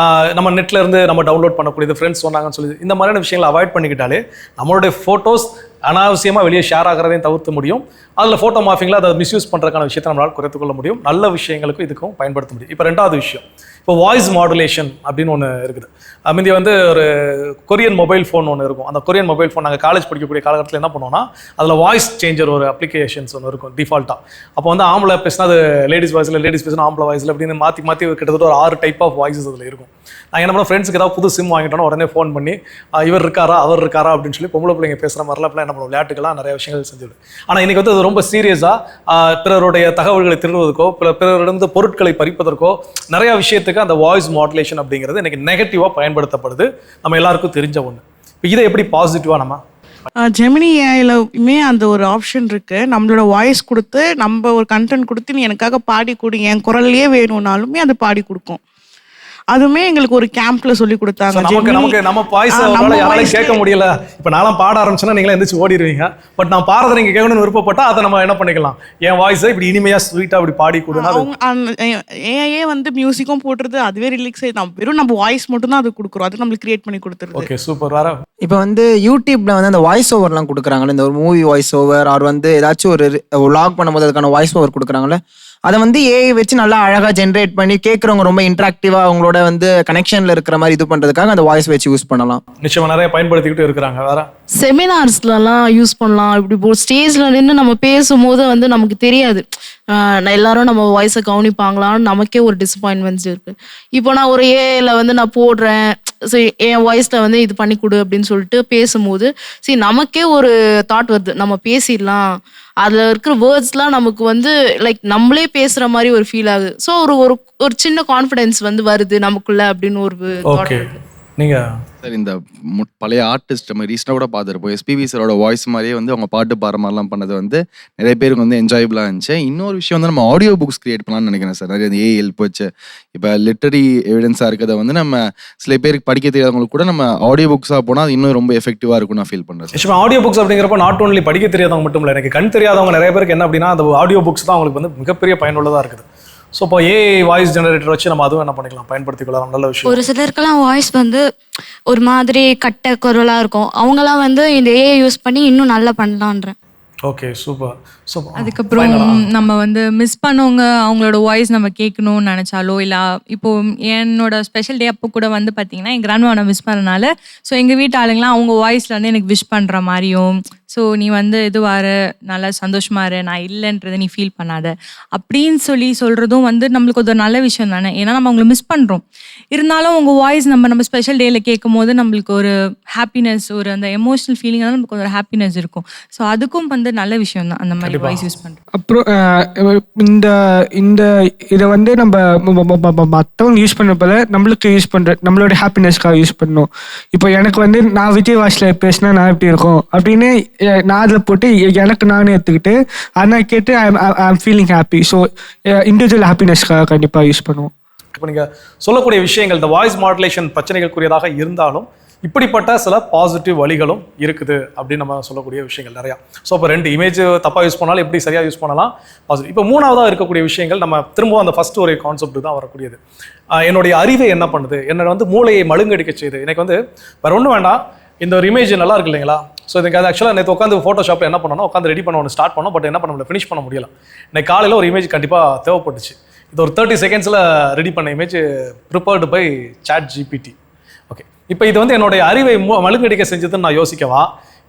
நம்ம நெட்லேருந்து நம்ம டவுன்லோட் பண்ணக்கூடியது, ஃப்ரெண்ட்ஸ் சொன்னாங்கன்னு சொல்லி இந்த மாதிரியான விஷயங்களை அவாய்ட் பண்ணிக்கிட்டாலே நம்மளுடைய ஃபோட்டோஸ் அனாவசியமாக வெளியே ஷேர் ஆகிறதையும் தவிர்க்க முடியும். அதில் ஃபோட்டோ மார்ஃபிங்கில் அதை மிஸ்யூஸ் பண்ணுறதுக்கான விஷயத்தை நம்மளால் குறைத்துக்கொள்ள முடியும். நல்ல விஷயங்களுக்கும் இதுக்கும் பயன்படுத்த முடியும். இப்போ 2வது விஷயம், இப்போ வாய்ஸ் மாடுலேஷன் அப்படின்னு ஒன்று இருக்குது. முந்தி வந்து ஒரு கொரியன் மொபைல் ஃபோன் ஒன்று இருக்கும். அந்த கொரியன் மொபைல் ஃபோன் நாங்கள் காலேஜ் படிக்கக்கூடிய காலகட்டத்தில் என்ன பண்ணுவோம்னா அதில் வாய்ஸ் சேஞ்சர் ஒரு அப்ளிகேஷன்ஸ் ஒன்று இருக்கும் டிஃபால்ட்டாக. அப்போ வந்து ஆம்பளை பேசினா அது லேடிஸ் வாய்ஸில், லேடிஸ் பேசினா ஆம்பளை வாய்ஸில் அப்படின்னு மாற்றி மாற்றி கிட்டத்தட்ட ஒரு 6 டைப் ஆஃப் வாய்ஸஸ் அதில் இருக்கும். நான் என்ன பண்ண ஃப்ரெண்ட்ஸுக்கு ஏதாவது புது சிம் வாங்கிட்டோன்னா உடனே ஃபோன் பண்ணி இவர் இருக்காரா அவர் இருக்காரா அப்படின்னு சொல்லி பொம்பளை பிள்ளைங்க பேசுகிற மாதிரிலாம் இப்போலாம் என்ன பண்ணுவோம், விளையாட்டுக்கெல்லாம் நிறைய விஷயங்கள் செஞ்சுடும். ஆனால் இன்றைக்கி வந்து அது ரொம்ப சீரியஸாக பிறருடைய தகவல்களை திருடுவதற்கோ பிறரிடம் பொருட்களை பறிப்பதற்கோ நிறைய விஷயத்துக்கு அந்த வாய்ஸ் மாடுலேஷன் அப்படிங்கிறது இன்றைக்கி நெகட்டிவாக பயன்படுத்தப்படுது. நம்ம எல்லாருக்கும் தெரிஞ்ச ஒன்று. இப்போ இதை எப்படி பாசிட்டிவாக நம்ம ஜெமினி ஏஐலமே அந்த ஒரு ஆப்ஷன் இருக்கு. நம்மளோட வாய்ஸ் கொடுத்து நம்ம ஒரு கண்டென்ட் கொடுத்து நீ எனக்காக பாடி கொடு, என் குரல்லையே வேணும்னாலுமே அது பாடி கொடுக்கும். அதுவுமே எங்களுக்கு ஒரு கேம்ப்ல சொல்லி கொடுத்தாங்க. நம்ம வாய்ஸ் யாராலையும் கேட்க முடியல. இப்போ நான்லாம் பாட ஆரம்பிச்சேன்னா நீங்களே எந்திரிச்சு ஓடிடுவீங்க. பட் நான் பாடுறதை நீங்க கேட்கணும்னு விருப்பப்பட்டா அதை நம்ம என்ன பண்ணிக்கலாம், என் வாய்ஸை இப்படி இனிமையா ஸ்வீட்டா இப்படி பாடி கொடுனா ஏஐயே வந்து மியூசிக்கும் போட்டுருது, அதுவே ரிலீக்ஸ் ஆயிடும். வெறும் நம்ம வாய்ஸ் மட்டும் தான் அது கொடுக்குறோம், அது நம்மளுக்கு கிரியேட் பண்ணி கொடுத்துருது. Okay super. வேற இப்போ வந்து யூடியூப்ல வந்து அந்த வாய்ஸ் ஓவர்லாம் கொடுக்குறாங்கல்ல, இந்த ஒரு மூவி வாய்ஸ் ஓவர் ஆர் வந்து ஏதாச்சும் ஒரு வ்ளாக் பண்ணும்போது அதுக்கான வாய்ஸ் ஓவர் கொடுக்குறாங்கல்ல, அதை வந்து ஏஐ வச்சு நல்லா அழகாக ஜென்ரேட் பண்ணி கேட்குறவங்க ரொம்ப இன்ட்ராக்டிவாக அவங்களோட வந்து கனெக்ஷனில் இருக்கிற மாதிரி இது பண்ணுறதுக்காக அந்த வாய்ஸ் வச்சு யூஸ் பண்ணலாம். நிச்சயமாக நிறைய பயன்படுத்திக்கிட்டு இருக்கிறாங்க. வேற செமினார்ஸ்லலாம் யூஸ் பண்ணலாம். இப்படி இப்போ ஸ்டேஜில் நின்று நம்ம பேசும்போது வந்து நமக்கு தெரியாது எல்லாரும் நம்ம வாய்ஸை கவனிப்பாங்களான்னு நமக்கே ஒரு டிசப்பாயின்மெண்ட்ஸ் இருக்குது. இப்போ நான் ஒரு ஏஐல வந்து நான் போடுறேன், ஸோ என் வாய்ஸில் வந்து இது பண்ணி கொடு அப்படின்னு சொல்லிட்டு பேசும்போது சரி நமக்கே ஒரு தாட் வருது, நம்ம பேசிடலாம், அதில் இருக்கிற வேர்ட்ஸ்லாம் நமக்கு வந்து லைக் நம்மளே பேசுகிற மாதிரி ஒரு ஃபீல் ஆகுது. ஸோ ஒரு சின்ன கான்ஃபிடென்ஸ் வந்து வருது நமக்குள்ள அப்படின்னு ஒரு ஓகே. நீங்கள் சார் இந்த பழைய ஆர்டிஸ்ட் நம்ம ரீசெண்டாக கூட பார்த்துருப்போம், எஸ்பிபி சாரோட வாய்ஸ் மாதிரியே வந்து அவங்க பாட்டு பாடுற மாதிரிலாம் பண்ணது வந்து நிறைய பேருக்கு வந்து என்ஜாயபிளாக இருந்துச்சு. இன்னொரு விஷயம் வந்து நம்ம ஆடியோ புக்ஸ் கிரியேட் பண்ணலாம்னு நினைக்கிறேன் சார். நிறைய ஏஐ ஹெல்ப் வச்சு இப்போ லிட்டரி எவிடன்ஸாக இருக்கிறத வந்து நம்ம சில பேருக்கு படிக்க தெரியாதவங்களுக்கு கூட நம்ம ஆடியோ புக்ஸாக போனால் அது இன்னும் ரொம்ப எஃபெக்டிவாக இருக்கும் நான் ஃபீல் பண்ணுறேன். நிச்சயமாக ஆடியோ புக்ஸ் அப்படிங்கிறப்ப நாட் ஓன்லி படிக்க தெரியாதவங்க மட்டும் இல்லை, எனக்கு கண் தெரியாதவங்க நிறைய பேருக்கு என்ன அப்படின்னா அந்த ஆடியோ புக்ஸ் தான் அவங்களுக்கு வந்து மிகப்பெரிய பயனுள்ளதாக இருக்குது. ஸோ இப்போ ஏஐ வாய்ஸ் ஜெனரேட்டர் வச்சு நம்ம அதுவும் என்ன பண்ணிக்கலாம், பயன்படுத்திக்கலாம். நல்ல விஷயம். ஒரு சிலருக்கெல்லாம் வாய்ஸ் வந்து ஒரு மாதிரி கட்ட குரலாக இருக்கும், அவங்களாம் வந்து இந்த ஏஐ யூஸ் பண்ணி இன்னும் நல்லா பண்ணலான்றேன். Okay super super. அதுக்கப்புறம் நம்ம வந்து மிஸ் பண்ணவங்க அவங்களோட வாய்ஸ் நம்ம கேட்கணும்னு நினச்சாலோ இல்லை இப்போ என்னோட ஸ்பெஷல் டே அப்போ கூட வந்து பார்த்தீங்கன்னா என் கிராண்ட்மா நான் மிஸ் பண்ணனால ஸோ எங்கள் வீட்டு ஆளுங்களாம் அவங்க வாய்ஸில் வந்து எனக்கு விஷ் பண்ணுற மாதிரியும் ஸோ நீ வந்து இதுவாரு நல்லா சந்தோஷமா இரு, நான் இல்லைன்றதை நீ ஃபீல் பண்ணாத அப்படின்னு சொல்கிறதும் வந்து நம்மளுக்கு ஒரு நல்ல விஷயம் தானே. ஏன்னா நம்ம அவங்களை மிஸ் பண்ணுறோம், இருந்தாலும் உங்கள் வாய்ஸ் நம்ம ஸ்பெஷல் டேயில் கேட்கும் போது நம்மளுக்கு ஒரு ஹாப்பினஸ், ஒரு அந்த எமோஷனல் ஃபீலிங் தான் நமக்கு ஒரு ஹாப்பினஸ் இருக்கும். ஸோ அதுக்கும் வந்து நல்ல விஷயம் தான் அந்த மாதிரி வாய்ஸ் யூஸ் பண்ணுறோம். அப்புறம் இந்த இதை வந்து நம்ம மற்றவங்க யூஸ் பண்ண போல நம்மளுக்கு யூஸ் பண்ணுற நம்மளோட ஹாப்பினஸ்க்காக யூஸ் பண்ணணும். இப்போ எனக்கு வந்து நான் விஜய் வாய்ஸில் பேசினா நான் எப்படி இருக்கும் அப்படின்னு நான் அதில் போட்டு எனக்கு நானே எடுத்துக்கிட்டு ஆனால் கேட்டு I am feeling happy. So individual ஹாப்பினஸ்க்காக கண்டிப்பாக யூஸ் பண்ணுவோம். இப்போ நீங்கள் சொல்லக்கூடிய விஷயங்கள் இந்த வாய்ஸ் மாடுலேஷன் பிரச்சனைகளுக்குரியதாக இருந்தாலும் இப்படிப்பட்ட சில பாசிட்டிவ் வழிகளும் இருக்குது அப்படின்னு நம்ம சொல்லக்கூடிய விஷயங்கள் நிறையா. ஸோ இப்போ 2 இமேஜ் தப்பாக யூஸ் பண்ணாலும் எப்படி சரியாக யூஸ் பண்ணலாம் பாசிட்டிவ். இப்போ 3ஆவதாக இருக்கக்கூடிய விஷயங்கள் நம்ம திரும்பவும் அந்த ஃபர்ஸ்ட் ஒரு கான்செப்ட் தான் வரக்கூடியது. என்னுடைய அறிவை என்ன பண்ணுது, என்னோட வந்து மூளையை மழுங்கடிக்க செய்யுது. எனக்கு வந்து வேறு ஒன்றும் வேண்டாம், இந்த ஒரு இமேஜ் நல்லா இருக்கு இல்லைங்களா. ஸோ இதுக்கு அது ஆக்சுவலாக நேற்று உட்காந்து ஃபோட்டோஷாப்பில் என்ன பண்ணணும், உட்காந்து ரெடி பண்ண ஒன்று ஸ்டார்ட் பண்ணோம், பட் என்ன பண்ண முடியல, ஃபினிஷ் பண்ண முடியல. இன்னைக்கு காலையில் ஒரு இமேஜ் கண்டிப்பாக தேவைப்பட்டுச்சு. இது ஒரு 30 செகண்ட்ஸில் ரெடி பண்ண image prepared by ChatGPT. Okay, இப்போ இது வந்து என்னுடைய அறிவை மழுங்கடிக்க செஞ்சதுன்னு நான் யோசிக்கவா,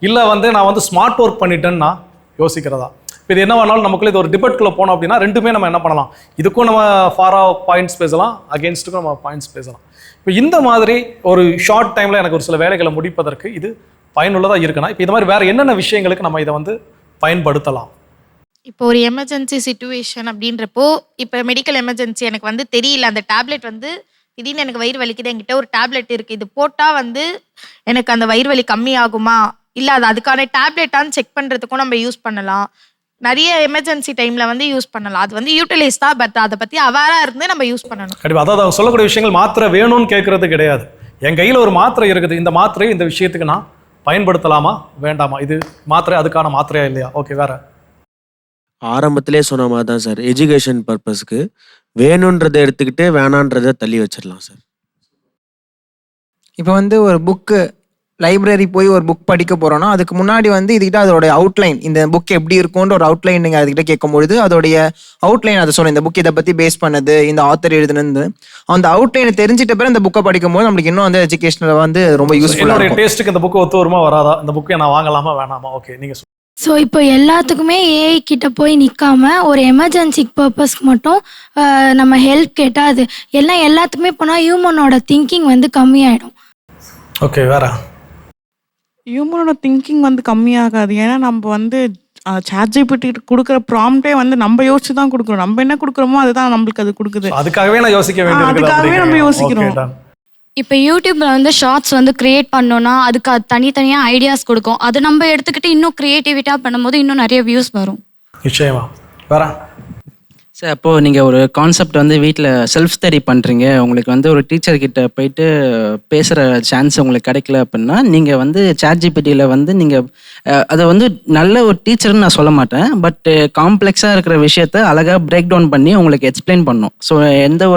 இல்லை வந்து நான் வந்து ஸ்மார்ட் ஒர்க் பண்ணிட்டேன்னு நான் யோசிக்கிறதா. இப்போ இது என்ன வேணாலும் நமக்குள்ள இது ஒரு டிபேட்குள்ளே போனோம் அப்படின்னா ரெண்டுமே நம்ம என்ன பண்ணலாம், இதுக்கும் நம்ம ஃபாராக பாயிண்ட்ஸ் பேசலாம், அகேன்ஸ்ட்டுக்கும் நம்ம பாயிண்ட்ஸ் பேசலாம். இப்போ இந்த மாதிரி ஒரு ஷார்ட் டைமில் எனக்கு ஒரு சில வேலைகளை முடிப்பதற்கு இது பயனுள்ளதாக இருக்குன்னா இப்போ இது மாதிரி வேறு என்னென்ன விஷயங்களுக்கு நம்ம இதை வந்து பயன்படுத்தலாம்? இப்போ ஒரு எமர்ஜென்சி சிச்சுவேஷன் அப்படின்றப்போ, இப்போ மெடிக்கல் எமர்ஜென்சி எனக்கு வந்து தெரியல, அந்த டேப்லெட் வந்து திடீர்னு எனக்கு வயிறு வலிக்குது, என்கிட்ட ஒரு டேப்லெட் இருக்குது, இது போட்டால் வந்து எனக்கு அந்த வயிறு வலி கம்மி ஆகுமா, இல்லை அது அதுக்கான டேப்லெட்டான்னு செக் பண்ணுறதுக்கும் நம்ம யூஸ் பண்ணலாம். நிறைய எமர்ஜென்சி டைமில் வந்து யூஸ் பண்ணலாம். அது வந்து யூட்டிலைஸ் தான், பட் அதை பற்றி அவேராக இருந்து நம்ம யூஸ் பண்ணணும். கண்டிப்பாக. அதாவது அவங்க சொல்லக்கூடிய விஷயங்கள் மாத்திரை வேணும்னு கேட்கறது கிடையாது. என் கையில் ஒரு மாத்திரை இருக்குது, இந்த மாத்திரையை இந்த விஷயத்துக்கு நான் பயன்படுத்தலாமா வேண்டாமா, இது மாத்திரை அதுக்கான மாத்திரையா இல்லையா. ஓகே, வேற ஆரம்பத்திலே சொன்ன மாதிரி தான் சார், எஜுகேஷன் பர்பஸ்க்கு வேணுன்றதை எடுத்துக்கிட்டு வேணான்றதை தள்ளி வச்சிடலாம் சார். இப்போ வந்து ஒரு புக்கு லைப்ரரி போய் ஒரு புக் படிக்க போகிறோன்னா அதுக்கு முன்னாடி வந்து இதுக்கிட்ட அதோட அவுட்லைன், இந்த புக் எப்படி இருக்கும்ன்ற ஒரு அவுட்லைன் நீங்கள் அதுக்கிட்ட கேட்கும்பொழுது அதோடைய அவுட்லைன் அதை சொல்லும், இந்த புக் இதை பற்றி பேஸ் பண்ணது, இந்த ஆத்தர் எழுதுனது. அந்த அவுட்லைனை தெரிஞ்சிட்ட பிறகு இந்த புக்கை படிக்கும்போது நம்மளுக்கு இன்னும் வந்து எஜுகேஷனில் வந்து ரொம்ப யூஸ்ஃபுல்லாக இருக்கும். டேஸ்ட்டுக்கு இந்த புக்கு ஒத்து வருமா வராதா, இந்த புக்கை நான் வாங்கலாமா வேணாமா? ஓகே, நீங்கள் ஸோ இப்போ எல்லாத்துக்குமே ஏஐ கிட்ட போய் நிற்காம ஒரு எமர்ஜென்சி பர்பஸ்க்கு மட்டும் நம்ம ஹெல்ப் கேட்டால் அது எல்லாத்துக்குமே போனால் ஹியூமனோட திங்கிங் வந்து கம்மியாயிடும். ஓகே, வேற ஹியூமனோட திங்கிங் வந்து கம்மியாகாது. ஏன்னா நம்ம வந்து ChatGPT கொடுக்குற ப்ராம்ப்டே வந்து நம்ம யோசிச்சு தான் கொடுக்குறோம். நம்ம என்ன கொடுக்குறோமோ அதுதான் நம்மளுக்கு அது கொடுக்குது. அதுக்காகவே நான் யோசிக்க வேண்டியது, அதுக்காகவே நம்ம யோசிக்கிறோம். இப்போ யூடியூப்ல வந்து ஷார்ட்ஸ் வந்து கிரியேட் பண்ணோம்னா அதுக்கு அது தனித்தனியாக ஐடியாஸ் கொடுக்கும். அதை நம்ம எடுத்துக்கிட்டு இன்னும் க்ரியேட்டிவிட்டாக பண்ணும்போது இன்னும் நிறைய வியூஸ் வரும். நிச்சயமா. வேற சார், அப்போது நீங்கள் ஒரு கான்செப்ட் வந்து வீட்டில் செல்ஃப் ஸ்டடி பண்ணுறீங்க, உங்களுக்கு வந்து ஒரு டீச்சர்கிட்ட போயிட்டு பேசுகிற சான்ஸ் உங்களுக்கு கிடைக்கல அப்படின்னா நீங்கள் வந்து ChatGPTயில் வந்து நீங்கள் அதை வந்து நல்ல ஒரு டீச்சர்னு நான் சொல்ல மாட்டேன், பட் காம்ப்ளெக்ஸாக இருக்கிற விஷயத்த அழகாக பிரேக் டவுன் பண்ணி உங்களுக்கு எக்ஸ்பிளைன் பண்ணணும். ஸோ எந்த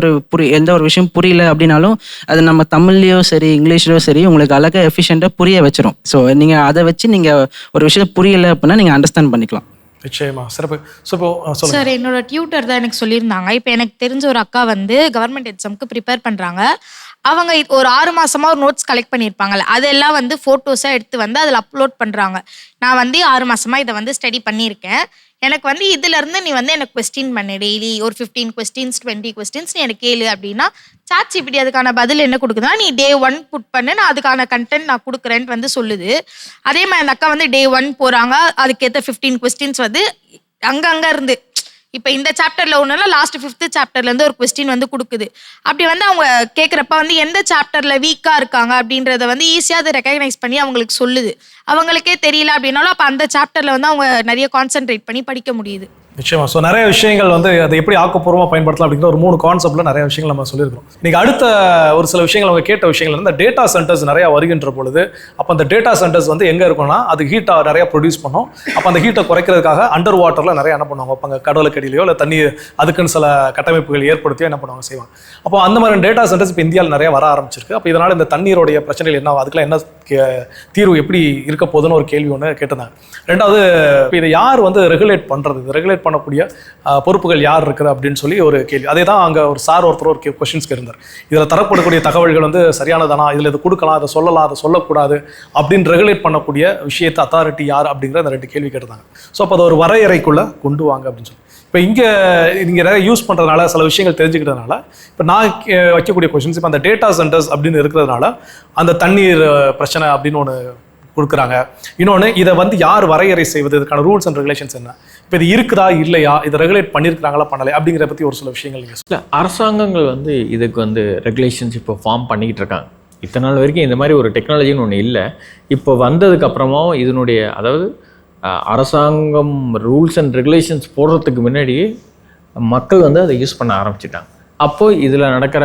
ஒரு விஷயம் புரியல அப்படின்னாலும் அது நம்ம தமிழ்லையோ சரி இங்கிலீஷ்லையோ சரி உங்களுக்கு அழகாக எஃபிஷியண்ட்டாக புரிய வச்சிரும். ஸோ நீங்கள் அதை வச்சு நீங்கள் ஒரு விஷயம் புரியலை அப்படின்னா நீங்கள் அண்டர்ஸ்டாண்ட் பண்ணிக்கலாம். நிச்சயமா, சிறப்பு. சார், என்னோட டியூட்டர் தான் எனக்கு சொல்லியிருந்தாங்க. இப்போ எனக்கு தெரிஞ்ச ஒரு அக்கா வந்து கவர்மெண்ட் எக்ஸாமுக்கு ப்ரிப்பேர் பண்ணுறாங்க. அவங்க ஒரு 6 மாசமா ஒரு நோட்ஸ் கலெக்ட் பண்ணியிருப்பாங்கல்ல, அதெல்லாம் வந்து ஃபோட்டோஸாக எடுத்து வந்து அதில் அப்லோட் பண்ணுறாங்க. நான் வந்து 6 மாசமா இதை வந்து ஸ்டடி பண்ணியிருக்கேன், எனக்கு வந்து இதுலேருந்து நீ வந்து எனக்கு கொஸ்டின் பண்ணு, டெய்லி ஒரு 15 கொஸ்டின்ஸ் 20 கொஸ்டின்ஸ் நீ எனக்கு கேளு அப்படின்னா ChatGPT அதுக்கான பதில் என்ன கொடுக்குதுன்னா, நீ Day 1 புட் பண்ணு, நான் அதுக்கான கண்டென்ட் நான் கொடுக்குறேன்ட்டு வந்து சொல்லுது. அதே மாதிரி அந்த அக்கா வந்து Day 1 போகிறாங்க, அதுக்கேற்ற 15 கொஸ்டின்ஸ் வந்து அங்கங்கே இருந்து இப்போ இந்த சாப்டரில் ஒன்றுனா லாஸ்ட் 5th சாப்டர்லேருந்து ஒரு கொஸ்டின் வந்து கொடுக்குது. அப்படி வந்து அவங்க கேட்குறப்ப வந்து எந்த சாப்டரில் வீக்காக இருக்காங்க அப்படின்றத வந்து ஈஸியாக அதை ரெக்கக்னைஸ் பண்ணி அவங்களுக்கு சொல்லுது. அவங்களுக்கே தெரியல அப்படின்னாலும் அப்போ அந்த சாப்டரில் வந்து அவங்க நிறைய கான்சென்ட்ரேட் பண்ணி படிக்க முடியுது. நிச்சயமா. ஸோ நிறைய விஷயங்கள் வந்து அதை எப்படி ஆக்கப்பூர்வமாக பயன்படுத்தலாம் அப்படிங்கிற ஒரு 3 கான்செப்ட்ல நிறைய விஷயங்கள் நம்ம சொல்லியிருக்கோம். இன்னைக்கு அடுத்த ஒரு சில விஷயங்கள் அவங்க கேட்ட விஷயங்கள் இந்த டேட்டா சென்டர்ஸ் நிறைய வருகின்ற பொழுது அப்போ அந்த டேட்டா சென்டர்ஸ் வந்து எங்கே இருக்கும்னா அது ஹீட்டாக நிறைய ப்ரொடியூஸ் பண்ணும். அப்போ அந்த ஹீட்டை குறைக்கிறதுக்காக அண்டர் வாட்டரில் நிறைய என்ன பண்ணுவாங்க, அப்போ அங்கே கடலுக்கு அடியிலையோ இல்லை தண்ணி அதுக்குன்னு சில கட்டமைப்புகள் ஏற்படுத்தியோ என்ன பண்ணுவாங்க செய்வாங்க. அப்போ அந்த மாதிரி டேட்டா சென்டர்ஸ் இப்போ இந்தியாவில் நிறைய வர ஆரம்பிச்சிருக்கு. அப்போ இதனால் இந்த தண்ணீருடைய பிரச்சனைகள் என்ன, அதுக்கெல்லாம் என்ன தீர்வு எப்படி இருக்க போகுதுன்னு ஒரு கேள்வி ஒன்று கேட்டிருந்தாங்க. ரெண்டாவது, இப்போ இதை யார் வந்து ரெகுலேட் பண்ணுறது, இது ரெகுலேட் பண்ணக்கூடிய பொறுப்புகள் யார் இருக்குது அப்படின்னு சொல்லி ஒரு கேள்வி. அதே தான் அங்கே ஒரு ஒருத்தர் ஒரு கொஸ்டின்ஸ்க்கு இருந்தார். இதில் தரப்படக்கூடிய தகவல்கள் வந்து சரியானதானா, இதில் இது கொடுக்கலாம், அதை சொல்லலாம், அதை சொல்லக்கூடாது அப்படின்னு ரெகுலேட் பண்ணக்கூடிய விஷயத்தை அத்தாரிட்டி யார் அப்படிங்கிற அந்த 2 கேள்வி கேட்டிருந்தாங்க. ஸோ அப்போ அதை ஒரு வரையறைக்குள்ளே கொண்டு வாங்க அப்படின்னு சொல்லி இப்போ இங்கே நிறைய யூஸ் பண்ணுறதுனால சில விஷயங்கள் தெரிஞ்சுக்கிட்டதுனால இப்போ நான் வைக்கக்கூடிய கொஸ்டின்ஸ் இப்போ அந்த டேட்டா சென்டர்ஸ் அப்படின்னு இருக்கிறதுனால அந்த தண்ணீர் பிரச்சனை அப்படின்னு ஒன்று கொடுக்குறாங்க. இன்னொன்று, இதை வந்து யார் வரையறை செய்வது, இதுக்கான ரூல்ஸ் அண்ட் ரெகுலேஷன்ஸ் என்ன, இப்போ இது இருக்குதா இல்லையா, இதை ரெகுலேட் பண்ணியிருக்கிறாங்களா பண்ணலை அப்படிங்கிறத பற்றி ஒரு சில விஷயங்கள் நீங்கள் இல்லை. அரசாங்கங்கள் வந்து இதுக்கு வந்து ரெகுலேஷன்ஸ் இப்போ ஃபார்ம் பண்ணிக்கிட்டு இருக்காங்க. இத்தனை நாள் வரைக்கும் இந்த மாதிரி ஒரு டெக்னாலஜின்னு ஒன்று இல்லை. இப்போ வந்ததுக்கப்புறமாவும் இதனுடைய அதாவது அரசாங்கம் ரூல்ஸ் அண்ட் ரெகுலேஷன்ஸ் போடுறதுக்கு முன்னாடி மக்கள் வந்து அதை யூஸ் பண்ண ஆரம்பிச்சிட்டாங்க. அப்போது இதில் நடக்கிற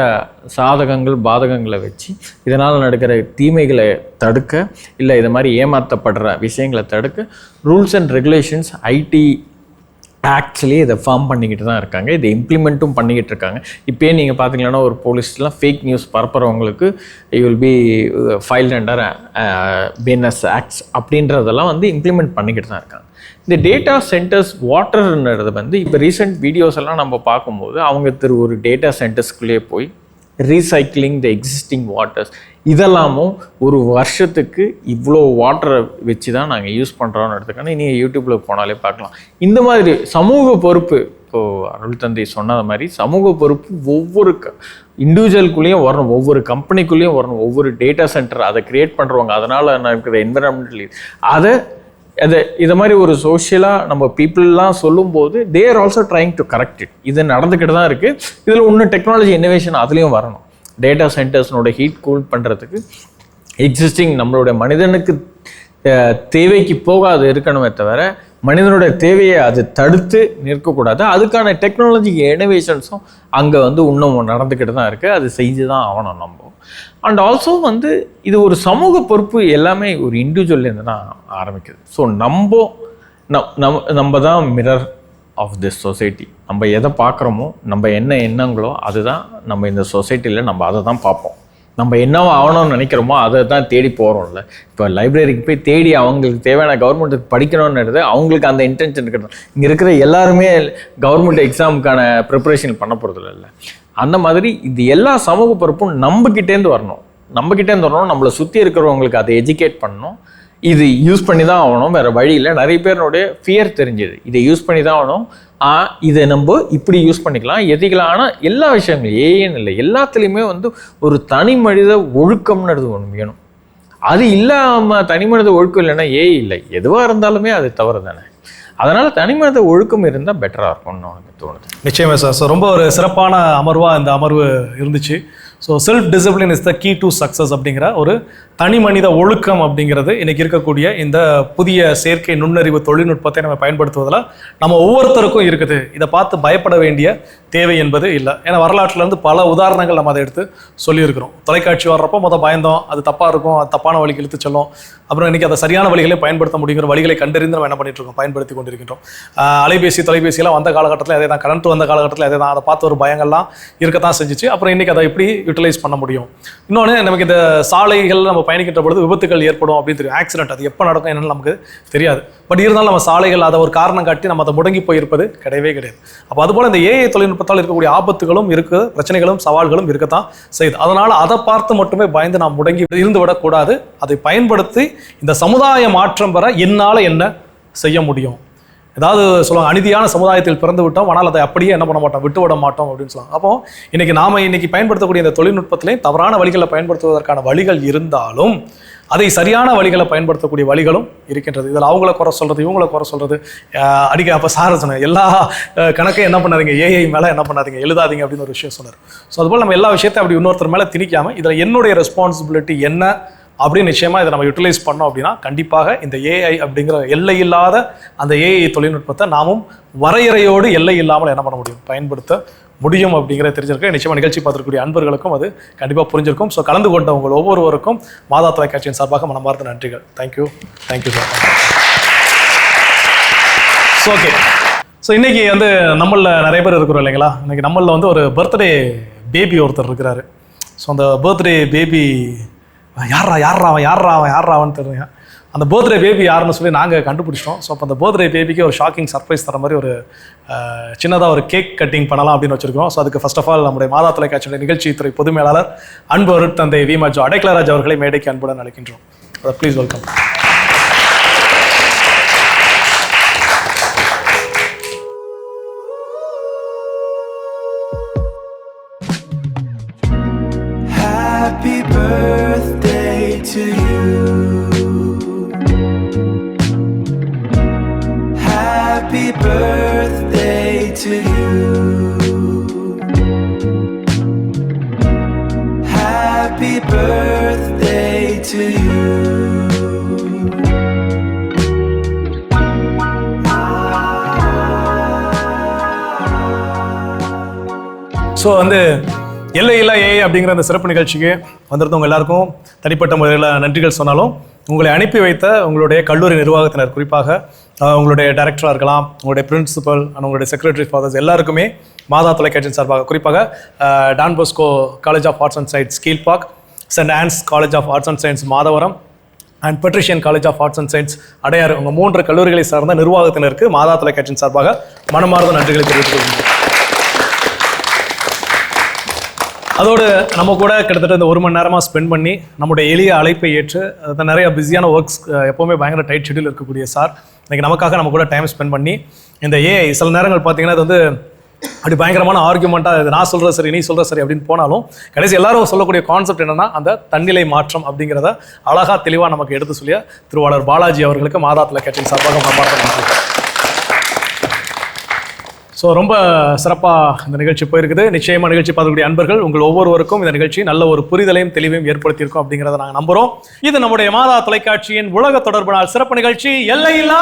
சாதகங்கள் பாதகங்களை வச்சு இதனால் நடக்கிற தீமைகளை தடுக்க இல்லை இது மாதிரி ஏமாற்றப்படுற விஷயங்களை தடுக்க rules and regulations IT actually இதை ஃபார்ம் பண்ணிக்கிட்டு தான் இருக்காங்க. இதை இம்ப்ளிமெண்ட்டும் பண்ணிக்கிட்டு இருக்காங்க. இப்போயே நீங்கள் பார்த்தீங்கன்னா ஒரு போலீஸ்லாம் ஃபேக் நியூஸ் பரப்புறவங்களுக்கு you will be filed under BNS acts அப்படின்றதெல்லாம் வந்து இம்ப்ளிமெண்ட் பண்ணிக்கிட்டு தான் இருக்காங்க. இந்த டேட்டா சென்டர்ஸ் வாட்டர்ன்றது வந்து இப்போ ரீசெண்ட் வீடியோஸ் எல்லாம் நம்ம பார்க்கும்போது அவங்க ஒரு டேட்டா சென்டர்ஸ்குள்ளேயே போய் ரீசைக்கிளிங் த எக்ஸிஸ்டிங் வாட்டர்ஸ் இதெல்லாமும் ஒரு வருஷத்துக்கு இவ்வளோ வாட்டரை வச்சு தான் நாங்கள் யூஸ் பண்ணுறோன்னு எடுத்துக்கணும். நீங்கள் யூடியூப்பில் போனாலே பார்க்கலாம். இந்த மாதிரி சமூக பொறுப்பு இப்போது அருள் தந்தை சொன்னது மாதிரி சமூக பொறுப்பு ஒவ்வொரு இண்டிவிஜுவலுக்குள்ளேயும் வரணும், ஒவ்வொரு கம்பெனிக்குள்ளேயும் வரணும், ஒவ்வொரு டேட்டா சென்டர் அதை க்ரியேட் பண்ணுறவங்க அதனால் இருக்கிற என்விரான்மெண்டல் அதை இதை மாதிரி ஒரு சோஷியலாக நம்ம பீப்புளெலாம் சொல்லும்போது they are also trying to correct it. இது நடந்துக்கிட்டு தான் இருக்குது. இதில் இன்னும் டெக்னாலஜி இன்னோவேஷன் அதுலேயும் வரணும். டேட்டா சென்டர்ஸ்னோட ஹீட் கூல் பண்ணுறதுக்கு எக்ஸிஸ்டிங் நம்மளுடைய மனிதனுக்கு தேவைக்கு போகாது இருக்கணுமே தவிர மனிதனுடைய தேவையை அது தடுத்து நிற்கக்கூடாது. அதுக்கான டெக்னாலஜி இனோவேஷன்ஸும் அங்கே வந்து இன்னும் நடந்துக்கிட்டு தான் இருக்குது. அது செஞ்சு தான் ஆகணும் நம்ம. அண்ட் ஆல்சோ வந்து இது ஒரு சமூக பொறுப்பு எல்லாமே ஒரு இண்டிவிஜுவல்லேருந்து தான் ஆரம்பிக்குது. ஸோ நம்ம தான் மிரர் ஆஃப் திஸ் சொசைட்டி. நம்ம எதை பார்க்குறோமோ நம்ம என்ன எண்ணங்களோ அதுதான் நம்ம இந்த சொசைட்டியில் நம்ம அதை தான் பார்ப்போம். நம்ம என்னவோ ஆகணும்னு நினைக்கிறோமோ அதை தான் தேடி போகிறோம்ல. இப்போ லைப்ரரிக்கு போய் தேடி அவங்களுக்கு தேவையான கவர்மெண்ட்டுக்கு படிக்கணும்ன்றது அவங்களுக்கு அந்த இன்டென்ஷன் இருக்கணும். இங்கே இருக்கிற எல்லாருமே கவர்மெண்ட் எக்ஸாமுக்கான ப்ரிப்பரேஷன் பண்ண போகிறது இல்லை. அந்த மாதிரி இது எல்லா சமூக பொறுப்பும் நம்மக்கிட்டேருந்து வரணும். நம்மளை சுற்றி இருக்கிறவங்களுக்கு அதை எஜுகேட் பண்ணணும். இது யூஸ் பண்ணி தான் ஆகணும், வேறு வழி இல்லை. நிறைய பேருடைய ஃபியர் தெரிஞ்சுது, இதை யூஸ் பண்ணி தான் ஆகணும், இதை நம்ம இப்படி யூஸ் பண்ணிக்கலாம், எதிக்கலாம். ஆனால் எல்லா விஷயங்களும் ஏன்னு இல்லை, எல்லாத்துலேயுமே ஒரு தனி மனித ஒழுக்கம்ன்றது ஒன்று வேணும். அது இல்லாமல் தனி மனித ஒழுக்கம் இல்லைன்னா இல்லை, எதுவாக இருந்தாலுமே அது தவறு தானே. அதனால் தனி மனித ஒழுக்கம் இருந்தால் பெட்டராக இருக்கும்னு எனக்கு தோணுது. நிச்சயமே சார். ஸோ ரொம்ப ஒரு சிறப்பான அமர்வாக இந்த அமர்வு இருந்துச்சு. So self discipline is the key to success அப்படிங்கிற ஒரு தனி மனித ஒழுக்கம் அப்படிங்கிறது இன்றைக்கி இருக்கக்கூடிய இந்த புதிய செயற்கை நுண்ணறிவு தொழில்நுட்பத்தை நம்ம பயன்படுத்துவதில் நம்ம ஒவ்வொருத்தருக்கும் இருக்குது. இதை பார்த்து பயப்பட வேண்டிய தேவை என்பது இல்லை. ஏன்னா வரலாற்றிலேருந்து பல உதாரணங்கள் நம்ம அதை எடுத்து சொல்லியிருக்கிறோம். தொலைக்காட்சி வர்றப்போ பயந்தோம், அது தப்பாக இருக்கும், அது தப்பான வழிக்கு இழுத்து செல்லும். அப்புறம் இன்றைக்கி அதை சரியான வழிகளை பயன்படுத்த முடியுங்கிற வழிகளை கண்டறிந்து நம்ம என்ன பண்ணிட்டு இருக்கோம், பயன்படுத்தி கொண்டிருக்கின்றோம். தொலைபேசியெல்லாம் வந்த காலகட்டத்தில் அதே தான், கரண்ட் வந்த காலகட்டத்தில் அதே தான். அதை பார்த்து ஒரு பயங்கள்லாம் இருக்கத்தான் செஞ்சிச்சு. அப்புறம் இன்றைக்கி அதை எப்படி யூட்டிலைஸ் பண்ண முடியும்? இன்னொன்று, நமக்கு இந்த சாலைகள் நம்ம பயணிக்கின்ற பொழுது விபத்துகள் ஏற்படும் அப்படின்னு தெரியும். ஆக்சிடென்ட் அது எப்போ நடக்கும் என்னன்னு நமக்கு தெரியாது. பட் இருந்தாலும் நம்ம சாலைகள் அதை ஒரு காரணம் காட்டி நம்ம அதை முடங்கி போயிருப்பது கிடையவே கிடையாது. அப்போ அதுபோல் இந்த ஏஐ தொழில்நுட்பத்தால் இருக்கக்கூடிய ஆபத்துகளும் இருக்குது, பிரச்சனைகளும் சவால்களும் இருக்கத்தான் செய்யுது. அதனால் அதை பார்த்து மட்டுமே பயந்து நாம் முடங்கி இருந்து விடக்கூடாது. அதை பயன்படுத்தி இந்த சமுதாய மாற்றம் பெற என்னால் என்ன செய்ய முடியும்? ஏதாவது சொல்லுவாங்க, அநீதியான சமுதாயத்தில் பிறந்து விட்டோம், ஆனால் அதை அப்படியே என்ன பண்ண மாட்டோம், விட்டு விட மாட்டோம் அப்படின்னு சொல்லுவாங்க. அப்போ இன்னைக்கு பயன்படுத்தக்கூடிய இந்த தொழில்நுட்பத்திலே தவறான வழிகளை பயன்படுத்துவதற்கான வழிகள் இருந்தாலும் அதை சரியான வழிகளை பயன்படுத்தக்கூடிய வழிகளும் இருக்கின்றது. இதில் அவங்கள குறை சொல்கிறது, இவங்கள குறை சொல்கிறது அப்போ சார் சொன்னேன், எல்லா கணக்கையும் என்ன பண்ணாதீங்க, ஏஐ மேலே என்ன பண்ணாதீங்க, எழுதாதீங்க அப்படின்னு ஒரு விஷயம் சொன்னார். ஸோ அதுபோல் நம்ம எல்லா விஷயத்தையும் அப்படி இன்னொருத்தர் மேலே திணிக்காமல் இதில் என்னுடைய ரெஸ்பான்சிபிலிட்டி என்ன அப்படின்னு நிச்சயமாக இதை நம்ம யூட்டிலைஸ் பண்ணோம் அப்படின்னா கண்டிப்பாக இந்த ஏஐ அப்படிங்கிற எல்லை இல்லாத அந்த ஏஐ தொழில்நுட்பத்தை நாமும் வரையறையோடு எல்லை இல்லாமல் என்ன பண்ண முடியும், பயன்படுத்த முடியும் அப்படிங்கிறத தெரிஞ்சிருக்கேன். நிச்சயமாக நிகழ்ச்சி பார்த்துக்கூடிய அன்பர்களுக்கும் அது கண்டிப்பாக புரிஞ்சிருக்கும். ஸோ கலந்து கொண்ட உங்கள் ஒவ்வொருவருக்கும் மாதா தொலைக்காட்சியின் சார்பாக மனமார்ந்த நன்றிகள். Thank you sir. So okay, so இன்றைக்கி நம்மளில் நிறைய பேர் இருக்கிறோம் இல்லைங்களா. இன்றைக்கி நம்மளில் ஒரு பர்த்டே பேபி ஒருத்தர் இருக்கிறாரு. ஸோ அந்த பர்த்டே பேபி யாராவன்னு தெரியுங்க. அந்த பர்த்டே பேபி யாருன்னு சொல்லி நாங்கள் கண்டுபிடிச்சிட்டோம். ஸோ அப்போ அந்த பர்த்டே பேபிக்கு ஒரு ஷாக்கிங் சர்ப்ரைஸ் தர மாதிரி ஒரு சின்னதாக ஒரு கேக் கட்டிங் பண்ணலாம் அப்படின்னு வச்சுருக்கோம். ஸோ அதுக்கு ஃபர்ஸ்ட் ஆஃப் ஆல் நம்முடைய மாதா தொலைக்காட்சியுடைய நிகழ்ச்சி துறை பொது மேலாளர் அன்பு அருட்தந்தை வீமாஜோ அடைக்கலராஜ் அவர்களை மேடைக்கு அன்புடன் அழைக்கின்றோம். Please welcome. Happy birthday to you. Happy birthday to you. Happy birthday to you. So எல்லையில்லா ஏஐ அப்படிங்கிற அந்த சிறப்பு நிகழ்ச்சிக்கு வந்திருந்தவங்க எல்லாருக்கும் தனிப்பட்ட முறையில் நன்றிகள் சொன்னாலும், உங்களை அனுப்பி வைத்த உங்களுடைய கல்லூரி நிர்வாகத்தினர், குறிப்பாக உங்களுடைய டைரக்டராக இருக்கலாம், உங்களுடைய பிரின்சிபல் அண்ட் உங்களுடைய செக்ரட்டரி ஃபாதர்ஸ் எல்லாருக்குமே மாதா தொலைக்காட்சியின் சார்பாக, குறிப்பாக Don Bosco college of arts and science Kilpauk, St Anne's college of arts and science Madhavaram and Patrician college of arts and science Adyar, உங்கள் 3 கல்லூரிகளை சார்ந்த நிர்வாகத்தினருக்கு மாதா தொலைக்காட்சியின் சார்பாக மனமார்ந்த நன்றிகளை தெரிவித்துக் கொள்கிறேன். அதோடு நம்ம கூட கிட்டத்தட்ட இந்த 1 மணி நேரமாக ஸ்பெண்ட் பண்ணி நம்முடைய எளிய அழைப்பை ஏற்று நிறைய பிஸியான ஒர்க்ஸ், எப்போவுமே பயங்கர டைட் ஷெடியூல் இருக்கக்கூடிய சார் இன்றைக்கி நமக்காக நம்ம கூட டைம் ஸ்பெண்ட் பண்ணி இந்த ஏஐ சில நேரங்கள் பார்த்தீங்கன்னா அது அப்படி பயங்கரமான ஆர்குமெண்ட்டாக இது நான் சொல்கிறது சரி நீ சொல்கிற சரி அப்படின்னு போனாலும் கடைசி எல்லாரும் சொல்லக்கூடிய கான்செப்ட் என்னென்னா அந்த தன்னிலை மாற்றம் அப்படிங்கிறத அழகாக தெளிவாக நமக்கு எடுத்து சொல்லிய திருவாளர் பாலாஜி அவர்களுக்கு மாதா தொலைக்காட்சியின் சார்பாக மனமார்ந்த நன்றி. ஸோ ரொம்ப சிறப்பாக இந்த நிகழ்ச்சி போயிருக்குது. நிச்சயமாக நிகழ்ச்சி பார்க்கக்கூடிய அன்பர்கள் உங்கள் ஒவ்வொருவருக்கும் இந்த நிகழ்ச்சி நல்ல ஒரு புரிதலையும் தெளிவையும் ஏற்படுத்தியிருக்கும் அப்படிங்கிறத நாங்கள் நம்புகிறோம். இது நம்முடைய மாதா தொலைக்காட்சியின் உலக தொடர்பு நாள் சிறப்பு நிகழ்ச்சி எல்லையில்லா